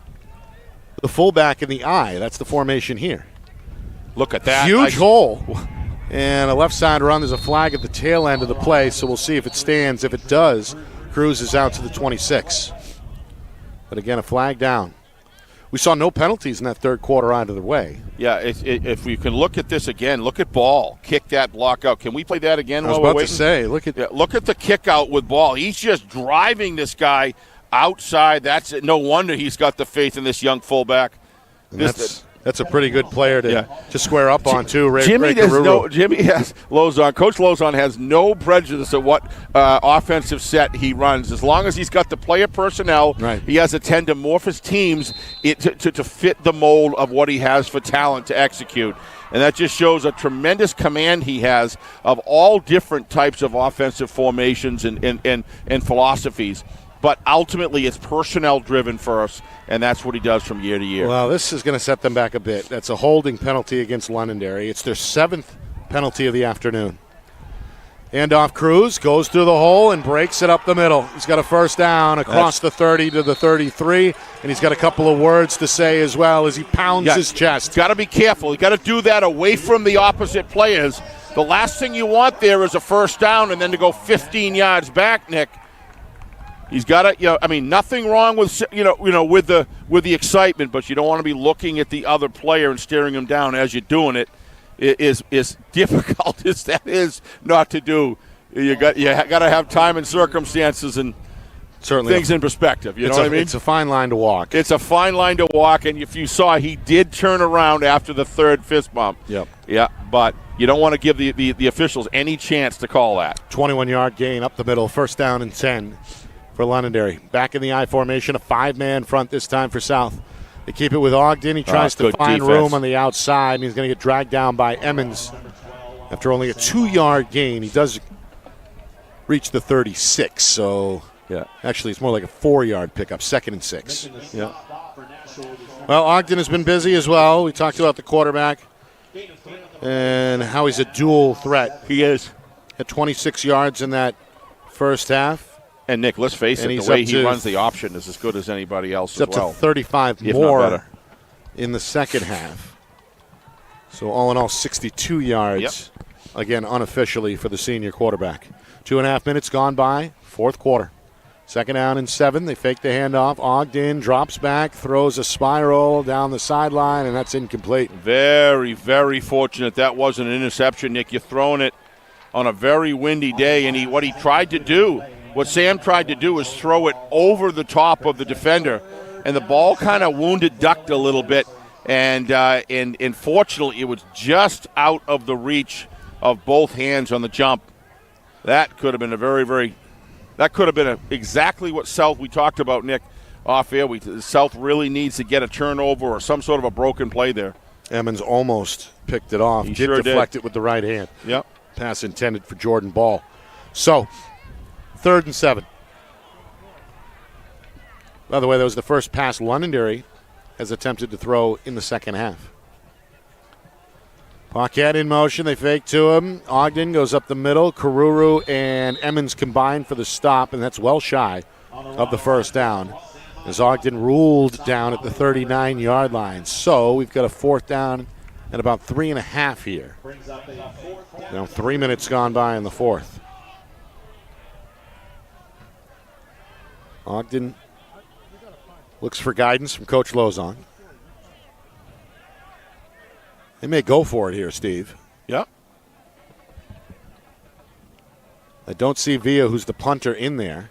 the fullback in the I. That's the formation here. Look at that. Huge hole. And a left side run. There's a flag at the tail end of the play, so we'll see if it stands. If it does, Cruz is out to the 26. But again, a flag down. We saw no penalties in that third quarter either way. Yeah, if we can look at this again, look at Ball. Kick that block out. Can we play that again? I was about to say, look at the kick out with Ball. He's just driving this guy outside. That's it. No wonder he's got the faith in this young fullback. That's a pretty good player to square up on, too. Jimmy has Lozon. Coach Lozon has no prejudice of what offensive set he runs. As long as he's got the player personnel, he has a tend to morph his teams to fit the mold of what he has for talent to execute. And that just shows a tremendous command he has of all different types of offensive formations and philosophies. But ultimately, it's personnel-driven for us, and that's what he does from year to year. Well, this is going to set them back a bit. That's a holding penalty against Londonderry. It's their 7th penalty of the afternoon. Handoff Cruz goes through the hole and breaks it up the middle. He's got a first down across the 30 to the 33, and he's got a couple of words to say as well as he pounds his chest. Got to be careful. You got to do that away from the opposite players. The last thing you want there is a first down and then to go 15 yards back, Nick. He's got to, nothing wrong with, with the excitement, but you don't want to be looking at the other player and staring him down as you're doing it. Is difficult as that is not to do. You got to have time and circumstances and certainly things in perspective. You know what I mean? It's a fine line to walk. It's a fine line to walk, and if you saw, he did turn around after the third fist bump. Yep. Yeah, but you don't want to give the officials any chance to call that. 21-yard gain up the middle, first down and 10. For Londonderry. Back in the I formation, a 5-man front this time for South. They keep it with Ogden. He tries to find room on the outside, and he's going to get dragged down by Emmons after only a 2-yard gain. He does reach the 36, so actually it's more like a 4-yard pickup, 2nd and 6. Yeah. Well, Ogden has been busy as well. We talked about the quarterback and how he's a dual threat. He is. At 26 yards in that first half. And, Nick, let's face it, the way he runs the option is as good as anybody else as well. He's up to 35 more in the second half. So, all in all, 62 yards, again, unofficially for the senior quarterback. 2.5 minutes gone by, fourth quarter. Second down and 7. They fake the handoff. Ogden drops back, throws a spiral down the sideline, and that's incomplete. Very, very fortunate. That wasn't an interception, Nick. You're throwing it on a very windy day, and what Sam tried to do was throw it over the top of the defender, and the ball kind of wounded ducked a little bit, and fortunately it was just out of the reach of both hands on the jump. That could have been exactly what South we talked about, Nick, off air. South really needs to get a turnover or some sort of a broken play there. Emmons almost picked it off. He did deflect it with the right hand. Yep. Pass intended for Jordan Ball. So, 3rd and 7. By the way, that was the first pass Londonderry has attempted to throw in the second half. Paquette in motion. They fake to him. Ogden goes up the middle. Karuru and Emmons combine for the stop, and that's well shy of the first down as Ogden ruled down at the 39-yard line. So we've got a fourth down and about 3.5 here. Now 3 minutes gone by in the fourth. Ogden looks for guidance from Coach Lozon. They may go for it here, Steve. Yep. I don't see Villa, who's the punter, in there.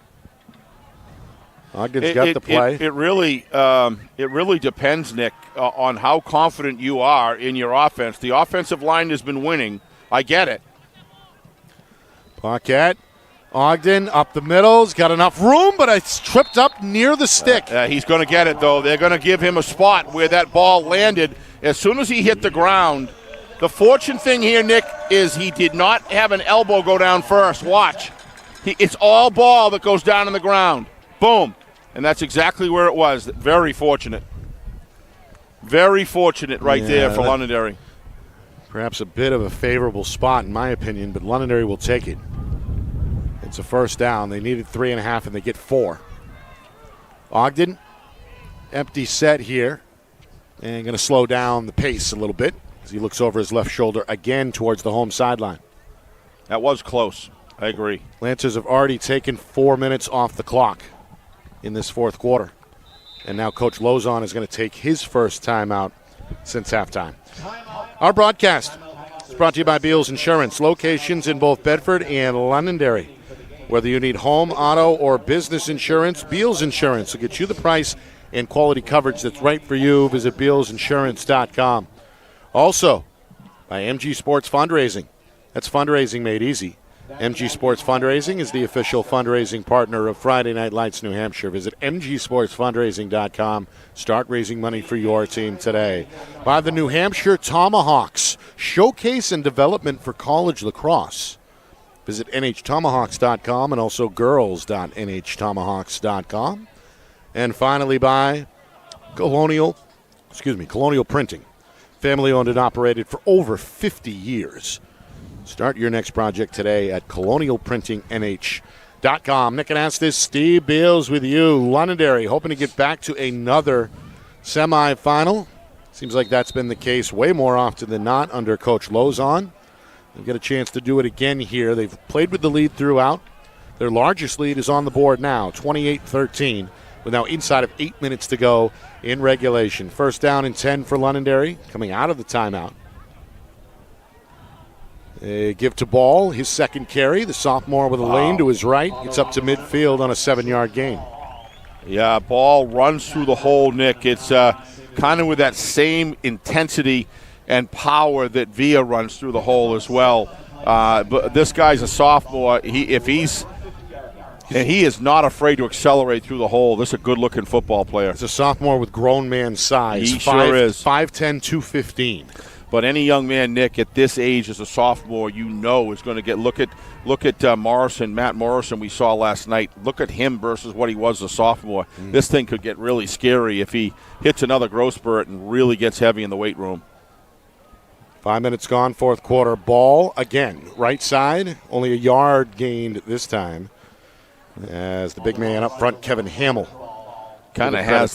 Ogden's got the play. It really depends, Nick, on how confident you are in your offense. The offensive line has been winning. I get it. Paquette. Ogden up the middle. He's got enough room, but it's tripped up near the stick. He's going to get it, though. They're going to give him a spot where that ball landed. As soon as he hit the ground, the fortune thing here, Nick, is he did not have an elbow go down first. Watch. It's all ball that goes down on the ground. Boom. And that's exactly where it was. Very fortunate. Very fortunate there for Londonderry. Perhaps a bit of a favorable spot, in my opinion, but Londonderry will take it. It's a first down. They needed 3.5, and they get 4. Ogden, empty set here, and going to slow down the pace a little bit as he looks over his left shoulder again towards the home sideline. That was close. I agree. Lancers have already taken 4 minutes off the clock in this fourth quarter. And now Coach Lozon is going to take his first timeout since halftime. Our broadcast is brought to you by Beals Insurance, locations in both Bedford and Londonderry. Whether you need home, auto, or business insurance, Beals Insurance will get you the price and quality coverage that's right for you. Visit BealsInsurance.com. Also, by MG Sports Fundraising. That's fundraising made easy. MG Sports Fundraising is the official fundraising partner of Friday Night Lights New Hampshire. Visit mgsportsfundraising.com. Start raising money for your team today. By the New Hampshire Tomahawks, showcase and development for college lacrosse. Visit nhtomahawks.com and also girls.nhtomahawks.com. And finally by Colonial Printing. Family owned and operated for over 50 years. Start your next project today at colonialprintingnh.com. Nick Anastas, Steve Beals with you. Londonderry hoping to get back to another semifinal. Seems like that's been the case way more often than not under Coach Lozon. They'll get a chance to do it again here. They've played with the lead throughout. Their largest lead is on the board now, 28-13, with now inside of 8 minutes to go in regulation. First down and 10 for Londonderry, coming out of the timeout. They give to Ball, his second carry. The sophomore with a lane to his right. It's up to midfield on a 7-yard gain. Yeah, Ball runs through the hole, Nick. It's kind of with that same intensity and power that Villa runs through the hole as well. But this guy's a sophomore. He is not afraid to accelerate through the hole. This is a good-looking football player. It's a sophomore with grown man size. He sure is. 5'10", 215. But any young man, Nick, at this age as a sophomore, is going to get look at Morrison, Matt Morrison we saw last night. Look at him versus what he was as a sophomore. This thing could get really scary if he hits another growth spurt and really gets heavy in the weight room. 5 minutes gone, fourth quarter. Ball again, right side, only a yard gained this time. As the big man up front, Kevin Hamill, kind of has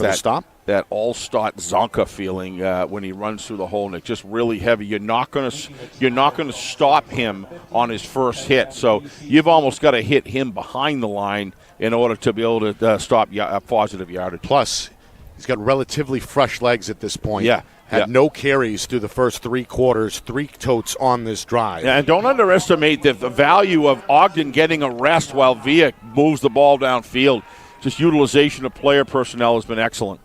that all-star Zonka feeling when he runs through the hole, Nick. Just really heavy. You're not going to stop him on his first hit. So you've almost got to hit him behind the line in order to be able to stop positive yardage. Plus, he's got relatively fresh legs at this point. Yeah. Had no carries through the first 3 quarters, 3 totes on this drive. Yeah, and don't underestimate the value of Ogden getting a rest while Villa moves the ball downfield. Just utilization of player personnel has been excellent.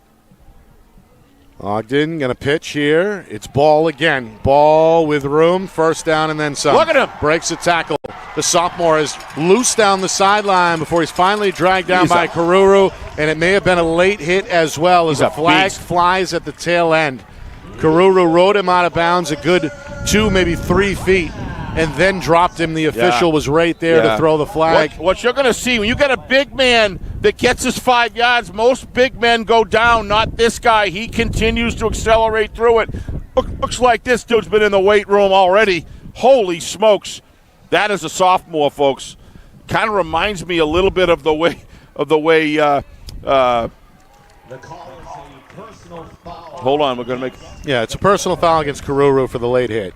Ogden going to pitch here. It's Ball again. Ball with room. First down and then some. Look at him. Breaks a tackle. The sophomore is loose down the sideline before he's finally dragged down by Karuru, and it may have been a late hit as well as a flag flies at the tail end. Karuru rode him out of bounds a good 2, maybe 3 feet, and then dropped him. The official was right there to throw the flag. What you're going to see, when you get a big man that gets his 5 yards, most big men go down, not this guy. He continues to accelerate through it. Looks like this dude's been in the weight room already. Holy smokes. That is a sophomore, folks. Kind of reminds me a little bit of the way hold on, we're going to make... Yeah, it's a personal foul against Karuru for the late hit.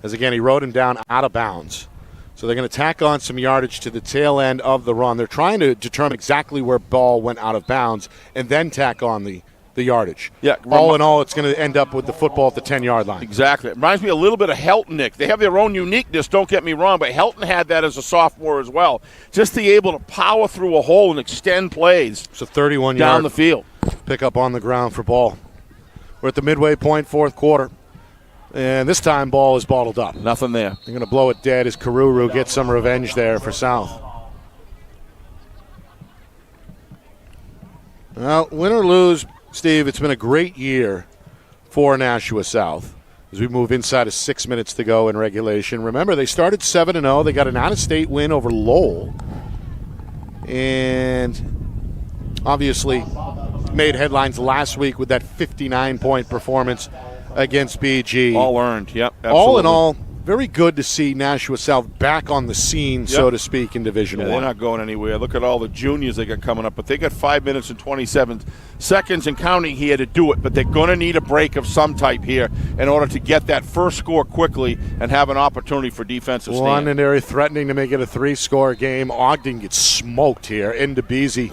As again, he rode him down out of bounds. So they're going to tack on some yardage to the tail end of the run. They're trying to determine exactly where Ball went out of bounds and then tack on the yardage. Yeah. All in all, it's going to end up with the football at the 10-yard line. Exactly. It reminds me a little bit of Helton, Nick. They have their own uniqueness, don't get me wrong, but Helton had that as a sophomore as well. Just to be able to power through a hole and extend plays. It's a 31-yard down the field. Pick up on the ground for Ball. We're at the midway point, fourth quarter. And this time, Ball is bottled up. Nothing there. They're going to blow it dead as Karuru gets some revenge there for South. Well, win or lose, Steve, it's been a great year for Nashua South as we move inside of 6 minutes to go in regulation. Remember, they started 7-0. They got an out-of-state win over Lowell. And obviously made headlines last week with that 59-point performance against BG. All earned, yep. Absolutely. All in all, very good to see Nashua South back on the scene, so to speak, in Division Yeah, 1. they're not going anywhere. Look at all the juniors they got coming up. But they got 5 minutes and 27 seconds and counting here to do it. But they're going to need a break of some type here in order to get that first score quickly and have an opportunity for defensive stand. Londonderry threatening to make it a 3-score game. Ogden gets smoked here. Into Beasy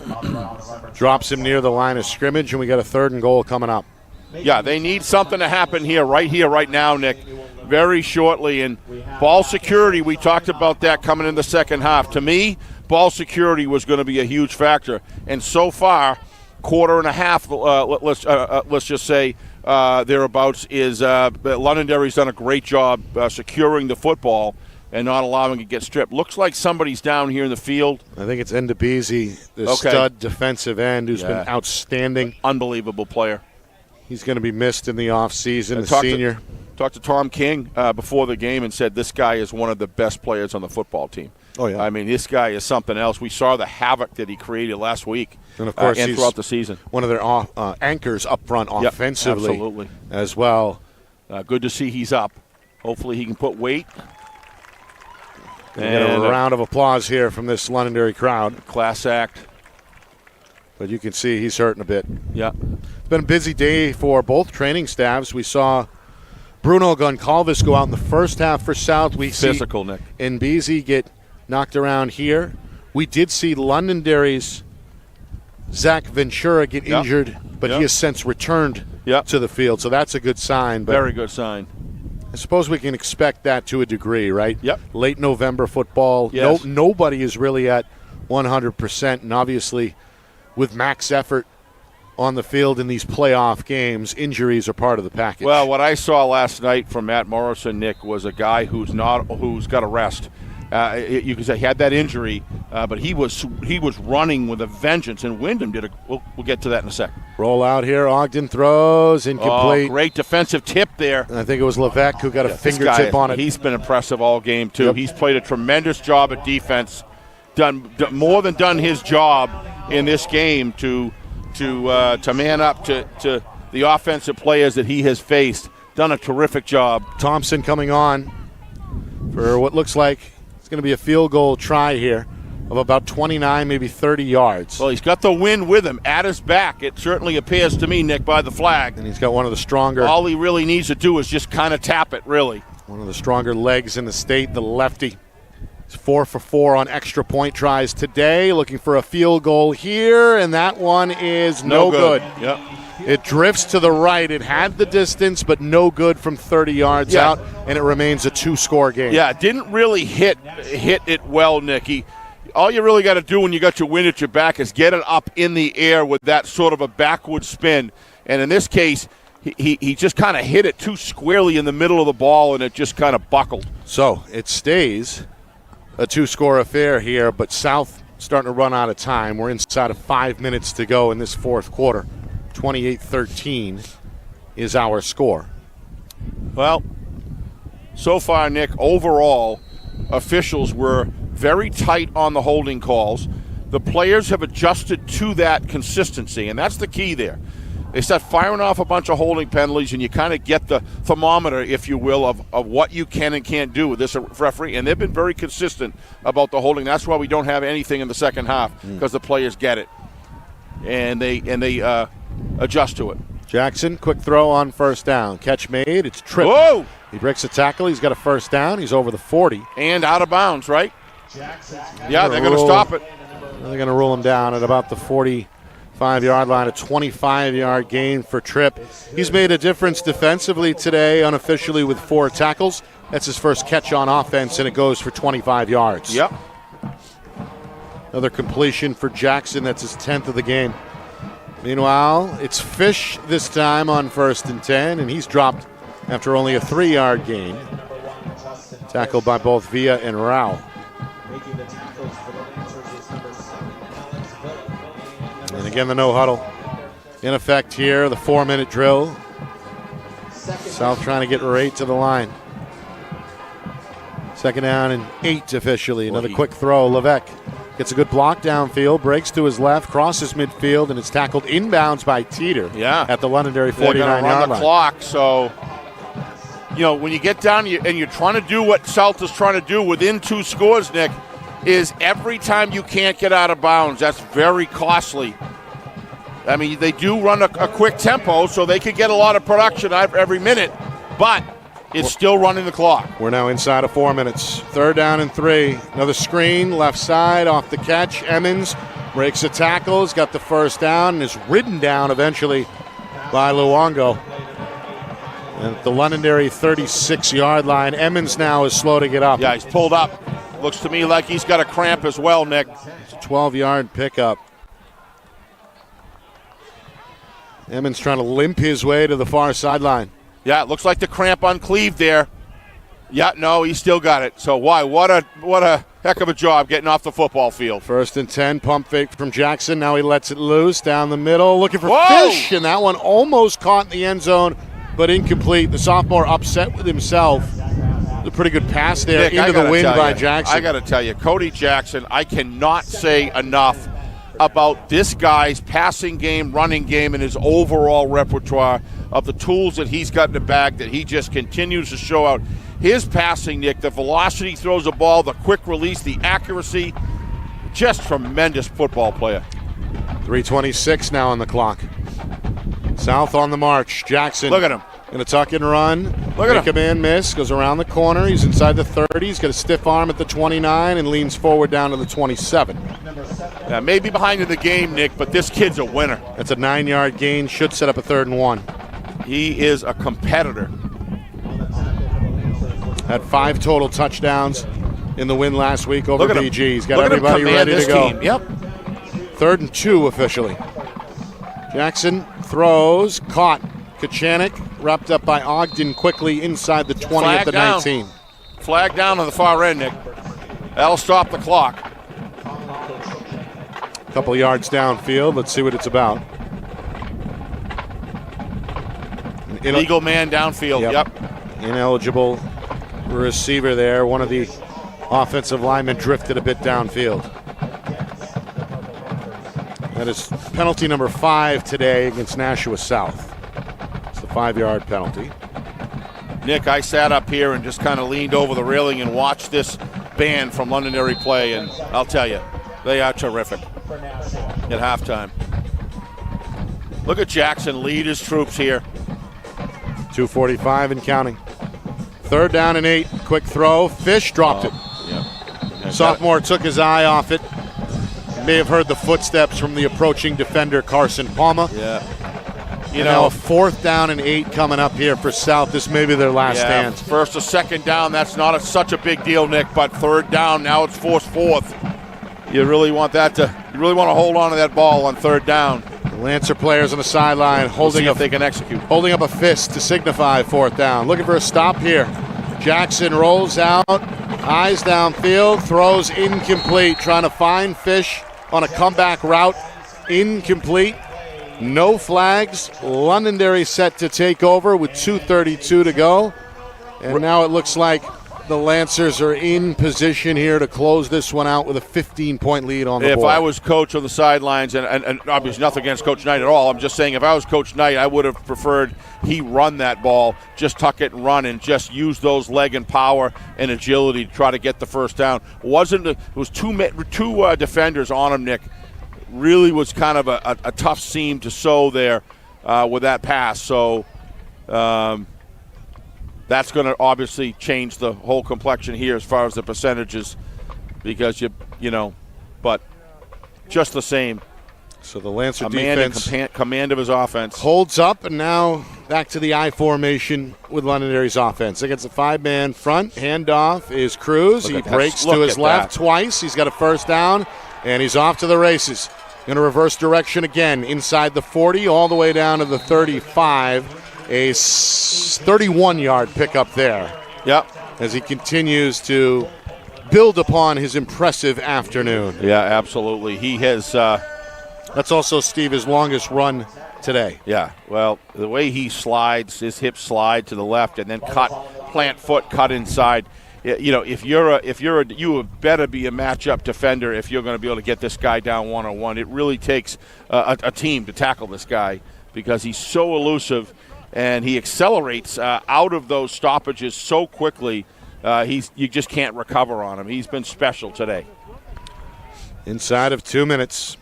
drops him near the line of scrimmage, and we got a 3rd and goal coming up. Yeah, they need something to happen here, right now, Nick, very shortly. And ball security, we talked about that coming in the second half. To me, ball security was going to be a huge factor. And so far, quarter and a half, let's just say, thereabouts, is Londonderry's done a great job securing the football and not allowing it to get stripped. Looks like somebody's down here in the field. I think it's Ndebisi, the stud defensive end who's been outstanding. Unbelievable player. He's going to be missed in the offseason, the senior. Talked to Tom King before the game and said this guy is one of the best players on the football team. Oh, yeah. I mean, this guy is something else. We saw the havoc that he created last week and, of course, and throughout the season. One of their anchors up front offensively absolutely. As well. Good to see he's up. Hopefully he can put weight. And get a round of applause here from this Londonderry crowd. Class act. But you can see he's hurting a bit. Yeah. It's been a busy day for both training staffs. We saw Bruno Goncalves go out in the first half for South. We Physical, Nick. And Beasy get knocked around here. We did see Londonderry's Zach Ventura get injured, but he has since returned to the field. So that's a good sign. But very good sign. I suppose we can expect that to a degree, right? Yep. Late November football. Yes. Nobody is really at 100%, and obviously with max effort on the field in these playoff games, injuries are part of the package. Well, what I saw last night from Matt Morrison, Nick, was a guy who's got a rest. You could say he had that injury, but he was running with a vengeance, and Wyndham did we'll get to that in a second. Roll out here, Ogden throws, incomplete. Oh, great defensive tip there. I think it was Levesque who got a fingertip on it. He's been impressive all game, too. Yep. He's played a tremendous job at defense, done more than done his job in this game to man up to the offensive players that he has faced. Done a terrific job. Thompson coming on for what looks like it's going to be a field goal try here of about 29, maybe 30 yards. Well, he's got the wind with him at his back. It certainly appears to me, Nick, by the flag. And he's got one of the stronger. All he really needs to do is just kind of tap it, really. One of the stronger legs in the state, the lefty. He's 4 for 4 on extra point tries today. Looking for a field goal here, and that one is no good. Yep. It drifts to the right. It had the distance, but no good from 30 yards out, and it remains a 2-score game. Yeah, didn't really hit it well, Nicky. All you really got to do when you got your wind at your back is get it up in the air with that sort of a backward spin. And in this case, he just kind of hit it too squarely in the middle of the ball, and it just kind of buckled. So it stays a 2-score affair here, but South starting to run out of time. We're inside of 5 minutes to go in this fourth quarter. 28-13 is our score. Well, so far, Nick, overall, officials were very tight on the holding calls. The players have adjusted to that consistency, and that's the key there. They start firing off a bunch of holding penalties, and you kind of get the thermometer, if you will, of what you can and can't do with this referee. And they've been very consistent about the holding. That's why we don't have anything in the second half, because the players get it, and they adjust to it. Jackson, quick throw on first down. Catch made. It's tripped. Whoa! He breaks a tackle. He's got a first down. He's over the 40. And out of bounds, right? Yeah, they're going to stop it. They're going to rule him down at about the 45-yard line, a 25-yard gain for Tripp. He's made a difference defensively today, unofficially with 4 tackles. That's his first catch on offense, and it goes for 25 yards. Yep. Another completion for Jackson. That's his 10th of the game. Meanwhile, it's Fish this time on 1st and 10, and he's dropped after only a 3-yard gain. Tackled by both Villa and Rao. And again, the no huddle in effect here, the 4-minute drill. South trying to get right to the line. 2nd down and 8 officially. Another quick throw. Levesque gets a good block downfield, breaks to his left, crosses midfield, and it's tackled inbounds by Teeter at the Londonderry 49-yard line. Run the clock, so when you get down and you're trying to do what South is trying to do within 2 scores, Nick, is every time you can't get out of bounds, that's very costly. I mean, they do run a quick tempo, so they could get a lot of production every minute, but it's still running the clock. We're now inside of 4 minutes. 3rd down and 3. Another screen, left side, off the catch. Emmons breaks a tackle, has got the first down, and is ridden down eventually by Luongo. And at the Londonderry 36-yard line, Emmons now is slow to get up. Yeah, he's pulled up. Looks to me like he's got a cramp as well, Nick. It's a 12-yard pickup. Emmons trying to limp his way to the far sideline. Yeah, it looks like the cramp uncleaved there. Yeah, no, he still got it. So why? What a heck of a job getting off the football field. 1st and 10, pump fake from Jackson. Now he lets it loose down the middle, looking for Whoa! Fish, and that one almost caught in the end zone, but incomplete. The sophomore upset with himself. A pretty good pass there, Nick, into the wind by Jackson. I got to tell you, Cody Jackson, I cannot say enough about this guy's passing game, running game, and his overall repertoire of the tools that he's got in the bag that he just continues to show out. His passing, Nick, the velocity he throws the ball, the quick release, the accuracy, just tremendous football player. 3:26 now on the clock. South on the march. Jackson. Look at him. Going to tuck and run. Look at Make a man miss. Goes around the corner. He's inside the 30. He's got a stiff arm at the 29 and leans forward down to the 27. Yeah, maybe behind in the game, Nick, but this kid's a winner. That's a 9-yard gain. Should set up a 3rd and 1. He is a competitor. Had 5 total touchdowns in the win last week over BG. He's got Look everybody ready to go. Team. Yep. 3rd and 2 officially. Jackson throws, caught. Kachanik wrapped up by Ogden quickly inside the 20 at the 19. Flag down on the far end, Nick. That'll stop the clock. A couple yards downfield. Let's see what it's about. Illegal man downfield. Yep. Ineligible receiver there. One of the offensive linemen drifted a bit downfield. That is penalty number 5 today against Nashua South. It's the 5-yard penalty. Nick, I sat up here and just kind of leaned over the railing and watched this band from Londonderry play, and I'll tell you, they are terrific at halftime. Look at Jackson lead his troops here. 2:45 and counting. 3rd down and 8. Quick throw. Fish dropped it. Yep. Sophomore took his eye off it. May have heard the footsteps from the approaching defender, Carson Palma. Yeah. Now a 4th down and 8 coming up here for South. This may be their last stand. 1st or 2nd down, that's not such a big deal, Nick, but 3rd down, now it's forced 4th. You really want to hold on to that ball on 3rd down. The Lancer players on the sideline holding if they can execute. Holding up a fist to signify 4th down. Looking for a stop here. Jackson rolls out, eyes downfield, throws incomplete, trying to find Fish on a comeback route. Incomplete. No flags. Londonderry set to take over with 2:32 to go. And now it looks like the Lancers are in position here to close this one out with a 15-point lead on the board. If I was coach on the sidelines, and obviously nothing against Coach Knight at all, I'm just saying if I was Coach Knight, I would have preferred he run that ball, just tuck it and run, and just use those leg and power and agility to try to get the first down. It was two defenders on him, Nick. Really was kind of a tough seam to sew there with that pass. So that's going to obviously change the whole complexion here as far as the percentages, because but just the same. So the Lancer defense command of his offense holds up, and now back to the I formation with Londonderry's offense. Against a 5-man front, handoff is Cruz. He breaks to his left twice. He's got a first down, and he's off to the races. In a reverse direction again, inside the 40, all the way down to the 35. A 31-yard pickup there. Yep. As he continues to build upon his impressive afternoon. Yeah, absolutely. He has. That's also, Steve, his longest run today. Yeah. Well, the way he slides, his hips slide to the left, and then plant foot, cut inside. You better be a matchup defender if you're going to be able to get this guy down one-on-one. It really takes a team to tackle this guy because he's so elusive. and he accelerates out of those stoppages so quickly. You just can't recover on him. He's been special today. Inside of 2 minutes,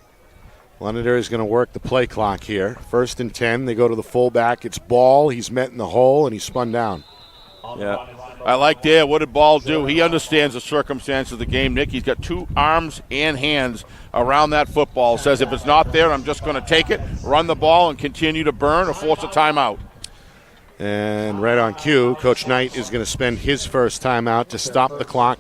Londonderry is going to work the play clock here. 1st and 10. They go to the fullback. It's Ball. He's met in the hole, and he's spun down. Yeah. I like there. What did Ball do? He understands the circumstances of the game, Nick. He's got 2 arms and hands around that football. Says if it's not there, I'm just going to take it, run the ball, and continue to burn or force a timeout. And right on cue, Coach Knight is going to spend his first timeout to stop the clock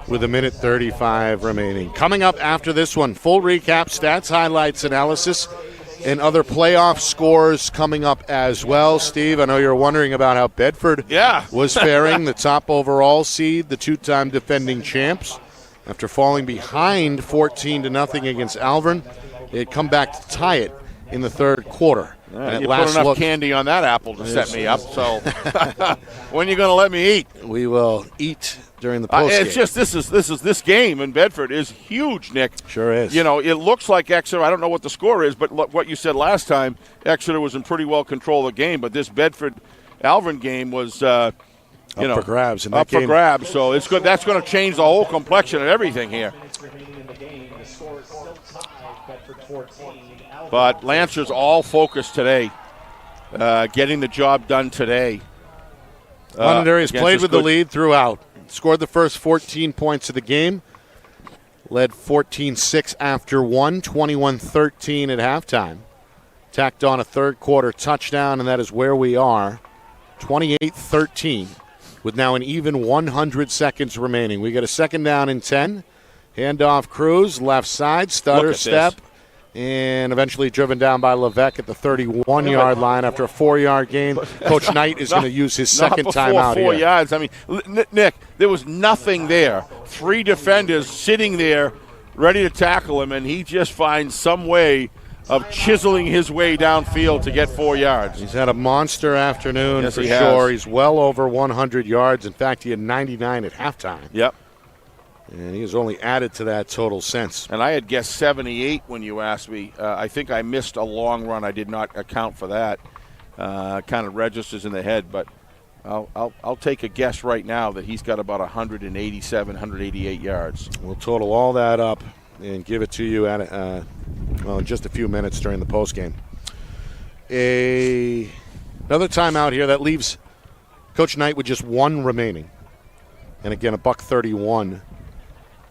with 1:35 remaining. Coming up after this one, full recap, stats, highlights, analysis, and other playoff scores coming up as well. Steve, I know you're wondering about how Bedford was faring, the top overall seed, the 2-time defending champs. After falling behind 14-0 against Alvern, they had come back to tie it in the 3rd quarter. Yeah, you put enough candy on that apple to set me up, so when are you going to let me eat? We will eat during the postgame. It's just this game in Bedford is huge, Nick. Sure is. You know, it looks like Exeter, I don't know what the score is, but what you said last time, Exeter was in pretty well control of the game, but this Bedford-Alvern game was up for grabs. Up for grabs, so it's good. That's going to change the whole complexion of everything here. But Lancers all focused today, getting the job done today. Londonderry has played with the lead throughout. Scored the first 14 points of the game. Led 14-6 after 1, 21-13 at halftime. Tacked on a 3rd quarter touchdown, and that is where we are. 28-13 with now an even 100 seconds remaining. We got a 2nd down and 10. Handoff Cruz, left side, stutter step. And eventually driven down by Levesque at the 31-yard line after a 4-yard gain. Coach Knight is going to use his second timeout here. 4 yards. I mean, Nick, there was nothing there. 3 defenders sitting there ready to tackle him, and he just finds some way of chiseling his way downfield to get 4 yards. He's had a monster afternoon for sure. Has. He's well over 100 yards. In fact, he had 99 at halftime. Yep. And he has only added to that total since. And I had guessed 78 when you asked me. I think I missed a long run. I did not account for that. Kind of registers in the head, but I'll take a guess right now that he's got about 187, 188 yards. We'll total all that up and give it to you at in just a few minutes during the postgame. Another timeout here that leaves Coach Knight with just 1 remaining. And again, $1:31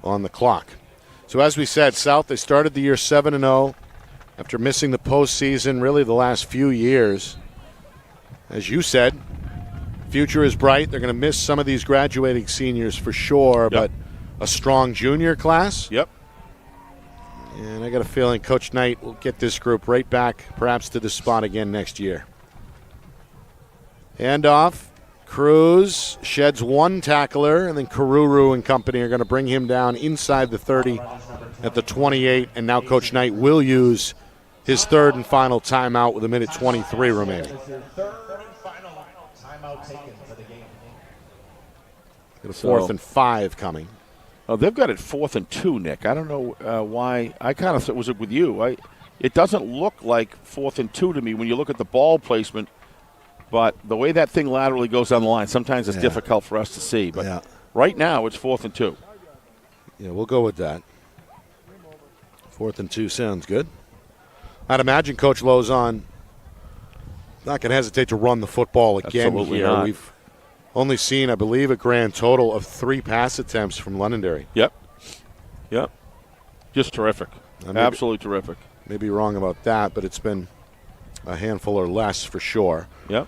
on the clock. So as we said, South, they started the year 7-0 after missing the postseason really the last few years. As you said, future is bright. They're going to miss some of these graduating seniors for sure, but a strong junior class. Yep. And I got a feeling Coach Knight will get this group right back perhaps to this spot again next year. Handoff. Cruz sheds 1 tackler, and then Karuru and company are going to bring him down inside the 30 at the 28, and now Coach Knight will use his 3rd and final timeout with 1:23 remaining. Got a 4th and 5 coming. Oh, they've got it 4th and 2, Nick. I don't know why. I kind of thought, was it with you? It doesn't look like 4th and 2 to me when you look at the ball placement. But the way that thing laterally goes down the line, sometimes it's difficult for us to see. But right now, it's 4th and 2. Yeah, we'll go with that. 4th and 2 sounds good. I'd imagine Coach Lozon not going to hesitate to run the football again. Absolutely here. Not. We've only seen, I believe, a grand total of 3 pass attempts from Londonderry. Yep. Just terrific. Absolutely terrific. Maybe wrong about that, but it's been a handful or less for sure. Yep.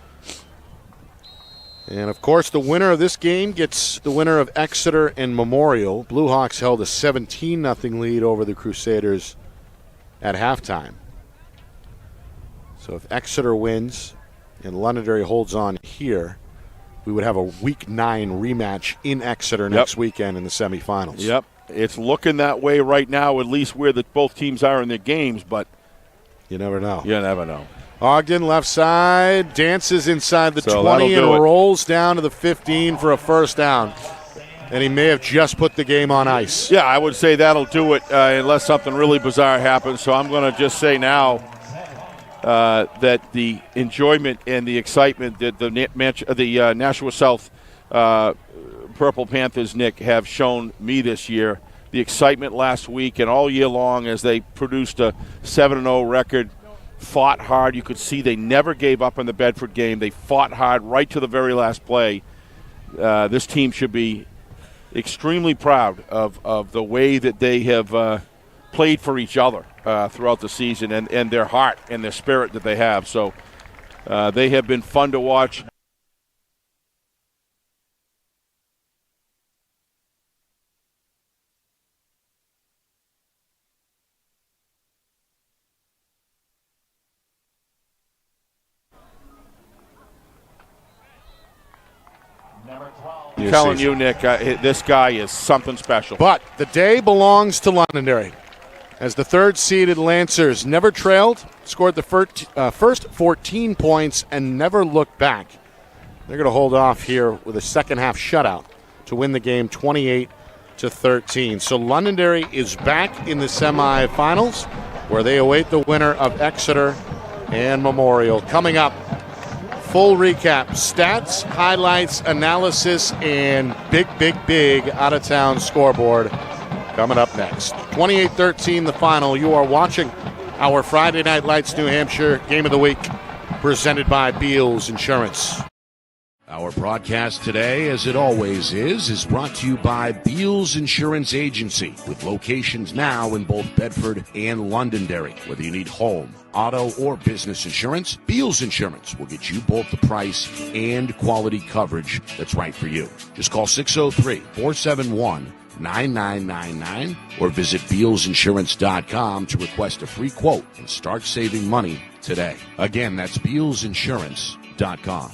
And, of course, the winner of this game gets the winner of Exeter and Memorial. Blue Hawks held a 17-0 lead over the Crusaders at halftime. So if Exeter wins and Londonderry holds on here, we would have a Week 9 rematch in Exeter next weekend in the semifinals. Yep. It's looking that way right now, at least where both teams are in their games, but you never know. You never know. Ogden, left side, dances inside the 20 and rolls down to the 15 for a first down. And he may have just put the game on ice. Yeah, I would say that'll do it unless something really bizarre happens. So I'm going to just say now that the enjoyment and the excitement that the Nashua South Purple Panthers, Nick, have shown me this year. The excitement last week and all year long as they produced a 7-0 record, fought hard. You could see they never gave up in the Bedford game. They fought hard right to the very last play. This team should be extremely proud of the way that they have played for each other throughout the season and their heart and their spirit that they have. So they have been fun to watch. I'm telling you, Nick, this guy is something special. But the day belongs to Londonderry, as the third-seeded Lancers never trailed, scored the first 14 points, and never looked back. They're going to hold off here with a second-half shutout to win the game 28-13. So Londonderry is back in the semifinals, where they await the winner of Exeter and Memorial. Coming up, full recap, stats, highlights, analysis, and big out-of-town scoreboard coming up next. 28-13 the final. You are watching our Friday Night Lights New Hampshire Game of the Week, presented by Beals Insurance. Our broadcast today, as it always is brought to you by Beals Insurance Agency, with locations now in both Bedford and Londonderry. Whether you need home, auto, or business insurance, Beals Insurance will get you both the price and quality coverage that's right for you. Just call 603-471-9999 or visit BealsInsurance.com to request a free quote and start saving money today. Again, that's BealsInsurance.com.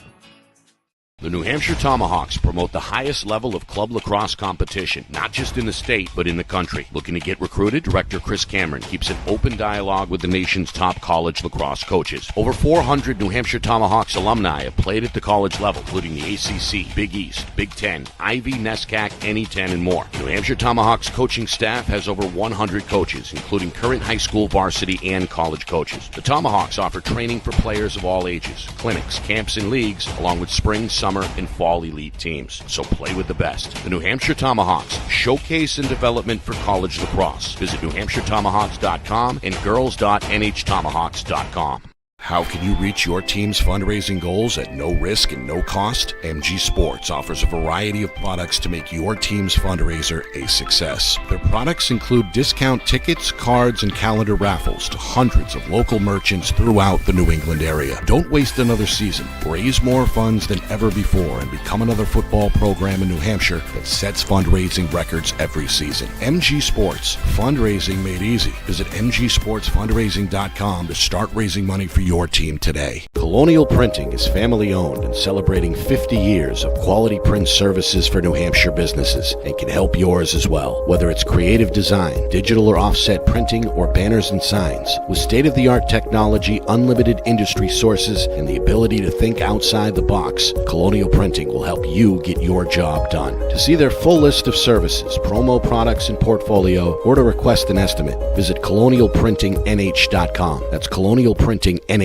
The New Hampshire Tomahawks promote the highest level of club lacrosse competition, not just in the state, but in the country. Looking to get recruited? Director Chris Cameron keeps an open dialogue with the nation's top college lacrosse coaches. Over 400 New Hampshire Tomahawks alumni have played at the college level, including the ACC, Big East, Big Ten, Ivy, NESCAC, NE10, and more. New Hampshire Tomahawks coaching staff has over 100 coaches, including current high school, varsity, and college coaches. The Tomahawks offer training for players of all ages, clinics, camps, and leagues, along with spring, summer, and fall elite teams. So play with the best. The New Hampshire Tomahawks, showcase and development for college lacrosse. Visit NewHampshireTomahawks.com and girls.nhtomahawks.com. How can you reach your team's fundraising goals at no risk and no cost? MG Sports offers a variety of products to make your team's fundraiser a success. Their products include discount tickets, cards, and calendar raffles to hundreds of local merchants throughout the New England area. Don't waste another season. Raise more funds than ever before and become another football program in New Hampshire that sets fundraising records every season. MG Sports, fundraising made easy. Visit mgsportsfundraising.com to start raising money for your team today. Colonial Printing is family owned and celebrating 50 years of quality print services for New Hampshire businesses and can help yours as well. Whether it's creative design, digital or offset printing, or banners and signs, with state-of-the-art technology, unlimited industry sources, and the ability to think outside the box, Colonial Printing will help you get your job done. To see their full list of services, promo products, and portfolio, or to request an estimate, visit colonialprintingnh.com. That's colonialprintingnh.com.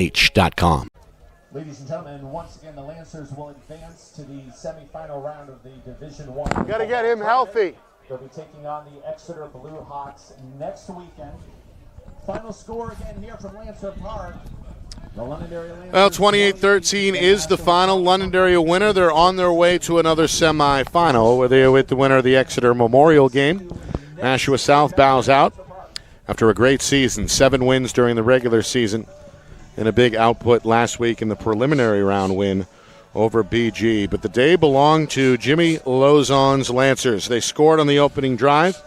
Ladies and gentlemen, once again, the Lancers will advance to the semifinal round of the Division I. Got to get him healthy. They'll be taking on the Exeter Blue Hawks next weekend. Final score again here from Lancer Park. The Londonderry Lancers. Well, 28-13 is the final. Londonderry a winner. They're on their way to another semifinal where they await the winner of the Exeter Memorial game. Nashua South bows out after a great season, 7 wins during the regular season, and a big output last week in the preliminary round win over BG. But the day belonged to Jimmy Lozon's Lancers. They scored on the opening drive,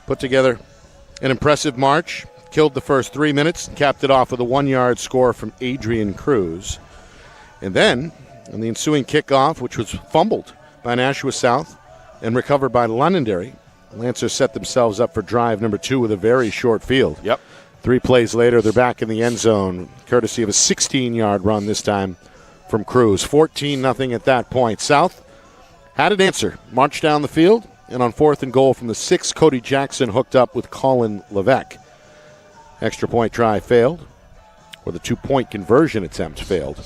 put together an impressive march, killed the first 3 minutes, and capped it off with a 1-yard score from Adrian Cruz. And then, on the ensuing kickoff, which was fumbled by Nashua South and recovered by Londonderry, Lancers set themselves up for drive number 2 with a very short field. Yep. 3 plays later, they're back in the end zone, courtesy of a 16-yard run this time from Cruz. 14-0 at that point. South had an answer, marched down the field, and on 4th and goal from the 6, Cody Jackson hooked up with Colin Levesque. Extra point try failed. where the 2-point conversion attempt failed.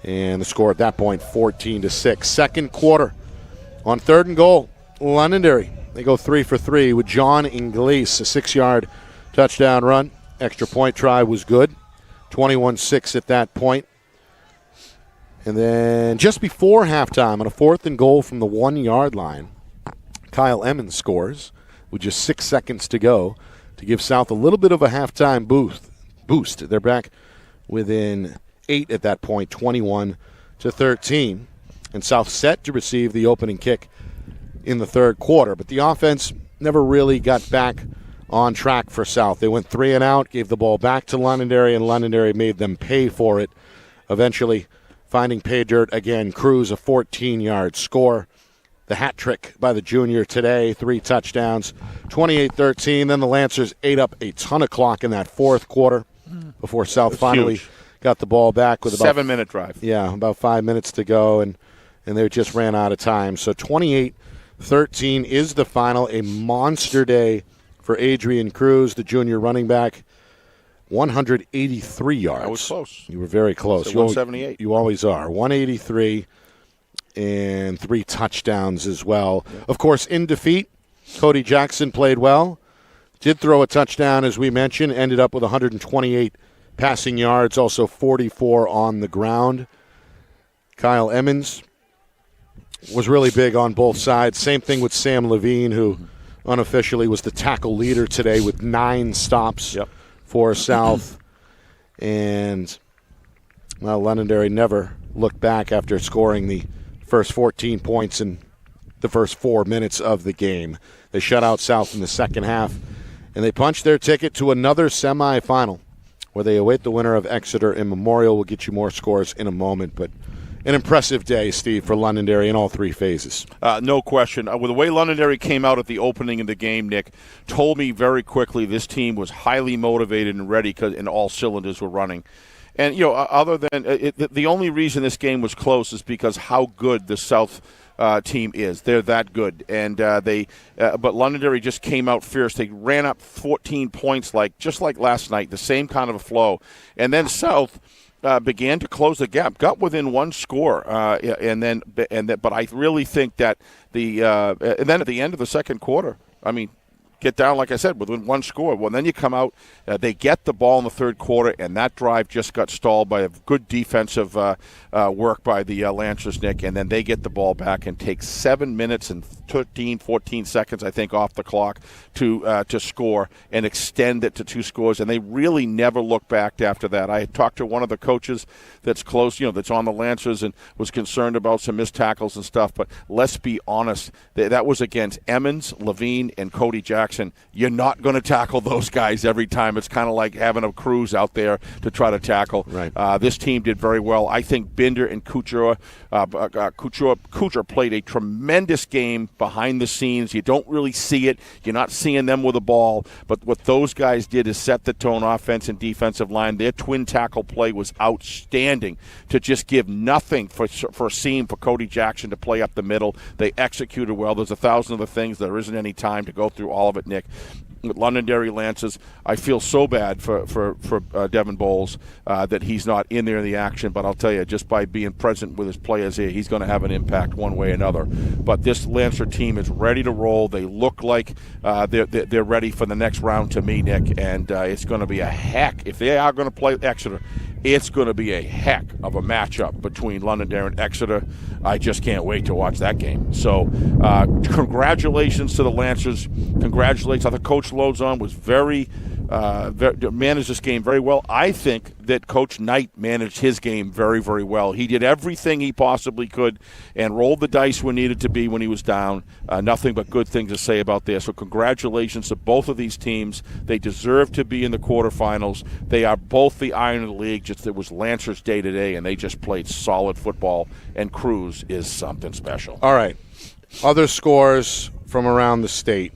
And the score at that point, 14-6. Second quarter, on 3rd and goal, Londonderry. They go 3 for 3 with John Inglese, a 6-yard touchdown run. Extra point try was good. 21-6 at that point. And then just before halftime, on a 4th and goal from the 1-yard line, Kyle Emmons scores with just 6 seconds to go to give South a little bit of a halftime boost. They're back within 8 at that point, 21-13. And South set to receive the opening kick in the 3rd quarter. But the offense never really got back on track for South. They went 3 and out, gave the ball back to Londonderry, and Londonderry made them pay for it, eventually finding pay dirt again. Cruz, a 14-yard score. The hat trick by the junior today, 3 touchdowns, 28-13. Then the Lancers ate up a ton of clock in that 4th quarter before South finally got the ball back with about 7-minute drive. Yeah, about 5 minutes to go, and they just ran out of time. So 28-13 is the final. A monster day for Adrian Cruz, the junior running back. 183 yards. I was close. You were very close. 178. You always are. 183 and 3 touchdowns as well. Yeah. Of course, in defeat, Cody Jackson played well. Did throw a touchdown, as we mentioned. Ended up with 128 passing yards, also 44 on the ground. Kyle Emmons was really big on both sides. Same thing with Sam Levine, who unofficially was the tackle leader today with 9 stops for South. And, well, Londonderry never looked back after scoring the first 14 points in the first 4 minutes of the game. They shut out South in the second half, and they punched their ticket to another semifinal where they await the winner of Exeter and Memorial. We'll get you more scores in a moment, but an impressive day, Steve, for Londonderry in all 3 phases. No question. With the way Londonderry came out at the opening of the game, Nick, told me very quickly this team was highly motivated and ready and all cylinders were running. And, you know, other than the only reason this game was close is because how good the South team is. They're that good. And but Londonderry just came out fierce. They ran up 14 points just like last night, the same kind of a flow. And then South began to close the gap, got within 1 score, but I really think that and then at the end of the second quarter, I mean, get down, like I said, within 1 score. Well, then you come out, they get the ball in the 3rd quarter, and that drive just got stalled by a good defensive work by the Lancers, Nick, and then they get the ball back and take 7 minutes and 14 seconds, I think, off the clock to score and extend it to 2 scores, and they really never looked back after that. I had talked to one of the coaches that's close, that's on the Lancers and was concerned about some missed tackles and stuff, but let's be honest, that was against Emmons, Levine, and Cody Jackson. You're not going to tackle those guys every time. It's kind of like having a Cruz out there to try to tackle. Right. This team did very well. I think Binder and Couture played a tremendous game behind the scenes. You don't really see it. You're not seeing them with the ball. But what those guys did is set the tone, offense and defensive line. Their twin tackle play was outstanding to just give nothing for a seam for Cody Jackson to play up the middle. They executed well. There's 1,000 other things. There isn't any time to go through all of it, Nick. With Londonderry Lancers, I feel so bad for Devin Bowles that he's not in there in the action, but I'll tell you, just by being present with his players here, he's going to have an impact one way or another. But this Lancer team is ready to roll. They look like they're ready for the next round to me, Nick, and it's going to be a heck. If they are going to play Exeter, it's going to be a heck of a matchup between Londonderry and Exeter. I just can't wait to watch that game. So congratulations to the Lancers. Congratulations. I thought Coach Lozon was managed this game very well. I think that Coach Knight managed his game very, very well. He did everything he possibly could and rolled the dice when needed to be when he was down. Nothing but good things to say about this. So congratulations to both of these teams. They deserve to be in the quarterfinals. They are both the iron of the league. Just it was Lancers day today, and they just played solid football, and Cruz is something special. All right. Other scores from around the state.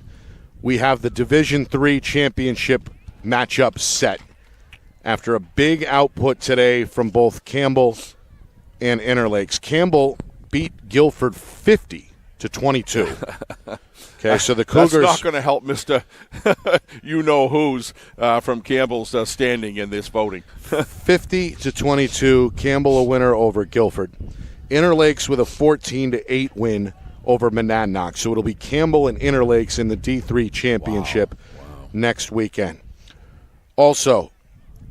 We have the Division III championship matchup set after a big output today from both Campbell and Interlakes. Campbell beat Guilford 50 to 22. Okay, so the Cougars. That's not going to help Mr. you-know-who's from Campbell's standing in this voting. 50 to 22, Campbell a winner over Guilford. Interlakes with a 14-8 win over Monadnock. So it'll be Campbell and Interlakes in the D3 championship next weekend. Also,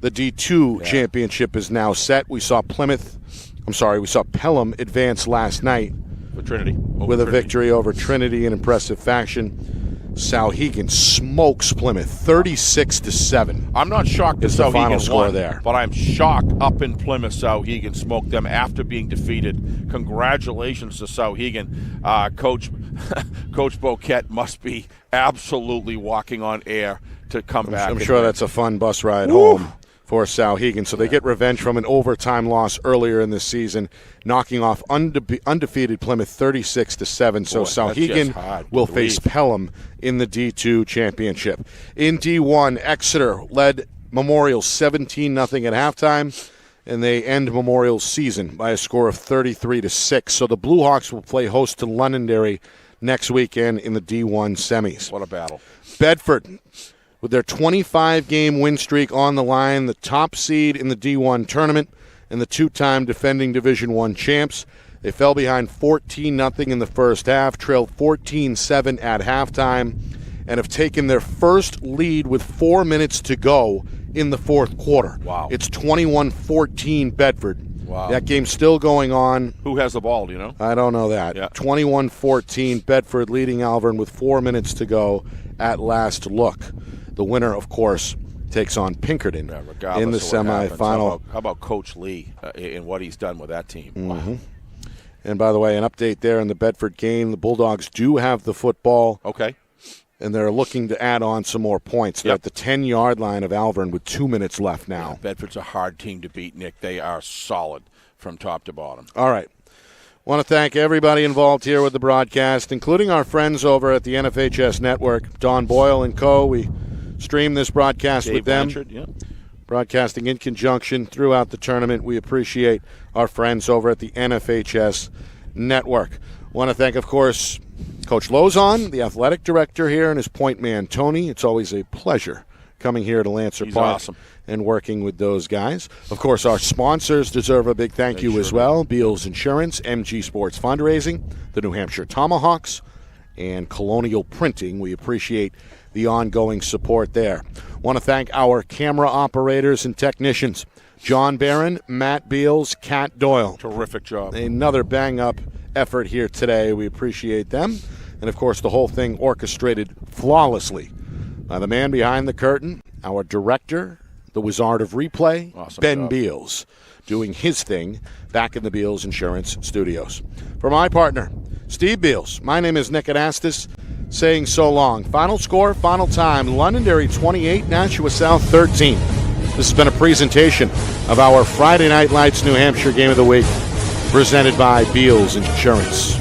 the D2 championship is now set. We saw Pelham advance last night with Trinity. With a victory over Trinity in impressive fashion. Souhegan smokes Plymouth 36-7. I'm not shocked is that the final Souhegan score won, there. But I'm shocked up in Plymouth Souhegan smoked them after being defeated. Congratulations to Souhegan. Coach Boquette must be absolutely walking on air to come back. I'm sure that's a fun bus ride home for Souhegan. So they get revenge from an overtime loss earlier in the season, knocking off undefeated Plymouth 36-7. So Souhegan will face Pelham in the D2 championship. In D1, Exeter led Memorial 17-0 at halftime, and they end Memorial's season by a score of 33-6. So the Blue Hawks will play host to Londonderry next weekend in the D1 semis. What a battle. Bedford, with their 25-game win streak on the line, the top seed in the D1 tournament and the two-time defending Division I champs. They fell behind 14-0 in the first half, trailed 14-7 at halftime, and have taken their first lead with 4 minutes to go in the fourth quarter. Wow. It's 21-14 Bedford. Wow. That game's still going on. Who has the ball, do you know? I don't know that. Yeah. 21-14, Bedford leading Malvern with 4 minutes to go at last look. The winner, of course, takes on Pinkerton in the semifinal. How about Coach Lee and what he's done with that team? Mm-hmm. Wow. And by the way, an update there in the Bedford game. The Bulldogs do have the football. Okay. And they're looking to add on some more points. They're at the 10-yard line of Malvern with 2 minutes left now. Yeah, Bedford's a hard team to beat, Nick. They are solid from top to bottom. All right. Want to thank everybody involved here with the broadcast, including our friends over at the NFHS Network, Don Boyle and co. We stream this broadcast Dave with them. Blanchard, Broadcasting in conjunction throughout the tournament. We appreciate our friends over at the NFHS Network. Want to thank, of course, Coach Lozon, the athletic director here, and his point man, Tony. It's always a pleasure coming here to Lancer Park and working with those guys. Of course, our sponsors deserve a big thank you as well. Beals Insurance, MG Sports Fundraising, the New Hampshire Tomahawks, and Colonial Printing. We appreciate the ongoing support there. Want to thank our camera operators and technicians, John Barron, Matt Beals, Kat Doyle. Terrific job. Another bang-up effort here today. We appreciate them. And, of course, the whole thing orchestrated flawlessly by the man behind the curtain, our director, the Wizard of Replay, Ben Beals, doing his thing back in the Beals Insurance Studios. For my partner, Steve Beals, my name is Nick Anastas, saying so long. Final score, final time, Londonderry 28, Nashua South 13. This has been a presentation of our Friday Night Lights New Hampshire Game of the Week, presented by Beals Insurance.